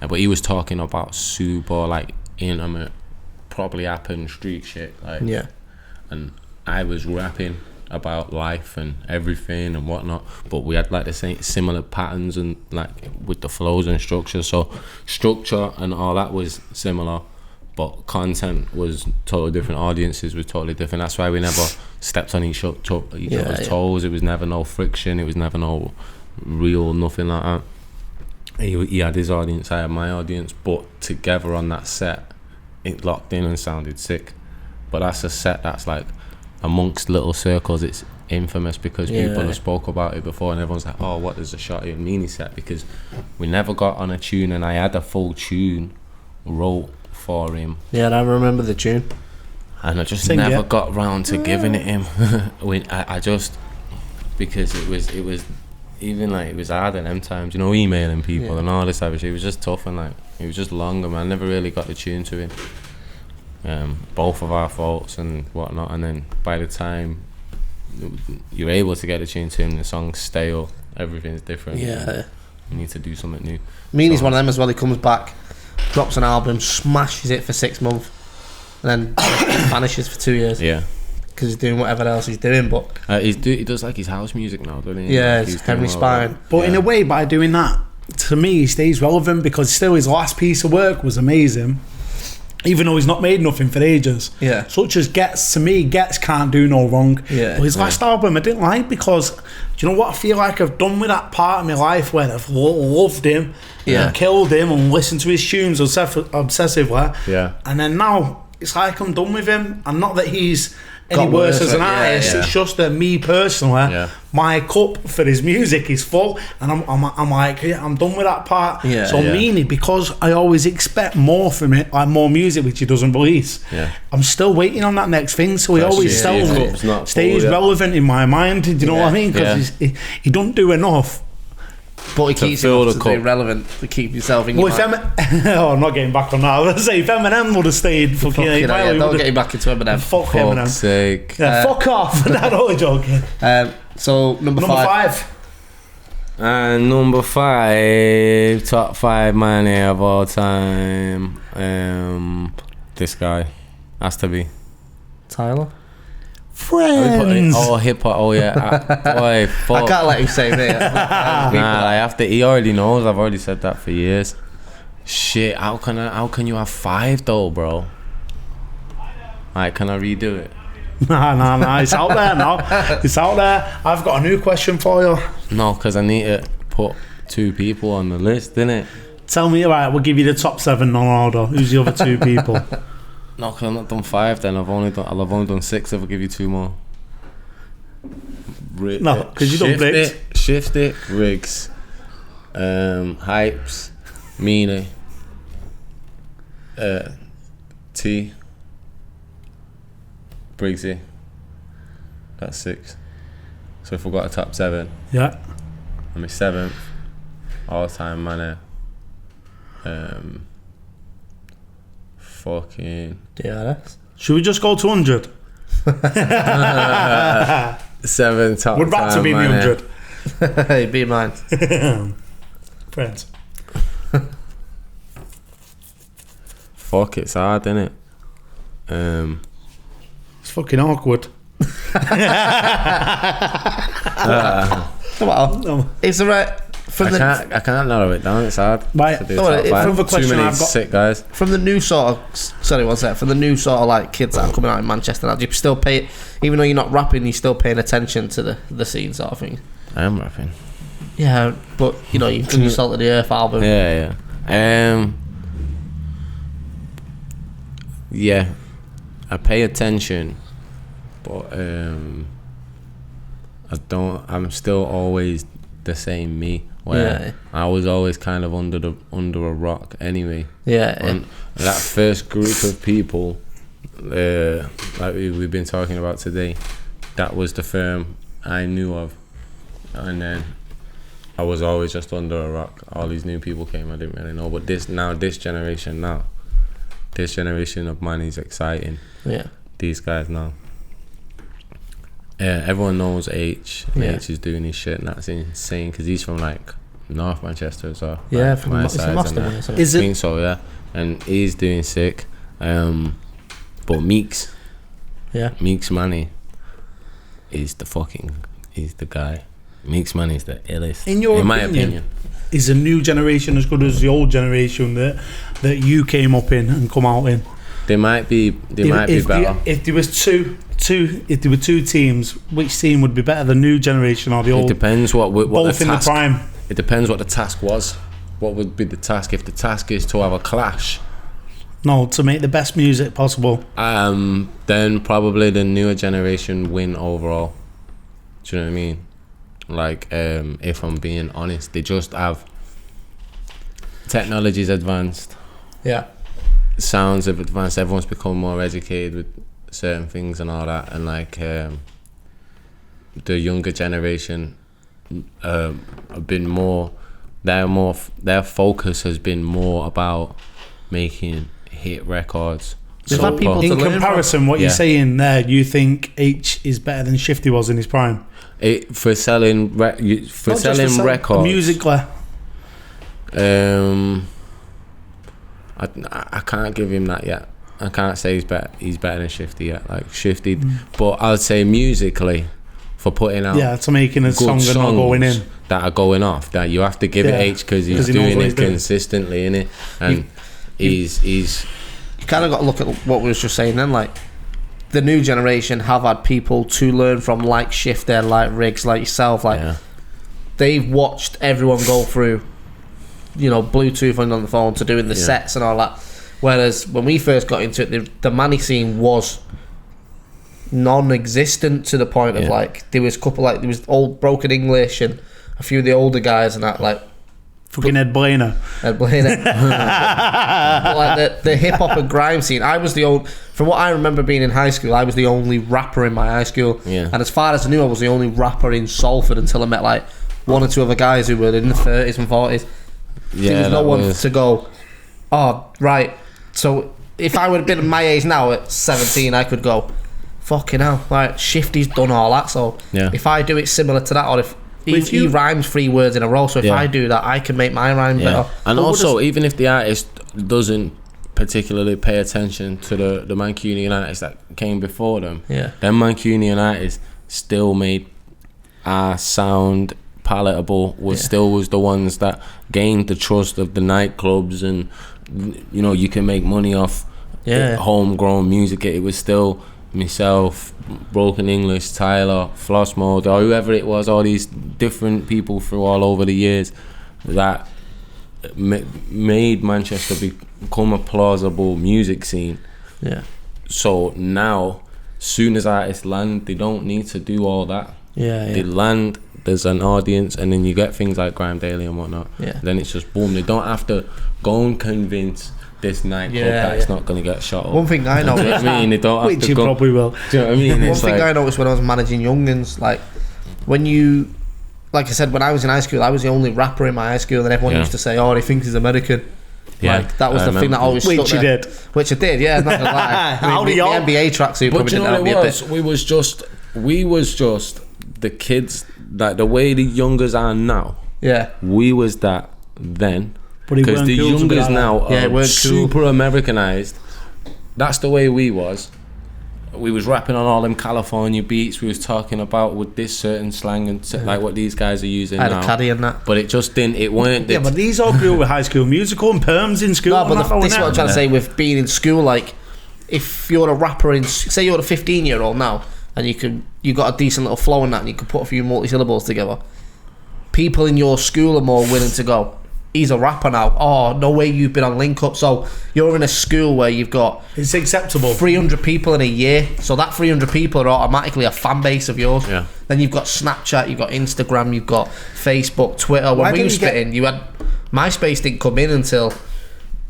but he was talking about super like intimate, probably happened street shit. Like and I was rapping about life and everything and whatnot, but we had like the same similar patterns and like with the flows and structure. So structure and all that was similar, but content was totally different. Audiences were totally different. That's why we never stepped on each other's toes. It was never no friction. It was never no real nothing like that. He had his audience, I had my audience, but together on that set, it locked in and sounded sick. But that's a set that's like amongst little circles. It's infamous because people have spoke about it before, and everyone's like, "Oh, what is a Shotty and Meanie set?" Because we never got on a tune, and I had a full tune wrote for him. Yeah, I remember the tune, and I just never got round to giving it him. I just, because it was even like it was hard at them times, you know, emailing people and all this type of shit. It was just tough, and like it was just longer, man. I never really got the tune to him. Both of our faults and whatnot, and then by the time you're able to get a tune to him, the song's stale, everything's different. You need to do something new. Meanie's one of them as well. He comes back, drops an album, smashes it for 6 months, and then vanishes for 2 years. Yeah, because he's doing whatever else he's doing. But he does like his house music now, doesn't he? Yeah, like it's Heavenly Spine. But in a way, by doing that, to me, he stays relevant, because still his last piece of work was amazing. Even though he's not made nothing for ages. Yeah. Such as Gets, to me, Gets can't do no wrong. Yeah. But his last album I didn't like, because, do you know what I feel like I've done with that part of my life where I've loved him and killed him and listened to his tunes obsessively. Yeah. And then now, it's like I'm done with him. And not that he's any worse as an artist, it's just that me personally, my cup for his music is full, and I'm like, I'm done with that part. Meanie, because I always expect more from it, like more music which he doesn't release, I'm still waiting on that next thing, so he always stays relevant in my mind. Do you know what I mean? Because he don't do enough. But he keeps it to be relevant to keep yourself in your mind. I'm not getting back on that. I was going to say, if Eminem would have stayed, don't get him back into Eminem. Fuck Eminem. Sake. Fuck off. Not only joking. So number five. And number 5, top 5 man of all time. This guy has to be Tyler. Friends. Hip hop. Oh yeah. Boy, fuck. I can't let him say me. I have to. He already knows. I've already said that for years. Shit. How can you have 5 though, bro? Alright, can I redo it? Nah. It's out there now. It's out there. I've got a new question for you. No, because I need to put 2 people on the list, innit? Tell me, right? We'll give you the top 7 non-order. Who's the other 2 people? No, because I've not done 5 then. I've only done 6 if I give you 2 more. No, because you don't Briggz. Shift it, Briggz. Hypes, Meanie, T, Bugzy. That's 6. So if we've got a top 7, yeah, I'm my 7th all time man. Fucking DRS. Should we just go to 100? 7 top. Would back to be 100. Hey, be mine. Friends. Fuck, it's hard, innit? It's fucking awkward. Well, is there a... I can't narrow it down. It's hard. Right. To do from the question too many I've got, sick guys. From the new sort of... Sorry, one sec. From the new sort of like kids that are coming out in Manchester now, do you still pay... Even though you're not rapping, you're still paying attention to the scene sort of thing? I am rapping. Yeah, but, you know, you've done your Salt of the Earth album. Yeah. Yeah. I pay attention, but I'm still always the same me. Where I was always kind of under a rock anyway. And that first group of people, like we've been talking about today, that was the firm I knew of, and then I was always just under a rock. All these new people came, I didn't really know. But this generation of man is exciting. Yeah. These guys now. Yeah, everyone knows H. Yeah. H is doing his shit, and that's insane because he's from like North Manchester as well. Yeah, like, from my Moston. Is I it? think so, yeah. And he's doing sick. But Meeks Manny is the guy. Meeks Manny is the illest. In my opinion. Is the new generation as good as the old generation that you came up in and come out in? They might be better. If there was two teams, which team would be better, the new generation or the old? It depends what both the in task, the prime. It depends what the task was. What would be the task? If the task is to have a clash, no, to make the best music possible. Then probably the newer generation win overall. Do you know what I mean? Like, if I'm being honest, they just have technology's advanced. Yeah. Sounds have advanced. Everyone's become more educated with certain things and all that, and like the younger generation have been more. Their focus has been more about making hit records. They've had people in to learn comparison, from. what you're saying there, you think H is better than Shifty was in his prime? For selling records, musically. I can't give him that yet. I can't say he's better than Shifty yet. Like Shifty, but I'd say musically, for putting out to making a song and not going in, that are going off, that you have to give it H because he's doing it consistently, innit? And he's you kind of got to look at what we was just saying then, like the new generation have had people to learn from, like Shifty, like Briggz, like yourself, like they've watched everyone go through, you know, Bluetooth on the phone to doing the sets and all that. Whereas when we first got into it, the Manny scene was non-existent to the point of like there was old Broken English and a few of the older guys and that, like fucking Ed Blainer. But like the hip hop and grime scene, I was the old. From what I remember being in high school, I was the only rapper in my high school. Yeah. And as far as I knew, I was the only rapper in Salford until I met like one or two other guys who were in the 30s and 40s. Yeah, there was no one to go, oh right. So if I would have been my age now at 17, I could go, fucking hell, like Shifty's done all that. So if I do it similar to that, or if he rhymes 3 words in a row, so if I do that, I can make my rhyme better. And also, even if the artist doesn't particularly pay attention to the Mancunian artists that came before them, them Mancunian artists still made our sound palatable, still was the ones that gained the trust of the nightclubs, and you know, you can make money off homegrown music. It was still myself, Broken English, Tyler, Floss Mode, or whoever it was, all these different people through all over the years that made Manchester become a plausible music scene. So now, soon as artists land, they don't need to do all that. They land, there's an audience, and then you get things like Grime Daily and whatnot. Then it's just boom. They don't have to go and convince this nightclub that it's not going to get shot up. One thing I noticed, you know what I mean? They don't have which to you go, probably will. Do you know what I mean? One thing I noticed when I was managing young'uns, like when you, like I said, when I was in high school, I was the only rapper in my high school, and everyone used to say, "Oh, he thinks he's American." Like that was the thing that always stuck which you there. did, which I did. Yeah, not gonna lie. I mean, the NBA tracksuit but probably you know didn't help what me it a was? bit. We was just the kids, like the way the youngers are now. We was that then. Because the youngers now are super Americanized. That's the way we was. We was rapping on all them California beats. We was talking about with this certain slang and like what these guys are using now. I had a caddy and that. But it just didn't. It weren't. Yeah, but these all grew up with High School Musical and perms in school. No, but this is what I'm trying to say with being in school. Like, if you're a rapper in, say you're a 15-year-old now, and you got a decent little flow in that, and you can put a few multi-syllables together. People in your school are more willing to go, he's a rapper now. Oh, no way you've been on Link Up. So you're in a school where you've got, it's acceptable, 300 people in a year. So that 300 people are automatically a fan base of yours. Then you've got Snapchat, you've got Instagram, you've got Facebook, Twitter. When we were spitting, you had MySpace didn't come in until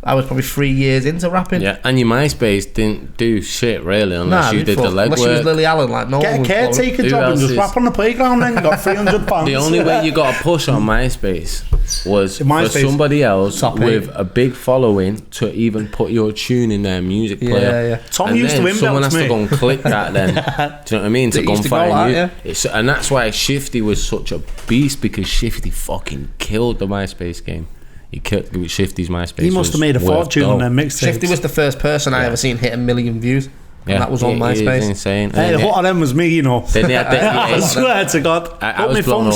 I was probably 3 years into rapping. Yeah, and your MySpace didn't do shit really unless you did the legwork. Unless you was Lily Allen, like no Get one a was caretaker job and just rap on the playground. Then you got £300. The only way you got a push on MySpace was for somebody else with a big following to even put your tune in their music player. Yeah. Tom and used then to inbox someone has me. to go and click that then. Do you know what I mean? To go and find you. And that's why Shifty was such a beast, because Shifty fucking killed the MySpace game. He killed Shifty's MySpace. He must have made a fortune on their mixtapes. Shifty was the first person I ever seen hit 1 million views. Yeah, and that was on MySpace. It's insane. Hey, what of them was me, you know. Then they had the EA. I swear to God. I was blown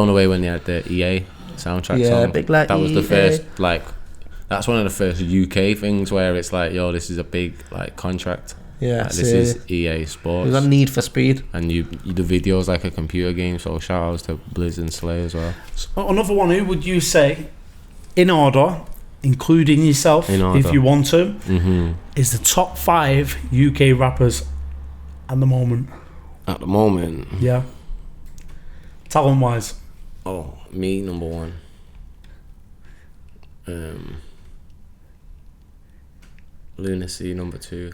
away when they had the EA soundtrack song. Big like that was the EA. first, like, that's one of the first UK things where it's like, yo, this is a big like contract. Yeah, like, this is EA Sports. There's a Need for Speed. And you the video's like a computer game, so shout outs to Blizz and Slay as well. So another one, who would you say, in order, including yourself, if you want to, is the top 5 UK rappers at the moment? At the moment? Yeah. Talent wise. Oh, me, number 1. Lunacy, number 2.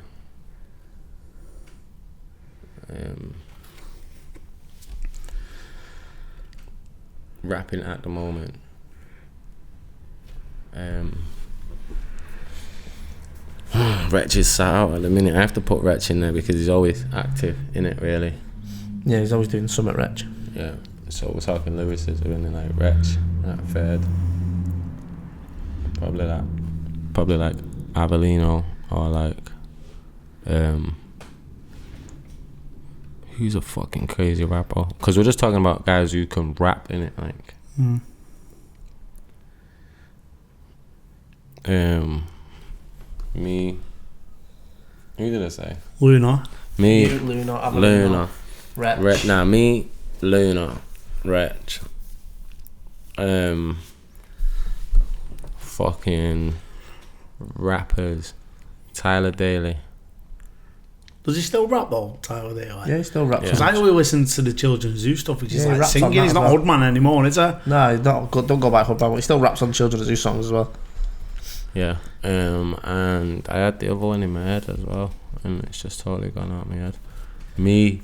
Rapping at the moment. Wretch is sat out at the minute. I have to put Wretch in there because he's always active in it, really. Yeah, he's always doing something, Wretch. Yeah, so we're talking Lewis's are in like Wretch, at third. Probably like Avellino or like who's a fucking crazy rapper? Because we're just talking about guys who can rap in it, like. Me. Who did I say? Luna. Me. Luna. Wretch. Me. Luna. Wretch. Fucking rappers. Tyler Daly. Does he still rap though, Tyler Daly? Yeah, he still raps. Because I always listen to the Children's Zoo stuff, which is like raps singing. He's not Hoodman anymore, is he? No, he's not good. Don't go back Hoodman, but he still raps on Children's Zoo songs as well. Yeah, and I had the other one in my head as well, and it's just totally gone out of my head. Me,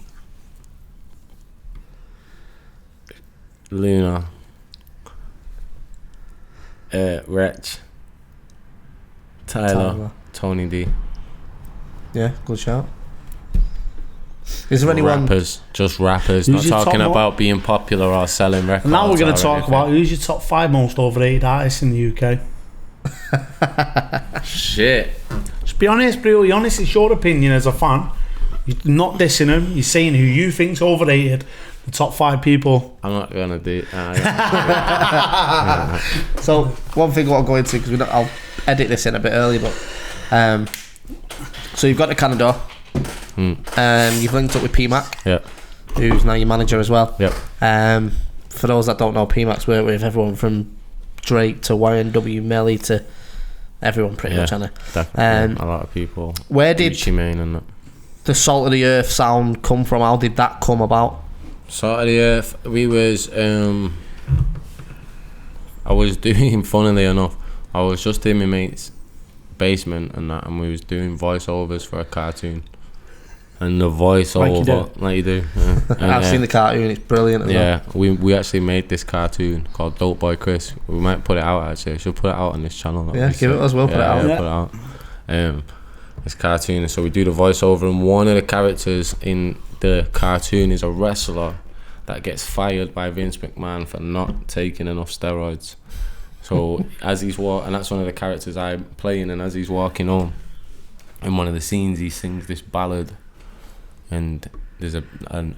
Luna, Wretch, Tyler, Tony D. Yeah, good shout. Is there anyone? Just rappers, not talking about being popular or selling records. Now we're going to talk about who's your top 5 most overrated artists in the UK. Shit. Just be honest, brutally honest. It's your opinion as a fan. You're not dissing them. You're saying who you think's overrated. The top 5 people. I'm not gonna do. So one thing I want to go into, because I'll edit this in a bit early, but so you've got to Canada. You've linked up with PMAC. Yep. Who's now your manager as well. Yep. For those that don't know, PMAC's worked with everyone from Drake to YNW Melly to everyone pretty much, hasn't it? Definitely. A lot of people. Where did and that. The Salt of the Earth sound come from? How did that come about? Salt of the Earth, we was I was doing, funnily enough, I was just in my mate's basement and that, and we was doing voiceovers for a cartoon. And the voiceover, like you do. Yeah. I've seen the cartoon, it's brilliant. We actually made this cartoon called Dope Boy Chris. We might put it out actually. Should put it out on this channel. Yeah, give it us. We'll put it out. Yeah, put it out. This cartoon. So we do the voiceover, and one of the characters in the cartoon is a wrestler that gets fired by Vince McMahon for not taking enough steroids. So as he's and that's one of the characters I'm playing. And as he's walking home, in one of the scenes, he sings this ballad. And there's a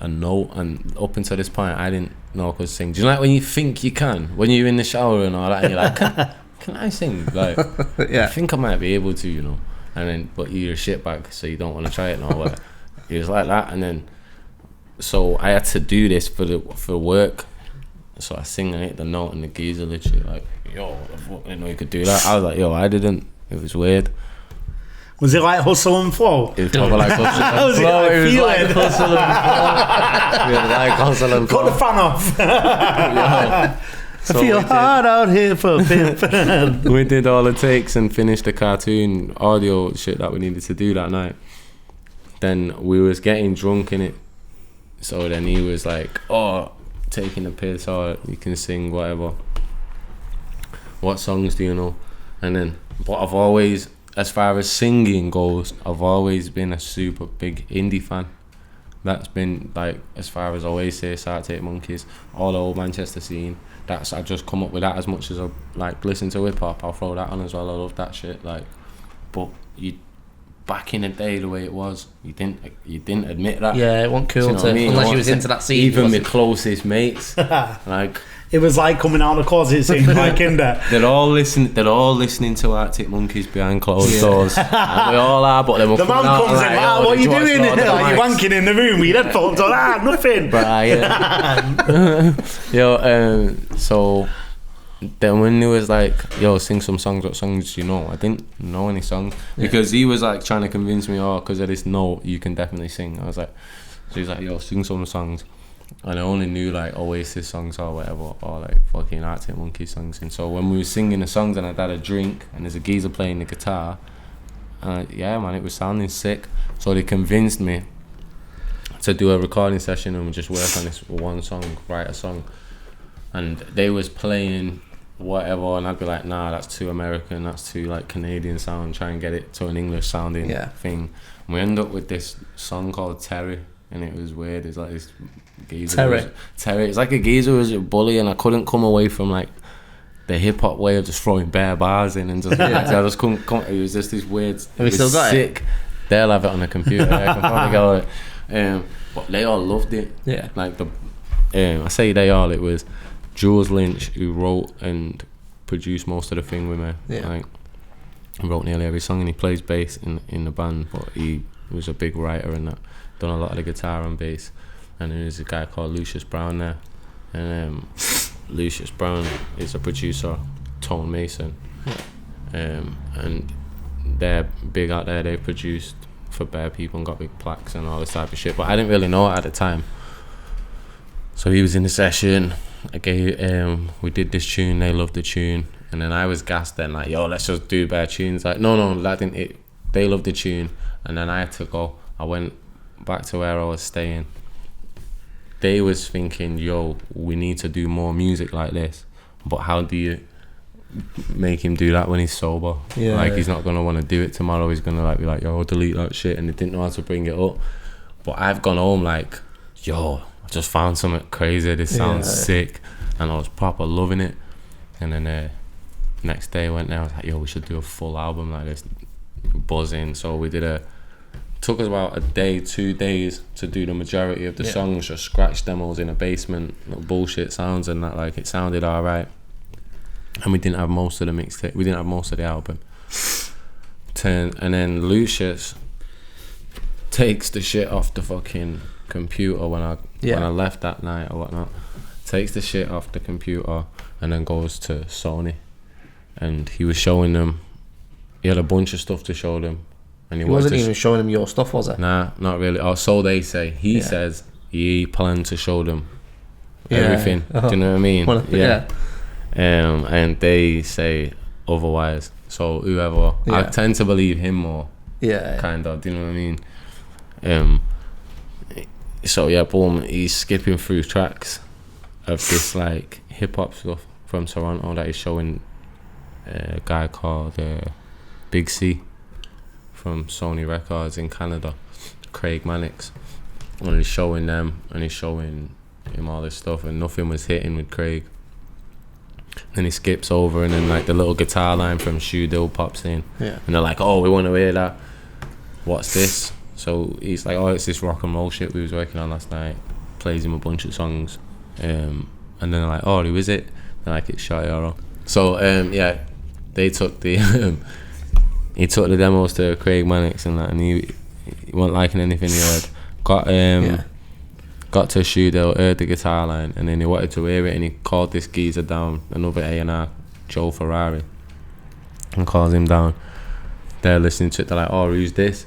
note, and up until this point I didn't know I could sing. Do you know, like when you think you can, when you're in the shower and all that, and you're like, can I sing? Like, I think I might be able to, you know. And then, but you're a shitbag, so you don't want to try it and all that. It was like that, and then, so I had to do this for work. So I sing, I hit the note, and the geezer literally like, yo, what the fuck? I didn't know you could do that. I was like, yo, I didn't. It was weird. Was it like Hustle and Flow? It was probably like Hustle and Flow. It was like Hustle and Flow. It was like Hustle and Flow. Cut the fan off. I feel hard out here for a pimp. We did all it takes and finished the cartoon audio shit that we needed to do that night. Then we was getting drunk in it. So then he was like, oh, taking a piss, or you can sing whatever. What songs do you know? And then, but I've always, as far as singing goes, I've always been a super big indie fan. That's been like, as far as Oasis, Arctic Monkeys, all the old Manchester scene. I just come up with that. As much as I like listen to hip hop, I'll throw that on as well. I love that shit. Like, but you, back in the day, the way it was, you didn't admit that. Yeah, it wasn't cool, you know what I mean? Unless you was into that scene. Even my closest mates, like. It was like coming out of the closet saying like in there. They're all listening to Arctic Monkeys behind closed doors. And we all are, but then we'll the man comes in, like, what are you doing? Like, you wanking in the room with your headphones on, nothing. But so then when he was like, yo, sing some songs, what songs do you know? I didn't know any songs. Because he was like trying to convince me, because of this note, you can definitely sing. I was like, so he's like, yo, sing some songs. And I only knew like Oasis songs or whatever, or like fucking Arctic Monkey songs. And so when we were singing the songs and I'd had a drink and there's a geezer playing the guitar, yeah man, it was sounding sick. So they convinced me to do a recording session and just work on this one song, write a song. And they was playing whatever and I'd be like, nah, that's too American, that's too like Canadian sound, try and get it to an English sounding thing. And we ended up with this song called Terry. And it was weird. It's like this geezer. Terry. It's like a geezer who was a bully, and I couldn't come away from like the hip hop way of just throwing bare bars in and just. I just couldn't come. It was just this weird. Have we still got sick. it? They'll have it on the computer. I can probably go it. But they all loved it. Yeah. Like I say they all. It was Jules Lynch who wrote and produced most of the thing with me. Yeah. Like he wrote nearly every song, and he plays bass in the band, but he was a big writer and that. Done a lot of the guitar and bass. And there's a guy called Lucius Brown there, and Lucius Brown is a producer, Tone Mason, and they're big out there. They produced for bare people and got big plaques and all this type of shit, but I didn't really know it at the time. So he was in the session. We did this tune, they loved the tune, and then I was gassed then, like, yo, let's just do bare tunes. Like, no, that didn't it. They loved the tune, and then I had to go. I went back to where I was staying. They was thinking, yo, we need to do more music like this, but how do you make him do that when he's sober? He's not gonna want to do it tomorrow. He's gonna like be like, yo, delete that shit, and they didn't know how to bring it up. But I've gone home like, yo, I just found something crazy, this sounds sick, and I was proper loving it. And then next day I went there, I was like, yo, we should do a full album like this, buzzing. So we did took us about a day, 2 days to do the majority of the songs, just scratch demos in a basement, little bullshit sounds and that. Like, it sounded alright, and we didn't have most of the mixtape, we didn't have most of the album. And then Lucius takes the shit off the fucking computer when I left that night or whatnot, takes the shit off the computer and then goes to Sony, and he was showing them, he had a bunch of stuff to show them. And he wasn't even showing them your stuff, was it? Nah, not really. Oh, so they say. He says he planned to show them everything. Do you know what I mean? And they say otherwise. So whoever, I tend to believe him more. Yeah. Kind of. Do you know what I mean? So yeah, boom. He's skipping through tracks of this like hip hop stuff from Toronto that he's showing a guy called Bugzy from Sony Records in Canada, Craig Mannix, and he's showing them and he's showing him all this stuff, and nothing was hitting with Craig. Then he skips over, and then like the little guitar line from Shoe Dill pops in, and they're like, oh, we want to hear that, what's this? So he's like, oh, it's this rock and roll shit we was working on last night. Plays him a bunch of songs, and then they're like, oh, who is it? They're like, it's Shotty Horroh. So they took the he took the demos to Craig Mannix and that, and he wasn't liking anything he heard. Got to Shoe Dill, heard the guitar line, and then he wanted to hear it, and he called this geezer down, another A&R, Joe Ferrari, and calls him down. They're listening to it, they're like, oh, who's this?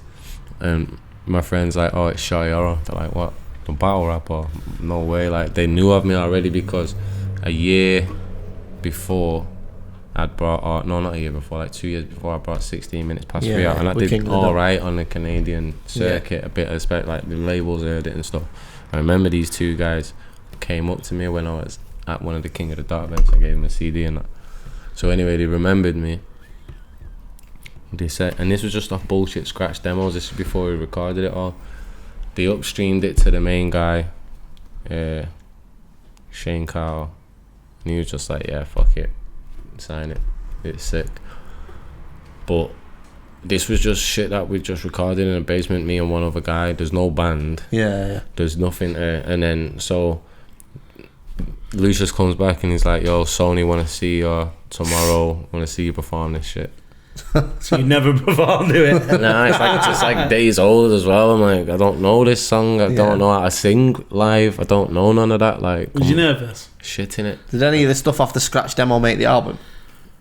And my friend's like, oh, it's Shotty Horroh. They're like, what? The battle rapper? No way. Like, they knew of me already because a year before I'd brought, no, not a year before, like 2 years before, I brought 16 minutes past 3 out, and I did alright on the Canadian circuit, a bit of respect, like the labels heard it and stuff. I remember these two guys came up to me when I was at one of the King of the Dark events. I gave them a CD and that. So anyway, they remembered me. They said, and this was just off bullshit scratch demos, this was before we recorded it all. They upstreamed it to the main guy, Shane Carl, and he was just like, yeah, fuck it, sign it, it's sick. But this was just shit that we just recorded in a basement, me and one other guy. There's no band, there's nothing, and then so Lucius comes back and he's like, yo, Sony want to see you tomorrow, want to see you perform this shit. So you never performed it? Nah, it's like days old as well. I'm like, I don't know this song, I don't know how to sing live, I don't know none of that. Like, was you nervous? Shit in it. Did any of the stuff off the scratch demo make the album?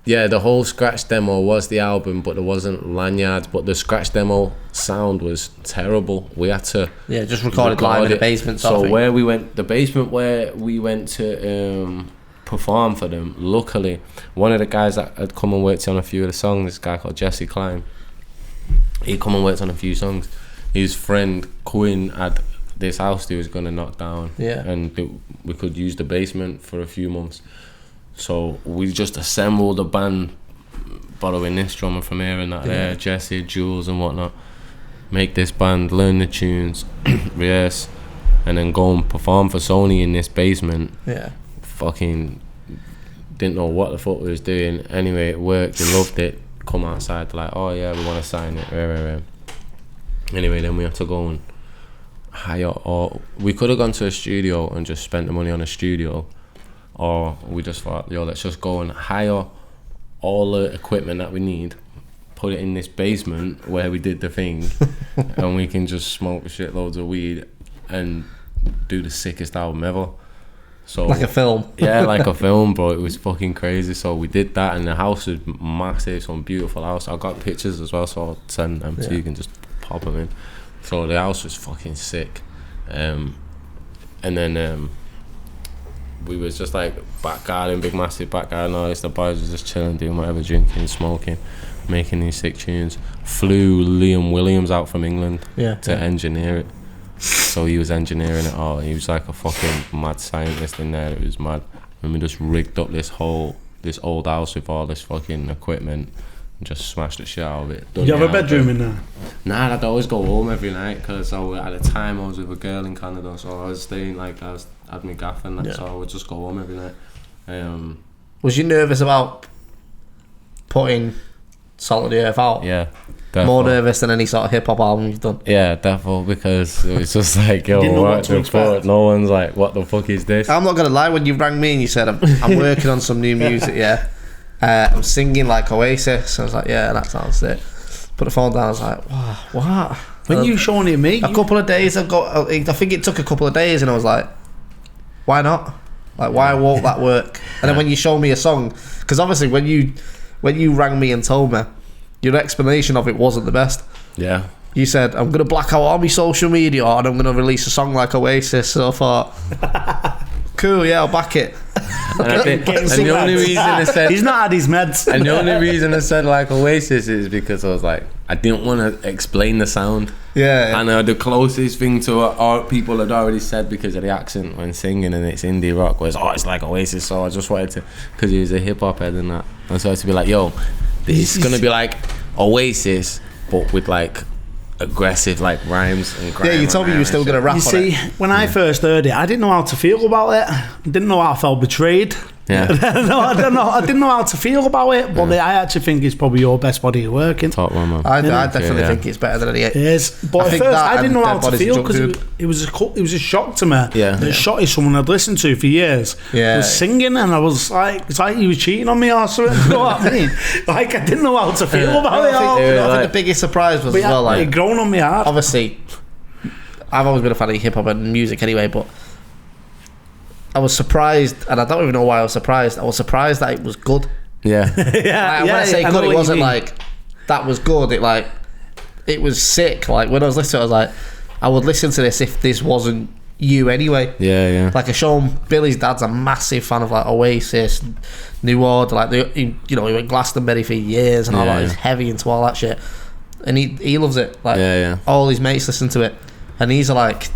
Yeah, the whole scratch demo was the album, but there wasn't lanyards. But the scratch demo sound was terrible. We had to just recorded live in the basement. So where we went, the basement where we went to perform for them. Luckily, one of the guys that had come and worked on a few of the songs, this guy called Jesse Klein, he come and worked on a few songs. His friend Quinn had this house he was gonna knock down, and we could use the basement for a few months. So we just assembled a band, borrowing this drummer from here and that there, Jesse, Jules and whatnot. Make this band, learn the tunes, rehearse, and then go and perform for Sony in this basement. Yeah. Fucking didn't know what the fuck we was doing. Anyway, it worked, they loved it. Come outside, they're like, oh yeah, we want to sign it. Anyway, then we had to go and hire, or we could have gone to a studio and just spent the money on a studio. Or we just thought, yo, let's just go and hire all the equipment that we need, put it in this basement where we did the thing, and we can just smoke shitloads of weed and do the sickest album ever. So like a film. Yeah, like a film, bro. It was fucking crazy. So we did that, and the house was massive, some beautiful house. I got pictures as well, so I'll send them to you, can just pop them in. So the house was fucking sick. And then we was just like back garden, big massive back garden. All this, the boys was just chilling, doing whatever, drinking, smoking, making these sick tunes. Flew Liam Williams out from England to engineer it. So he was engineering it all. He was like a fucking mad scientist in there. It was mad. And we just rigged up this old house with all this fucking equipment and just smashed the shit out of it. Did you have a bedroom in there? Nah, I'd always go home every night because at the time I was with a girl in Canada, so I was staying like had my gaff and that, so I would just go home every night. Was you nervous about putting Salt of the Earth out? Yeah. Definitely. More nervous than any sort of hip hop album you've done? Yeah, definitely, because it was just like, yo, what the fuck? No one's like, what the fuck is this? I'm not gonna lie, when you rang me and you said I'm working on some new music, I'm singing like Oasis, I was like, yeah, that sounds sick. Put the phone down, I was like, wow, what? When you showing it me? A couple of days ago, I think it took a couple of days, and I was like, why not? Like, why won't that work? And then when you show me a song, because obviously when you rang me and told me, your explanation of it wasn't the best. Yeah. You said, I'm going to black out all my social media and I'm going to release a song like Oasis. So I thought, cool, yeah, I'll back it. And the only reason I said... He's not had his meds. And the only reason I said like Oasis is because I was like, I didn't want to explain the sound. Yeah. And the closest thing to what people had already said because of the accent when singing, and it's indie rock, was, it's like Oasis. So I just wanted to, because he was a hip hop head and that. And so I had to be like, yo, this is going to be like Oasis, but with like aggressive like rhymes and yeah, you told me you were still going to rap on it. You see, when I first heard it, I didn't know how to feel about it. I didn't know how I felt betrayed. Yeah. I didn't know how to feel about it, but I actually think it's probably your best body of work. Top one, man. I definitely think it's better than any. It is, but at first I didn't know how to feel because it was a shock to me. Yeah. That Shotty, someone I'd listened to for years, was singing, and I was like, it's like he was cheating on me or something. You know what I mean? Like, I didn't know how to feel about it. I think the biggest surprise was as well, like, it grown on me hard. Obviously, I've always been a fan of hip hop and music anyway, but I was surprised, and I don't even know why I was surprised. I was surprised that it was good. Yeah. When I say good, it wasn't like that was good. It was sick. Like when I was listening to it, I was like, I would listen to this if this wasn't you anyway. Yeah. Like I show him, Billy's dad's a massive fan of like Oasis, New Order, like he went Glastonbury for years and all that. He's heavy into all that shit, and he loves it. Like all his mates listen to it, and he's like,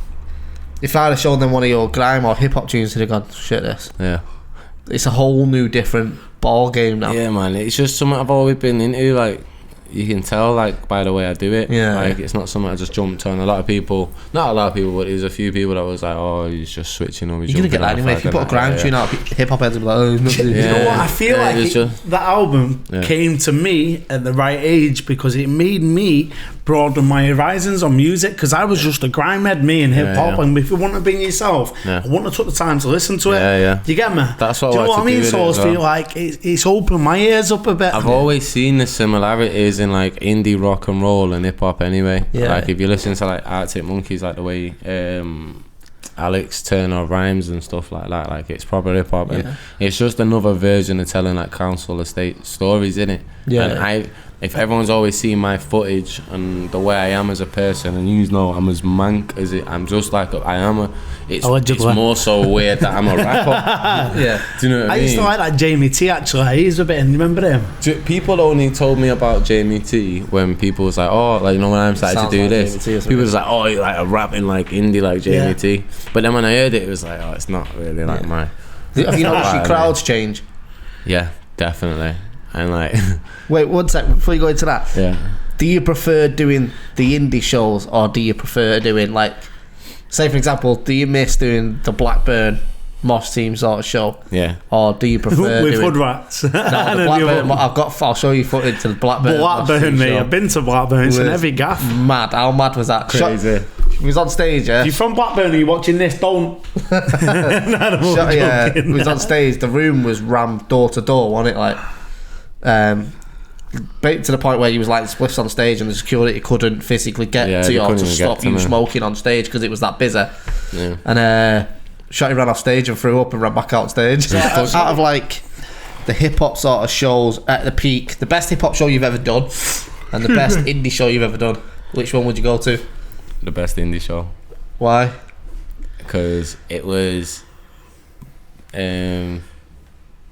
if I'd have shown them one of your grime or hip hop tunes, they'd have gone, shit this. Yeah. It's a whole new different ball game now. Yeah, man. It's just something I've always been into. Like, you can tell, like, by the way I do it. Yeah. Like, it's not something I just jumped on. Not a lot of people, but there's a few people that was like, oh, he's just switching or he's You're gonna get that anyway. If you put a grime tune out, hip hop heads will be like, oh, nothing. You know what? I feel like that album came to me at the right age because it made me broaden my horizons on music, because I was just a grime head, me, and hip hop, and if you want to be yourself, I wouldn't have took the time to listen to it. You get me? That's what do I you know what I mean? So I feel like it's opened my ears up a bit. I've always seen the similarities in like indie rock and roll and hip hop anyway. Like if you listen to like Arctic Monkeys, like the way Alex Turner rhymes and stuff like that, like it's proper hip hop, and it's just another version of telling like council estate stories, innit? And if everyone's always seen my footage and the way I am as a person, and you know I'm as mank as it, I'm just like I am. It's more so weird that I'm a rapper. Do you know what I mean? I used to like that Jamie T actually. He's a bit. Remember him? People only told me about Jamie T when people was like, oh, like, you know, when I'm starting to do this, people was like, oh, you're like a rapping like indie like Jamie T. But then when I heard it was like, oh, it's not really like my. Have you noticed your crowds change? Yeah, definitely. And like, wait, 1 second before you go into that. Do you prefer doing the indie shows, or do you prefer doing, like, say for example, do you miss doing the Blackburn Mosh Team sort of show? Or do you prefer with doing hood rats? No, the Blackburn. I'll show you footage to the Blackburn. Mate, I've been to Blackburn. It's an heavy gaff. Mad. How mad was that? Crazy. He was on stage, If you're from Blackburn and you're watching this, don't. He was on stage. The room was rammed door to door, wasn't it? Like, to the point where you was like spliffs on stage and the security couldn't physically get to you or to stop you smoking on stage because it was that busy. And Shotty ran off stage and threw up and ran back out stage. Out of like the hip hop sort of shows at the peak, the best hip hop show you've ever done and the best indie show you've ever done, which one would you go to? The best indie show. Why? Because it was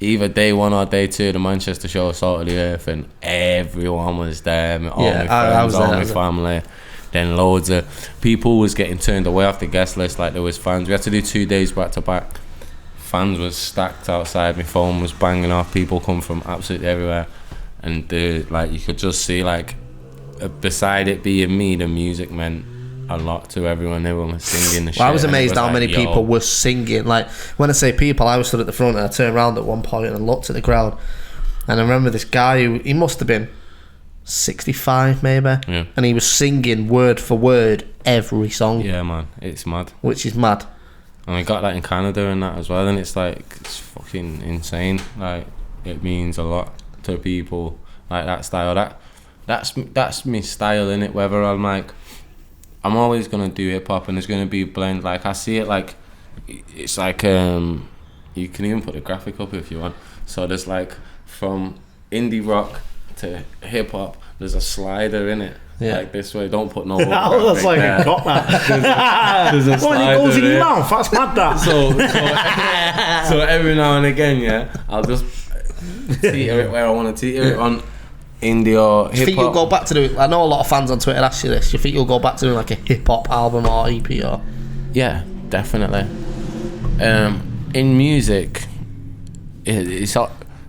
either day one or day two of the Manchester show, Salt of the Earth, and everyone was there. All my friends, all my family. Then loads of people was getting turned away off the guest list. Like, there was fans. We had to do 2 days back to back. Fans was stacked outside. My phone was banging off. People come from absolutely everywhere, and like you could just see, like, beside it being me, the music meant a lot to everyone. Everyone was singing the shit. I was amazed how many people were singing. Like, when I say people, I was stood at the front and I turned around at one point and looked at the crowd, and I remember this guy who, he must have been 65 maybe, and he was singing word for word every song. Yeah, man, it's mad. Which is mad. And I got that in Canada and that as well, and it's like, it's fucking insane. Like, it means a lot to people, like that style. That's my style, innit? Whether I'm always gonna do hip hop, and there's gonna be a blend. Like, I see it like, it's like you can even put the graphic up if you want. So there's like, from indie rock to hip hop, there's a slider in it. Like this way. Don't put no. That's like I got that. There's a slider. When it goes in your mouth, that's mad. That. So every now and again, I'll just teeter it where I want to teeter it on. Indie or hip hop. Do you think you'll go back to doing? I know a lot of fans on Twitter ask you this. Do you think you'll go back to doing like a hip hop album or EP or? Yeah, definitely. In music, it's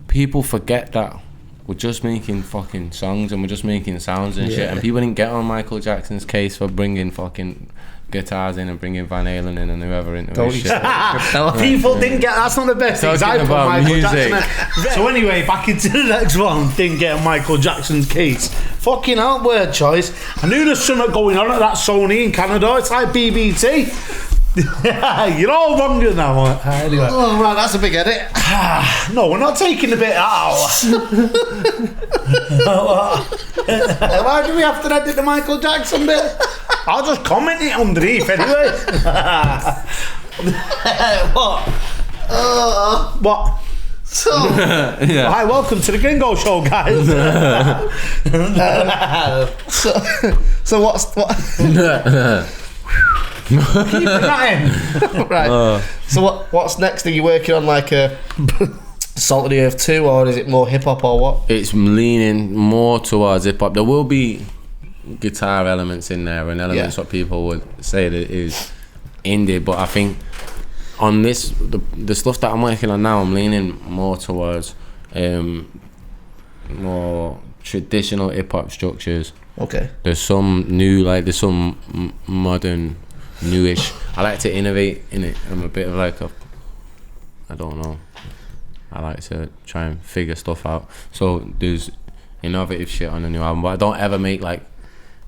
people forget that we're just making fucking songs and we're just making sounds and shit. And people didn't get on Michael Jackson's case for bringing fucking guitars in and bringing Van Halen in and whoever into his shit. People didn't get. That's not the best example of Michael music. Jackson. So anyway, back into the next one. Didn't get Michael Jackson's case. Fucking hell, word choice. I knew there's something going on at that Sony in Canada. It's like BBT. You're all wrong now. Anyway. Oh right, that's a big edit. No, we're not taking the bit out. Why do we have to edit the Michael Jackson bit? I'll just comment it underneath anyway. What? What? So, hi, welcome to the Gringo show, guys. So what? Keep that in. Right. So what's next? Are you working on like a Salt of the Earth 2, or is it more hip hop or what? It's leaning more towards hip hop. There will be guitar elements in there and elements what people would say that is indie, but I think on this the stuff that I'm working on now, I'm leaning more towards more traditional hip hop structures. Okay. There's some new, like there's some modern, newish. I like to innovate in it. I'm a bit of like I don't know. I like to try and figure stuff out. So there's innovative shit on the new album, but I don't ever make like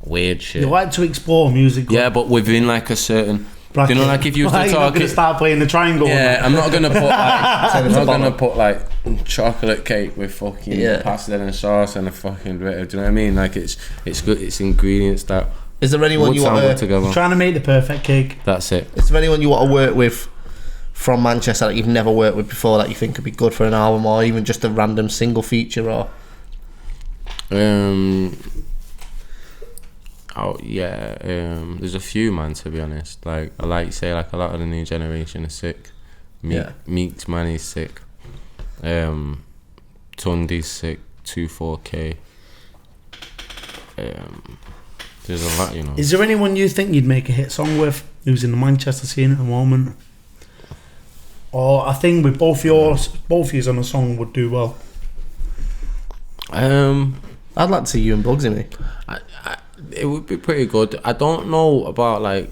weird shit. You like to explore music. Yeah, but within like a certain bracket. You know, like if you were to You're not gonna start playing the triangle. Yeah, I'm not gonna put like I'm not gonna put like chocolate cake with fucking pasta and sauce and a fucking do you know what I mean? Like it's good. It's ingredients that. Is there anyone you want to trying to make the perfect cake? That's it. Is there anyone you want to work with from Manchester that you've never worked with before that you think could be good for an album, or even just a random single feature? Or there's a few, man, to be honest. Like I like to say, like a lot of the new generation is sick. Meek's man is sick. Tundi's sick. 24K. There's a lot, you know. Is there anyone you think you'd make a hit song with who's in the Manchester scene at the moment? Or I think with both of yous on a song would do well. I'd like to see you and Bugzy, mate. It would be pretty good. I don't know about like,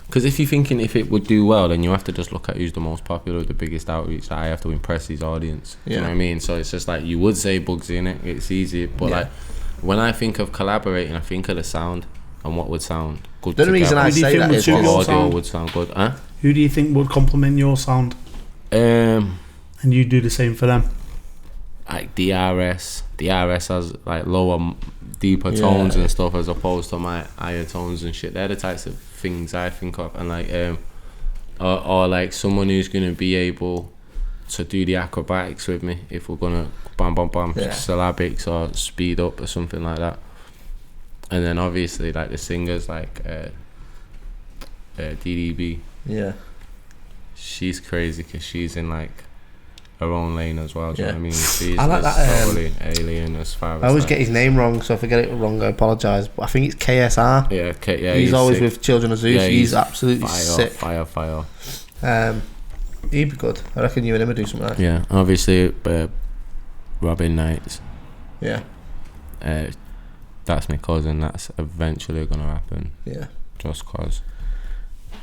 because if you're thinking if it would do well, then you have to just look at who's the most popular, the biggest outreach. I have to impress his audience. You know what I mean? So it's just like you would say Bugzy in it. It's easy, but like when I think of collaborating, I think of the sound and what would sound good. The reason I say that is what audio would sound good. Who do you think would complement your sound? And you do the same for them? Like DRS has like lower, deeper tones and stuff as opposed to my higher tones and shit. They're the types of things I think of, and like or like someone who's gonna be able to do the acrobatics with me if we're gonna bam syllabics or speed up or something like that. And then obviously like the singers like DDB. Yeah, she's crazy because she's in like her own lane as well. Do you know what I mean? She's I like that, totally alien as far as I always get his name wrong, so if I get it wrong I apologise, but I think it's KSR. He's always sick with Children of Zeus. He's absolutely sick. Fire. He'd be good. I reckon you and him would do something like that. Yeah, obviously Robin Knights. Yeah, that's my cousin. That's eventually gonna happen. Yeah, just cause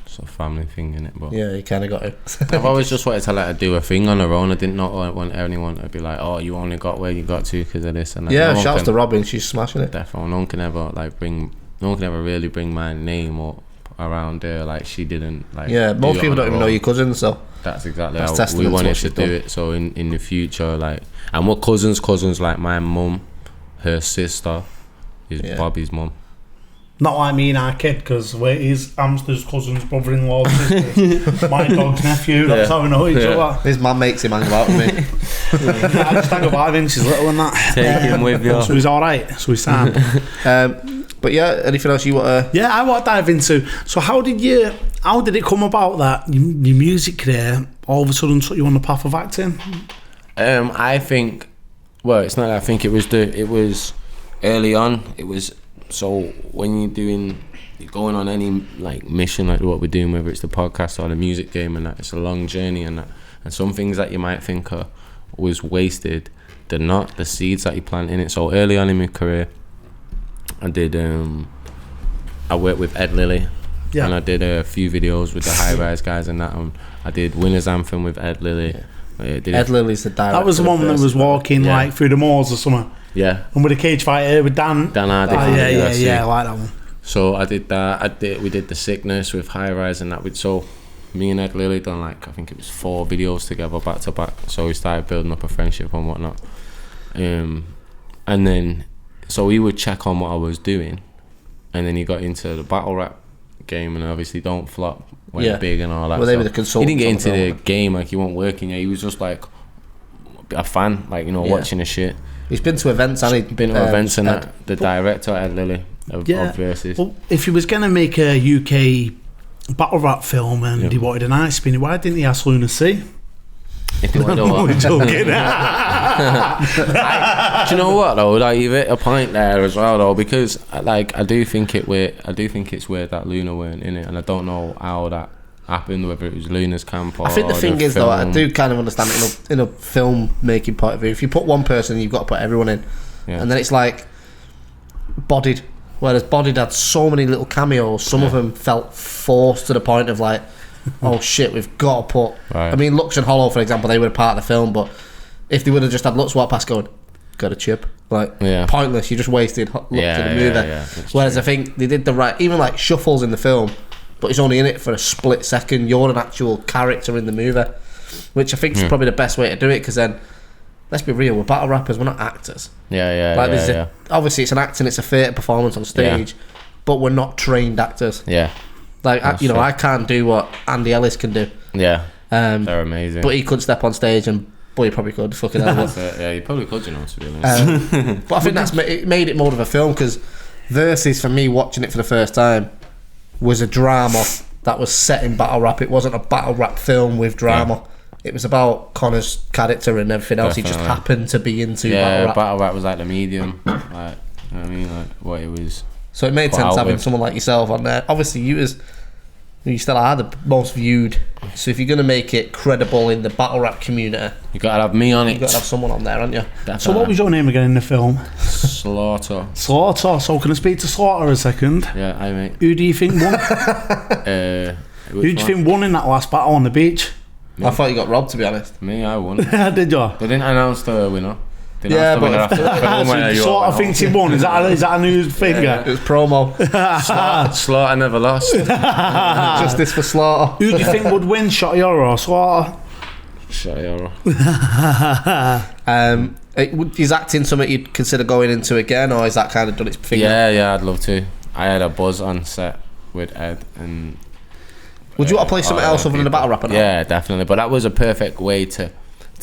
it's a family thing, innit? But yeah, you kind of got it. I've always just wanted to let her do a thing on her own. I didn't want anyone to be like, oh, you only got where you got to because of this and that. Yeah, shouts to Robin, she's smashing it. Definitely. No one can ever really bring my name up around there like she didn't. Like, yeah, most people don't even know your cousin, so that's exactly how we wanted to do it. So in the future, like, and we're cousins, like my mum, her sister is Bobby's mum. Not like me and our kid, because he's Amster's cousin's brother-in-law, my dog's nephew. That's how we know each other. His mum makes him hang about with me. I just hang about with him. She's little and that. Take him with you. So he's all right. So he's sound. But yeah, anything else you want to? Yeah, I want to dive into. So how did it come about that your music career all of a sudden took you on the path of acting? I think. Well, it's not that I think it was early on. It was. So when you're going on any like mission like what we're doing, whether it's the podcast or the music game and that, it's a long journey and that, and some things that you might think was wasted, they're not. The seeds that you plant in it. So early on in my career, I worked with Ed Lilly, and I did a few videos with the High Rise guys and that. I did Winner's Anthem with Ed Lilly. Ed Lilly's the director. That was the one that was walking like through the malls or something. Yeah. And with a cage fight with Dan Hardy. I like that one. So I did that. We did The Sickness with High Rise and that. So me and Ed Lilly done like, I think it was 4 videos together back to back. So we started building up a friendship and whatnot. And then, so he would check on what I was doing. And then he got into the battle rap game and obviously Don't Flop went big and all that. Well, they were the consultants. He didn't get into the game, like he wasn't working. He was just like a fan, like, watching the shit. He's been to events, and been to events and that. The director Ed Lilly, of verses. Well, if he was going to make a UK battle rap film and he wanted an ice spinner, why didn't he ask Luna C? If you want to know what? Joking. Do you know what though? Like, you've hit a point there as well though, because like I do think it's weird that Luna weren't in it, and I don't know how that happened, whether it was Luna's camp or I think the thing is though, I do kind of understand it in a film making point of view. If you put one person, you've got to put everyone in, and then it's like Bodied. Whereas Bodied had so many little cameos, some of them felt forced to the point of like, oh shit, we've got to put. Right. I mean, Lux and Hollow, for example, they were a part of the film, but if they would have just had Lux walk past going, got a chip, like pointless. You just wasted Lux in the movie. Whereas I think they did the right, even like Shuffle's in the film, but he's only in it for a split second. You're an actual character in the movie, which I think is probably the best way to do it, because then, let's be real, we're battle rappers, we're not actors. Obviously it's an acting, it's a theatre performance on stage, but we're not trained actors. Like, I can't do what Andy Ellis can do. They're amazing. But he could step on stage, and boy, he probably could. Fucking hell. Yeah, he probably could, to be honest. But I think it made it more of a film, because Versus, for me, watching it for the first time, was a drama that was set in battle rap. It wasn't a battle rap film with drama. It was about Connor's character and everything else. He just happened to be into battle rap. Battle rap was like the medium. Like, I mean, like what it was. So it made sense having someone like yourself on there. Obviously, you still are the most viewed. So if you're going to make it credible in the battle rap community, you got to have me on it. You got to have someone on there, haven't you? Definitely. So what was your name again in the film? Slaughter. Slaughter. So can I speak to Slaughter a second? Yeah, I mate. Who do you think won? Who do you think won in that last battle on the beach? Me. I thought you got robbed, to be honest. Me, I won. Did you? They didn't announce the winner. But sort of thinks he won. Is that a new thing? It was promo. Slaughter never lost. Justice for Slaughter. Who do you think would win, Shotty Horroh or Slaughter? Shotty Horroh. Is acting something you'd consider going into again, or is that kind of done its thing? Yeah, I'd love to. I had a buzz on set with Ed and. Would you want to play something else other than the battle rapper now? Yeah, definitely. But that was a perfect way to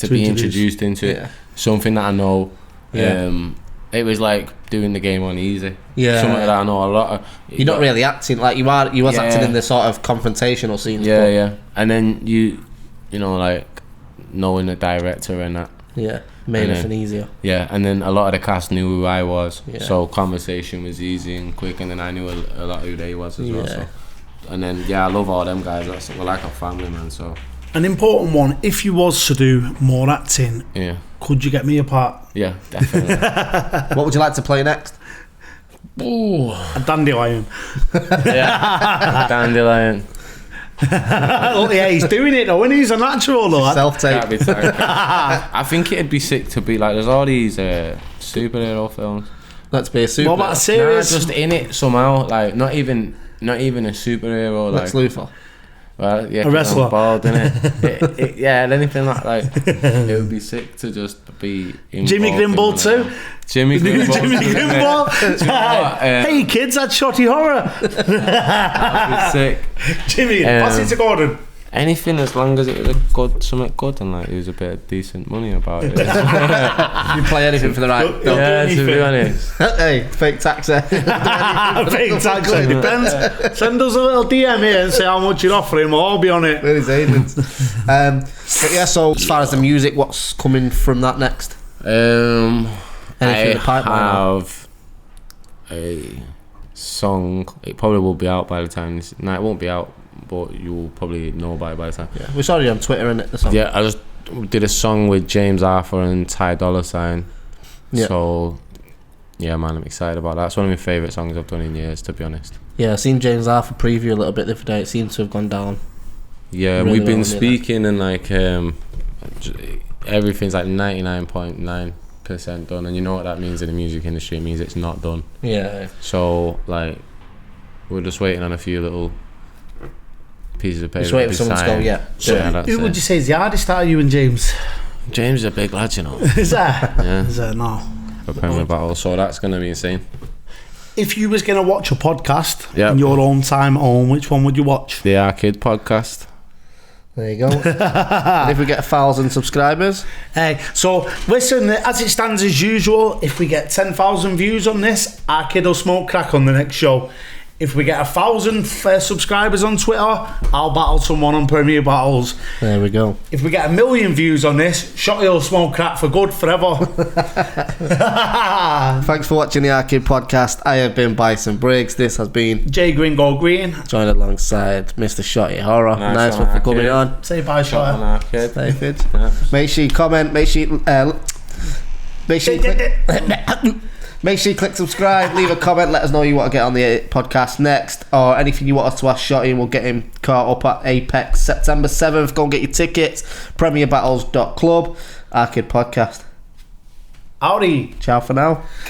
be introduced into it. Yeah. Something that I know. It was like doing the game on easy. Yeah. Something that I know a lot of. You're not really acting like you was acting in the sort of confrontational scenes. Yeah. And then you know, like knowing the director and that. Yeah. Made everything easier. Yeah, and then a lot of the cast knew who I was. Yeah. So conversation was easy and quick, and then I knew a lot who they was as well. So. And then I love all them guys. We're like a family, man. So an important one. If you was to do more acting, could you get me a part? Yeah, definitely. What would you like to play next? Ooh, a dandelion. Dandelion. Oh, yeah, he's doing it though, and he's a natural though. Self-tape. I think it'd be sick to be like. There's all these superhero films. Let's be a superhero. What about a series? Just in it somehow, like not even a superhero. Lex Luthor. Well, yeah, a wrestler. I'm bald, innit? Anything like it would be sick to just be Jimmy Grimble too. Jimmy Grimble. Hey kids, that's Shotty Horroh. That'd be sick. Jimmy, pass it to Gordon. Anything as long as it was something good and like it was a bit of decent money about it. You play anything for the right. To be honest. Hey, fake taxi. Fake taxi. Depends. Send us a little DM here and say how much you're offering. We'll all be on it. With his agents. But yeah, so as far as the music, what's coming from that next? I have a song. It probably will be out by the time this. No, it won't be out. But you'll probably know by the time. Yeah, we're already on Twitter, innit? The song. Yeah, I just did a song with James Arthur and Ty Dolla $ign. Yeah. So, yeah, man, I'm excited about that. It's one of my favourite songs I've done in years, to be honest. Yeah, I've seen James Arthur preview a little bit the other day. It seems to have gone down. Yeah, really we've been speaking and like everything's like 99.9% done, and you know what that means in the music industry. It means it's not done. Yeah. So, like, we're just waiting on a few little pieces of paper. Just waiting for someone to go, So who would you say is the hardest out of you and James? James is a big lad, you know. Is that? Yeah. Is that? No. For Premier Battle, so that's going to be insane. If you was going to watch a podcast in your own time at home, which one would you watch? The Arcade Podcast. There you go. And if we get 1,000 subscribers, hey, so listen, as it stands as usual, if we get 10,000 views on this, our kid will smoke crack on the next show. If we get 1,000 subscribers on Twitter, I'll battle someone on Premier Battles. There we go. If we get 1 million views on this, Shotty will smoke crack for good forever. Thanks for watching the Arcade Podcast. I have been Bison Briggz. This has been J Gringo Green. Joined alongside Mr. Shotty Horroh. Nice one for coming on. Say bye, Shotty. David. Make sure you comment. Make sure you click subscribe, leave a comment, let us know you want to get on the podcast next, or anything you want us to ask Shotty, and we'll get him caught up at Apex September 7th. Go and get your tickets. premierbattles.club. Arcade Podcast. Howdy. Ciao for now.